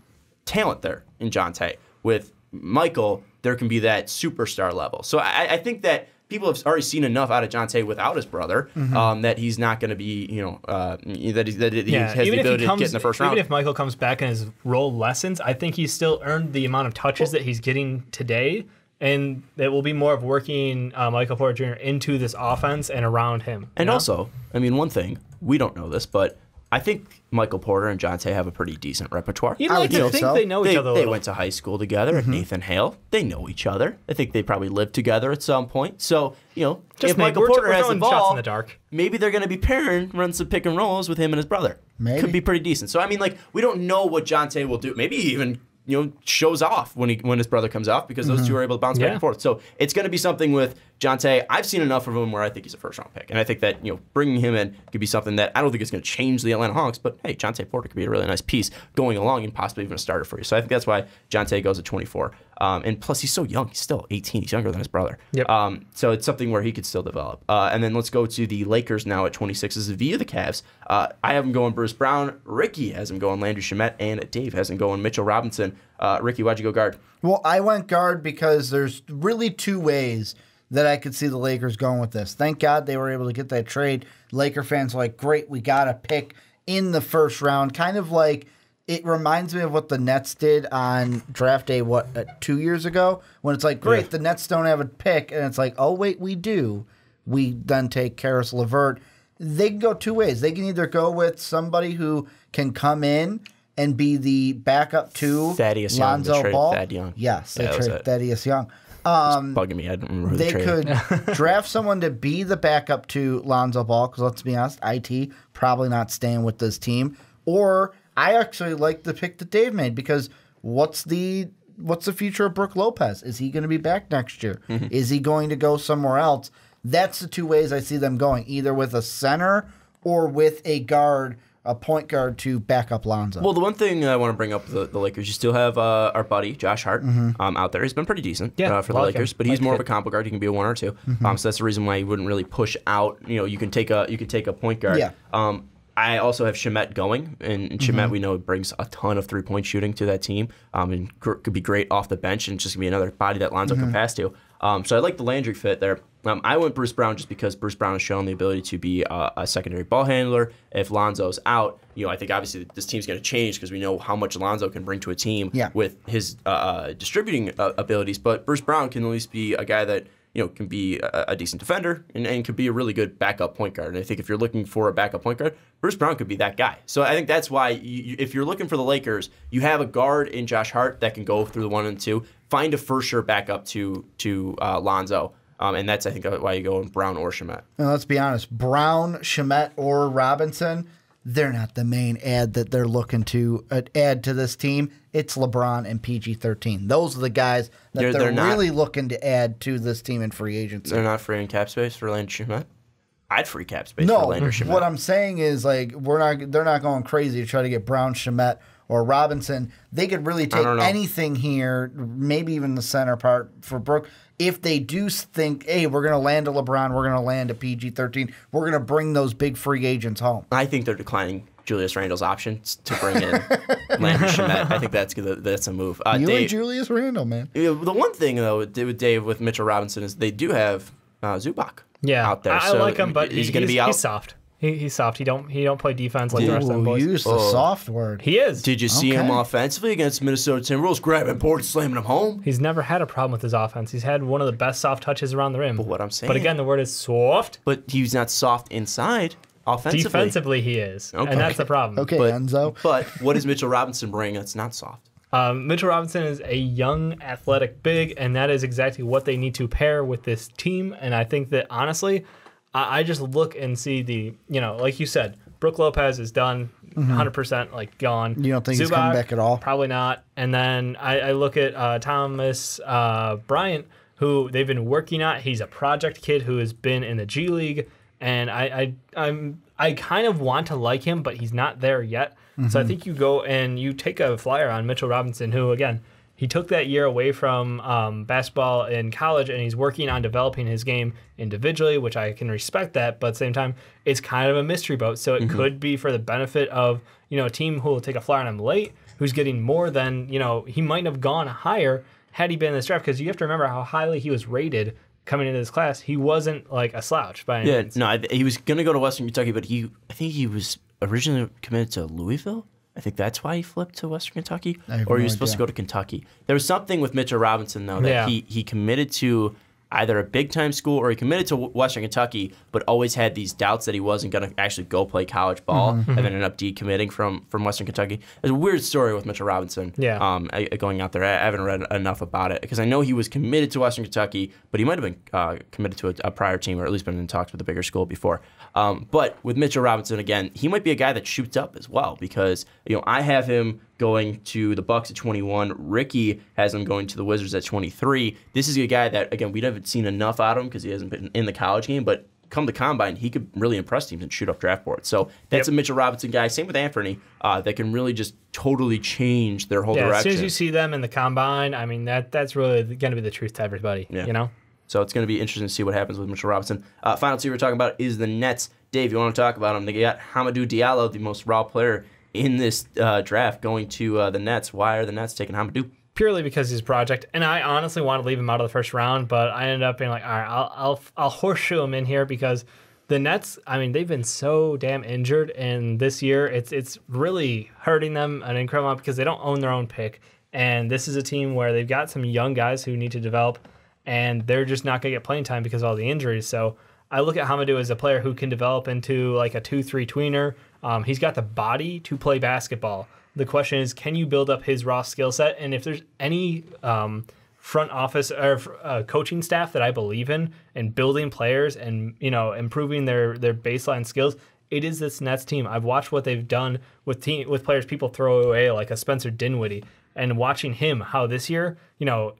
talent there in Jonte. With Michael, there can be that superstar level. So I think that people have already seen enough out of Jonte without his brother that he's not going to be, that he has the ability to get in the first round. Even if Michael comes back and his role lessens, I think he's still earned the amount of touches that he's getting today. And it will be more of working Michael Porter Jr. into this offense and around him. And also, I mean, one thing, we don't know this, but I think Michael Porter and Jonte have a pretty decent repertoire. You'd like to think they know each other a little. They went to high school together at Nathan Hale. They know each other. I think they probably lived together at some point. So, if Michael Porter has the ball, in the dark. Maybe they're going to be pairing, run some pick and rolls with him and his brother. Maybe. Could be pretty decent. So, I mean, we don't know what Jonte will do. Maybe even shows off when his brother comes off because those two are able to bounce back and forth. So it's going to be something with Jonte. I've seen enough of him where I think he's a first-round pick. And I think that, bringing him in could be something that I don't think is going to change the Atlanta Hawks, but hey, Jonte Porter could be a really nice piece going along and possibly even a starter for you. So I think that's why Jonte goes at 24. And plus, he's so young. He's still 18. He's younger than his brother. Yep. So it's something where he could still develop. And then let's go to the Lakers now at 26. This is via the Cavs. I have him going Bruce Brown. Ricky has him going Landry Shamet. And Dave has him going Mitchell Robinson. Ricky, why'd you go guard? Well, I went guard because there's really two ways that I could see the Lakers going with this. Thank God they were able to get that trade. Laker fans are like, great, we got a pick in the first round. Kind of like, it reminds me of what the Nets did on draft day, 2 years ago? When it's like, great, the Nets don't have a pick. And it's like, oh, wait, we do. We then take Karis LeVert. They can go two ways. They can either go with somebody who can come in and be the backup to Thaddeus Lonzo Young, Ball. Thad Young. Yes, they traded Thaddeus Young. Bugging me. I don't remember who they could draft someone to be the backup to Lonzo Ball, because let's be honest, IT probably not staying with this team. Or I actually like the pick that Dave made, because what's the future of Brook Lopez? Is he going to be back next year? Is he going to go somewhere else? That's the two ways I see them going, either with a center or with a guard, a point guard to back up Lonzo. Well, the one thing I want to bring up the Lakers, you still have our buddy Josh Hart out there. He's been pretty decent for the Lakers, but he's more of a combo guard. He can be a 1 or 2. So that's the reason why he wouldn't really push out. You can take a point guard. Yeah. I also have Shamet going, and Shamet we know brings a ton of 3-point shooting to that team, and could be great off the bench, and just gonna be another body that Lonzo can pass to. So I like the Landry fit there. I went Bruce Brown just because Bruce Brown has shown the ability to be a secondary ball handler. If Lonzo's out, I think obviously this team's going to change because we know how much Lonzo can bring to a team with his distributing abilities. But Bruce Brown can at least be a guy that can be a decent defender and could be a really good backup point guard. And I think if you're looking for a backup point guard, Bruce Brown could be that guy. So I think that's why if you're looking for the Lakers, you have a guard in Josh Hart that can go through the 1 and 2. Find a for sure backup to Lonzo. And that's, I think, why you go in Brown or Shamet. And let's be honest, Brown, Shamet, or Robinson, they're not the main ad that they're looking to add to this team. It's LeBron and PG-13. Those are the guys that they're really looking to add to this team in free agency. They're not freeing cap space for Landry Shamet? I'd free cap space for Landry Shamet. What I'm saying is, they're not going crazy to try to get Brown, Shamet, or Robinson. They could really take anything here, maybe even the center part for Brook. If they do think, hey, we're going to land a LeBron, we're going to land a PG-13, we're going to bring those big free agents home. I think they're declining Julius Randle's options to bring in Landry Shamet. I think that's a move. You and Julius Randle, man. The one thing, though, with Dave, with Mitchell Robinson, is they do have Zubac out there. I like him, but he's going to be out. He's soft. He's soft. He don't play defense like the rest of them boys. Use the soft word. He is. Did you see him offensively against Minnesota Timberwolves, grabbing boards, slamming them home? He's never had a problem with his offense. He's had one of the best soft touches around the rim. But what I'm saying. But again, the word is soft. But he's not soft inside. Offensively. Defensively, he is. Okay. And that's the problem. Okay, Enzo. But what does Mitchell Robinson bring that's not soft? Mitchell Robinson is a young, athletic big, and that is exactly what they need to pair with this team. And I think that, honestly, I just look and see like you said, Brook Lopez is done, 100% like gone. You don't think he's coming back at all? Probably not. And then I look at Thomas Bryant, who they've been working on. He's a project kid who has been in the G League, and I kind of want to like him, but he's not there yet. So I think you go and you take a flyer on Mitchell Robinson, who, again, he took that year away from basketball in college, and he's working on developing his game individually, which I can respect that. But at the same time, it's kind of a mystery boat. So it could be for the benefit of a team who will take a flyer on him late, who's getting more than he might have gone higher had he been in this draft. Because you have to remember how highly he was rated coming into this class. He wasn't like a slouch by any means. No, he was going to go to Western Kentucky, but I think he was originally committed to Louisville. I think that's why he flipped to Western Kentucky, or he was supposed to go to Kentucky. There was something with Mitchell Robinson, though, that he committed to either a big-time school or he committed to Western Kentucky, but always had these doubts that he wasn't going to actually go play college ball, and then ended up decommitting from Western Kentucky. There's a weird story with Mitchell Robinson going out there. I haven't read enough about it, because I know he was committed to Western Kentucky, but he might have been committed to a prior team, or at least been in talks with a bigger school before. But with Mitchell Robinson, again, he might be a guy that shoots up as well, because I have him going to the Bucks at 21. Ricky has him going to the Wizards at 23. This is a guy that, again, we haven't seen enough out of him because he hasn't been in the college game, but come the combine, he could really impress teams and shoot up draft boards. So that's a Mitchell Robinson guy. Same with Anthony, that can really just totally change their whole direction. As soon as you see them in the combine, I mean, that's really going to be the truth to everybody, So it's going to be interesting to see what happens with Mitchell Robinson. Final two we're talking about is the Nets. Dave, you want to talk about them? They got Hamidou Diallo, the most raw player in this draft, going to the Nets. Why are the Nets taking Hamidou? Purely because he's a project, and I honestly want to leave him out of the first round, but I ended up being like, all right, I'll horseshoe him in here, because the Nets, I mean, they've been so damn injured, and this year it's really hurting them an incredible amount because they don't own their own pick, and this is a team where they've got some young guys who need to develop, and they're just not going to get playing time because of all the injuries. So I look at Hamidou as a player who can develop into like a 2-3 tweener. He's got the body to play basketball. The question is, can you build up his raw skill set? And if there's any front office or coaching staff that I believe in building players and improving their baseline skills, it is this Nets team. I've watched what they've done with players people throw away, like a Spencer Dinwiddie, and watching him how this year,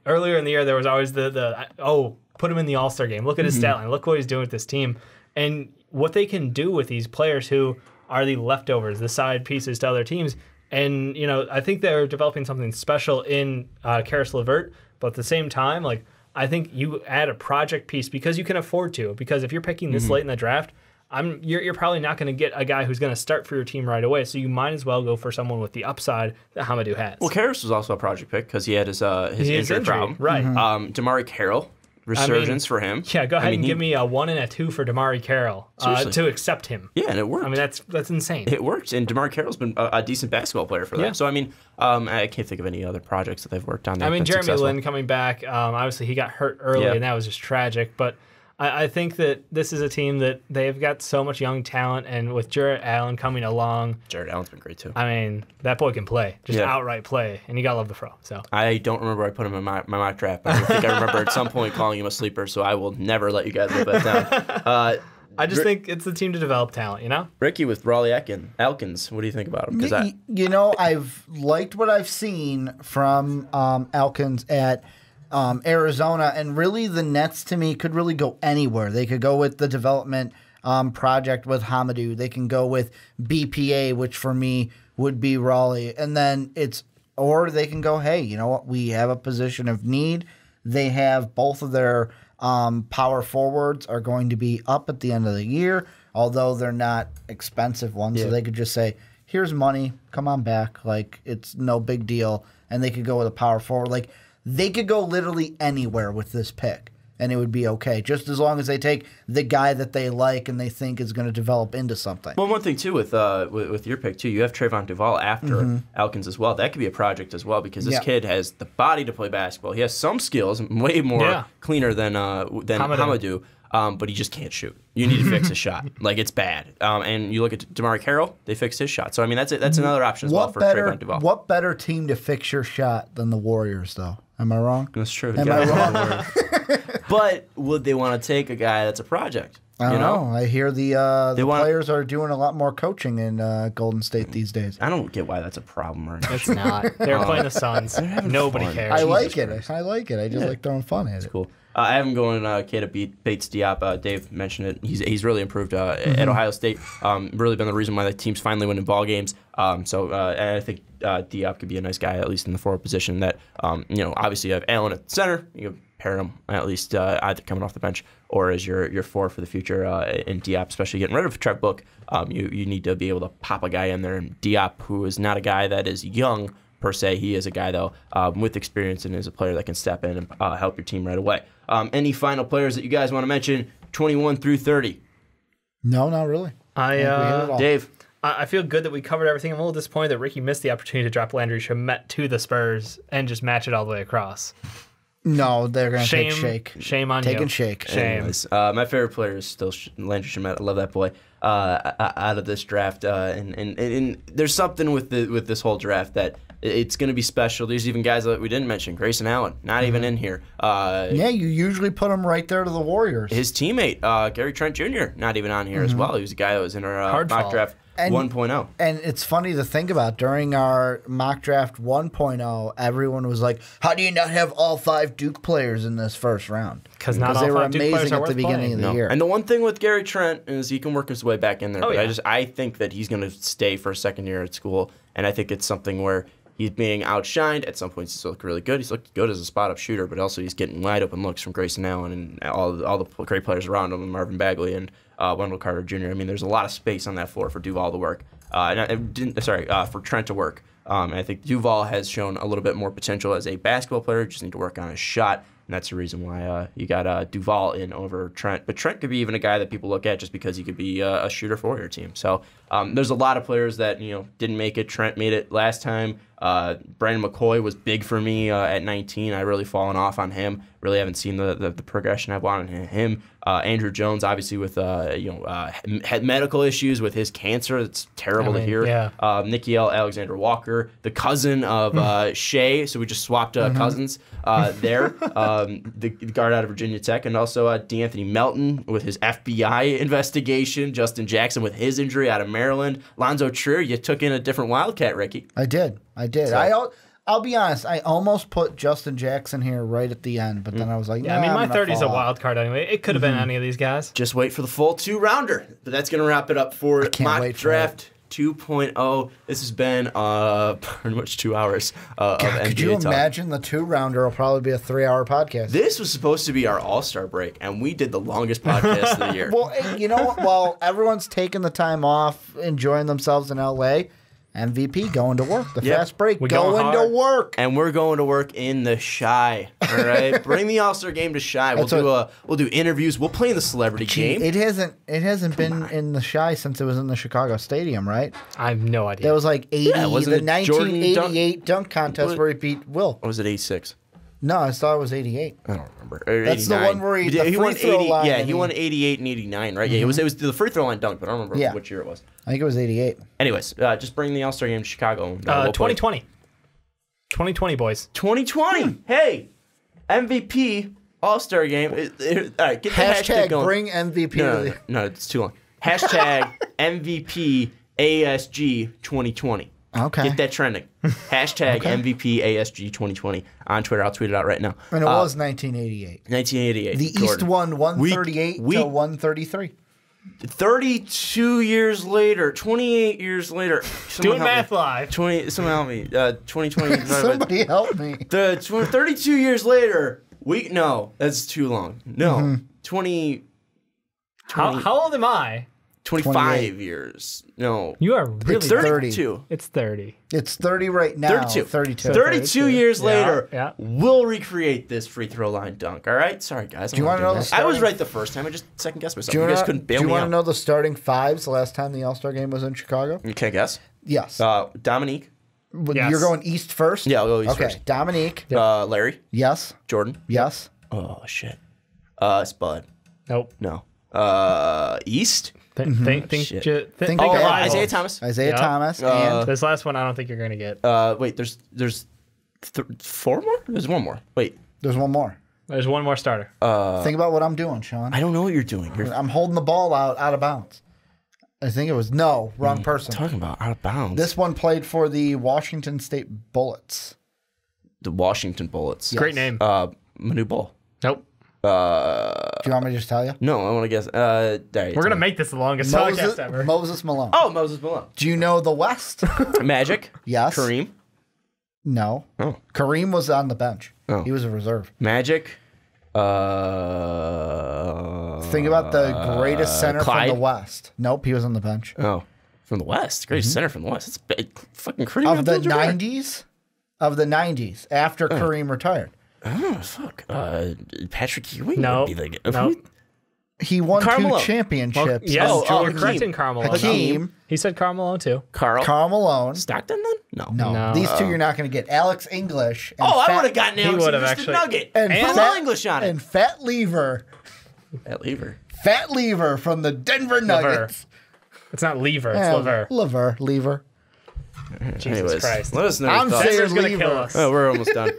earlier in the year there was always put him in the All-Star game. Look at his stat line. Look what he's doing with this team. And what they can do with these players who are the leftovers, the side pieces to other teams. And, I think they're developing something special in Karis LeVert. But at the same time, I think you add a project piece because you can afford to. Because if you're picking this late in the draft, you're probably not going to get a guy who's going to start for your team right away. So you might as well go for someone with the upside that Hamidou has. Well, Karis was also a project pick because he had his injury problem. Right. DeMarre Carroll. Resurgence for him. Yeah, go ahead and give me a 1 and a 2 for DeMarre Carroll to accept him. Yeah, and it worked. I mean, that's insane. It worked, and DeMarre Carroll's been a decent basketball player for them. Yeah. So, I can't think of any other projects that they've worked on. Jeremy Lin coming back, obviously he got hurt early, and that was just tragic. But I think that this is a team that they've got so much young talent, and with Jarrett Allen coming along. Jarrett Allen's been great, too. I mean, that boy can play. Just outright play, and you got to love the Fro. So I don't remember I put him in my mock draft, but I think I remember at some point calling him a sleeper, so I will never let you guys live that down. I just think it's the team to develop talent, Ricky with Raleigh Elkins, what do you think about him? I've liked what I've seen from Elkins at Arizona, and really the Nets to me could really go anywhere. They could go with the development project with Hamidou. They can go with BPA, which for me would be Raleigh, and then or they can go, hey, you know what? We have a position of need. They have both of their power forwards are going to be up at the end of the year, although they're not expensive ones. So they could just say, here's money, come on back. It's no big deal. And they could go with a power forward. They could go literally anywhere with this pick. and it would be okay. Just as long as they take the guy that they like and they think is going to develop into something. Well, one thing too with your pick too, you have Trayvon Duvall after Elkins as well. That could be a project as well because this kid has the body to play basketball. He has some skills, way more cleaner than Hamadou. But he just can't shoot. You need to fix his shot. Like, it's bad. And you look at DeMar Carroll, they fixed his shot. So, I mean, that's another option as well for Trayvon Duvall. What better team to fix your shot than the Warriors, though? Am I wrong? That's true. Am I wrong? But would they want to take a guy that's a project? I don't know. I hear the players are doing a lot more coaching in Golden State these days. I don't get why that's a problem. Or it's not. They're playing the Suns. Nobody cares. I like it. I like it. I just like throwing fun at it. Cool. I have him going Keita Bates Diop. Dave mentioned it. He's really improved at Ohio State. Really been the reason why the team's finally winning ball games. So I think Diop could be a nice guy, at least in the forward position. That obviously you have Allen at center. You can pair him at least either coming off the bench or as your four for the future. In Diop, especially getting rid of Trev Book, you need to be able to pop a guy in there. And Diop, who is not a guy that is young per se, he is a guy though with experience and is a player that can step in and help your team right away. Any final players that you guys want to mention, 21 through 30? No, not really. Dave. I feel good that we covered everything. I'm a little disappointed that Ricky missed the opportunity to drop Landry Shamet to the Spurs and just match it all the way across. No, they're going to take Shake. Shame on Taking you. Shake. Shame. Anyways, my favorite player is still Landry Shamet. I love that boy. Out of this draft, and there's something with this whole draft that it's going to be special. There's even guys that we didn't mention, Grayson Allen, not even in here. Yeah, you usually put him right there to the Warriors. His teammate, Gary Trent Jr., not even on here as well. He was a guy that was in our mock draft 1.0. And it's funny to think about. During our mock draft 1.0, everyone was like, how do you not have all 5 Duke players in this first round? Because they were amazing at the beginning of the year. And the one thing with Gary Trent is he can work his way back in there. I think that he's going to stay for a second year at school, and I think it's something where he's being outshined. At some points, he's looked really good. He's looked good as a spot-up shooter, but also he's getting wide open looks from Grayson Allen and all the great players around him, Marvin Bagley and Wendell Carter Jr. I mean, there's a lot of space on that floor for Duval to work. For Trent to work. And I think Duval has shown a little bit more potential as a basketball player. Just need to work on his shot. And that's the reason why you got Duval in over Trent. But Trent could be even a guy that people look at just because he could be a shooter for your team. So there's a lot of players that didn't make it. Trent made it last time. Brandon McCoy was big for me at 19. I really fallen off on him. Really haven't seen the progression I've wanted in him. Andrew Jones, obviously with had medical issues with his cancer. It's terrible to hear. Yeah. Nickeil Alexander-Walker, the cousin of Shea. So we just swapped cousins there. The guard out of Virginia Tech, and also D'Anthony Melton with his FBI investigation. Justin Jackson with his injury out of Maryland. Lonzo Trier, you took in a different Wildcat, Ricky. I did. So, I'll be honest. I almost put Justin Jackson here right at the end, but then I was like, I mean, my 30 is a wild card anyway. It could have been any of these guys. Just wait for the full 2-rounder. But that's going to wrap it up for Mock Draft 2.0. This has been pretty much 2 hours of NBA Could you talk. imagine the 2-rounder will probably be a 3-hour podcast? This was supposed to be our All-Star break, and we did the longest podcast of the year. Well, you know what? While everyone's taking the time off, enjoying themselves in L.A., MVP going to work. The fast break going to work. And we're going to work in the Shy. All right? Bring the All-Star game to Shy. We'll do interviews. We'll play in the celebrity game. It hasn't been in the Shy since it was in the Chicago Stadium, right? I have no idea. That was like 80, the 1988 dunk contest where he beat Will. Or was it 86? No, I thought it was 88. I don't remember. That's 89. The one where he won 80. Yeah, he won 88 and 89, right? Mm-hmm. Yeah, it was the free throw line dunk, but I don't remember which year it was. I think it was 88. Anyways, just bring the All-Star game to Chicago. 2020. 2020, boys. 2020. Hey, MVP All-Star game. All right, get the hashtag going. Bring MVP. No, it's too long. Hashtag MVP ASG 2020. Okay. Get that trending. Hashtag MVP ASG 2020 on Twitter. I'll tweet it out right now. And it was 1988. 1988. The East won 138 to 133. 32 years later, 28 years later. Doing math live. Someone help me. 2020. Somebody help me. 32 years later, no, that's too long. No. 20. How old am I? 25 28. years. No. You are really It's 30. 32. It's 30. It's 30 right now. 32. 32. 32 years Yeah, later, yeah. we'll recreate this free throw line dunk. All right? Sorry, guys. Do you want to know the I starting? was right the first time. I just second guessed myself. Do You you, guys couldn't bail do you me want out. to know the starting fives the last time the All-Star game was in Chicago? You can't guess? Yes. Dominique. Yes. You're going East first? Yeah, I'll go East okay. first. Dominique. Larry. Yes. Jordan. Yes. Oh, shit. Spud. Nope. No. East? Think Think of of rivals. Isaiah Thomas. Isaiah Yep. Thomas. And This last one, I don't think you're going to get. Wait, there's 4 more? There's 1 more. Wait. there's one more. There's one more starter. Think about what I'm doing, Sean. I don't know what you're doing. You're I'm holding the ball out of bounds. I think it was wrong person. talking about out of bounds. This one played for the Washington State Bullets. The Washington Bullets. Great name. Manu Ball. Nope. Do you want me to just tell you? No, I want to guess. We're going to make this the longest podcast ever. Moses Malone. Oh, Moses Malone. Do you know the West? Magic. Yes. Kareem. No. Oh. Kareem was on the bench. Oh. He was a reserve. Magic. Think about the greatest center Clyde? from the West. Nope, he was on the bench. Oh, from the West. Greatest center from the West. It's big. Fucking Kareem Of the Abdul-Jabbar. 90s? Of the 90s, after Kareem retired. Oh, fuck. Patrick Ewing? No. Would be like, No. He won Carmelo. 2 championships. Yes, Oh, you're correct Hakeem. in Carl Malone. Hakeem, He said Carl Malone too. Carl. Karl Malone. Stockton then? No. No, No. these two you're not going to get. Alex English. And Oh, I Fat- would have gotten He Alex would have English actually- Nugget. and Put a Fat- little English on it. And Fat Lever. At Lever. Fat Lever from the Denver Nuggets. It's not lever, it's Yeah, liver. Lever. Jesus Anyways, Christ. let us know your I'm thoughts. saying Spencer's going to lever. kill us. Oh, we're almost done.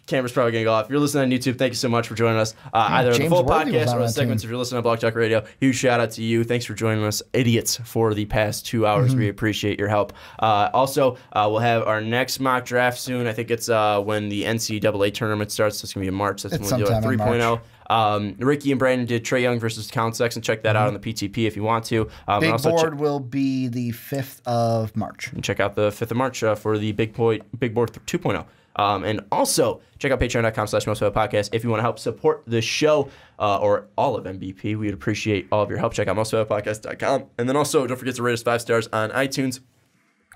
Camera's probably going to go off. If you're listening on YouTube, thank you so much for joining us. Either the James full Worthy was podcast on or the that segments team. if you're listening on Block Talk Radio. Huge shout out to you. Thanks for joining us, idiots, for the past 2 hours. We appreciate your help. Also, we'll have our next mock draft soon. I think it's when the NCAA tournament starts. That's going to be in March. That's It's when we'll do our sometime in 3.0. Ricky and Brandon did Trae Young versus Count Sexton. Check that out on the PTP if you want to. And Big also board will be the 5th of March. check out the 5th of March for the Big Board 2.0. And also, check out patreon.com/mostofitpodcast if you want to help support the show or all of MVP. We would appreciate all of your help. Check out mostofitpodcast.com. And then also, don't forget to rate us 5 stars on iTunes.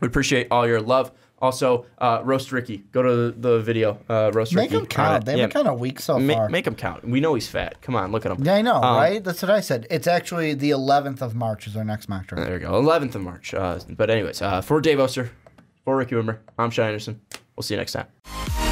We appreciate all your love. Also, Roast Ricky. Go to the video. Roast Make Ricky. them count. They've been kind of weak so far. Make them count. We know he's fat. Come on, look at him. Yeah, I know, right? That's what I said. It's actually the 11th of March is our next mock draft. There we go. 11th of March. But anyways, for Dave Oster, for Ricky Widmer, I'm Sean Anderson. We'll see you next time.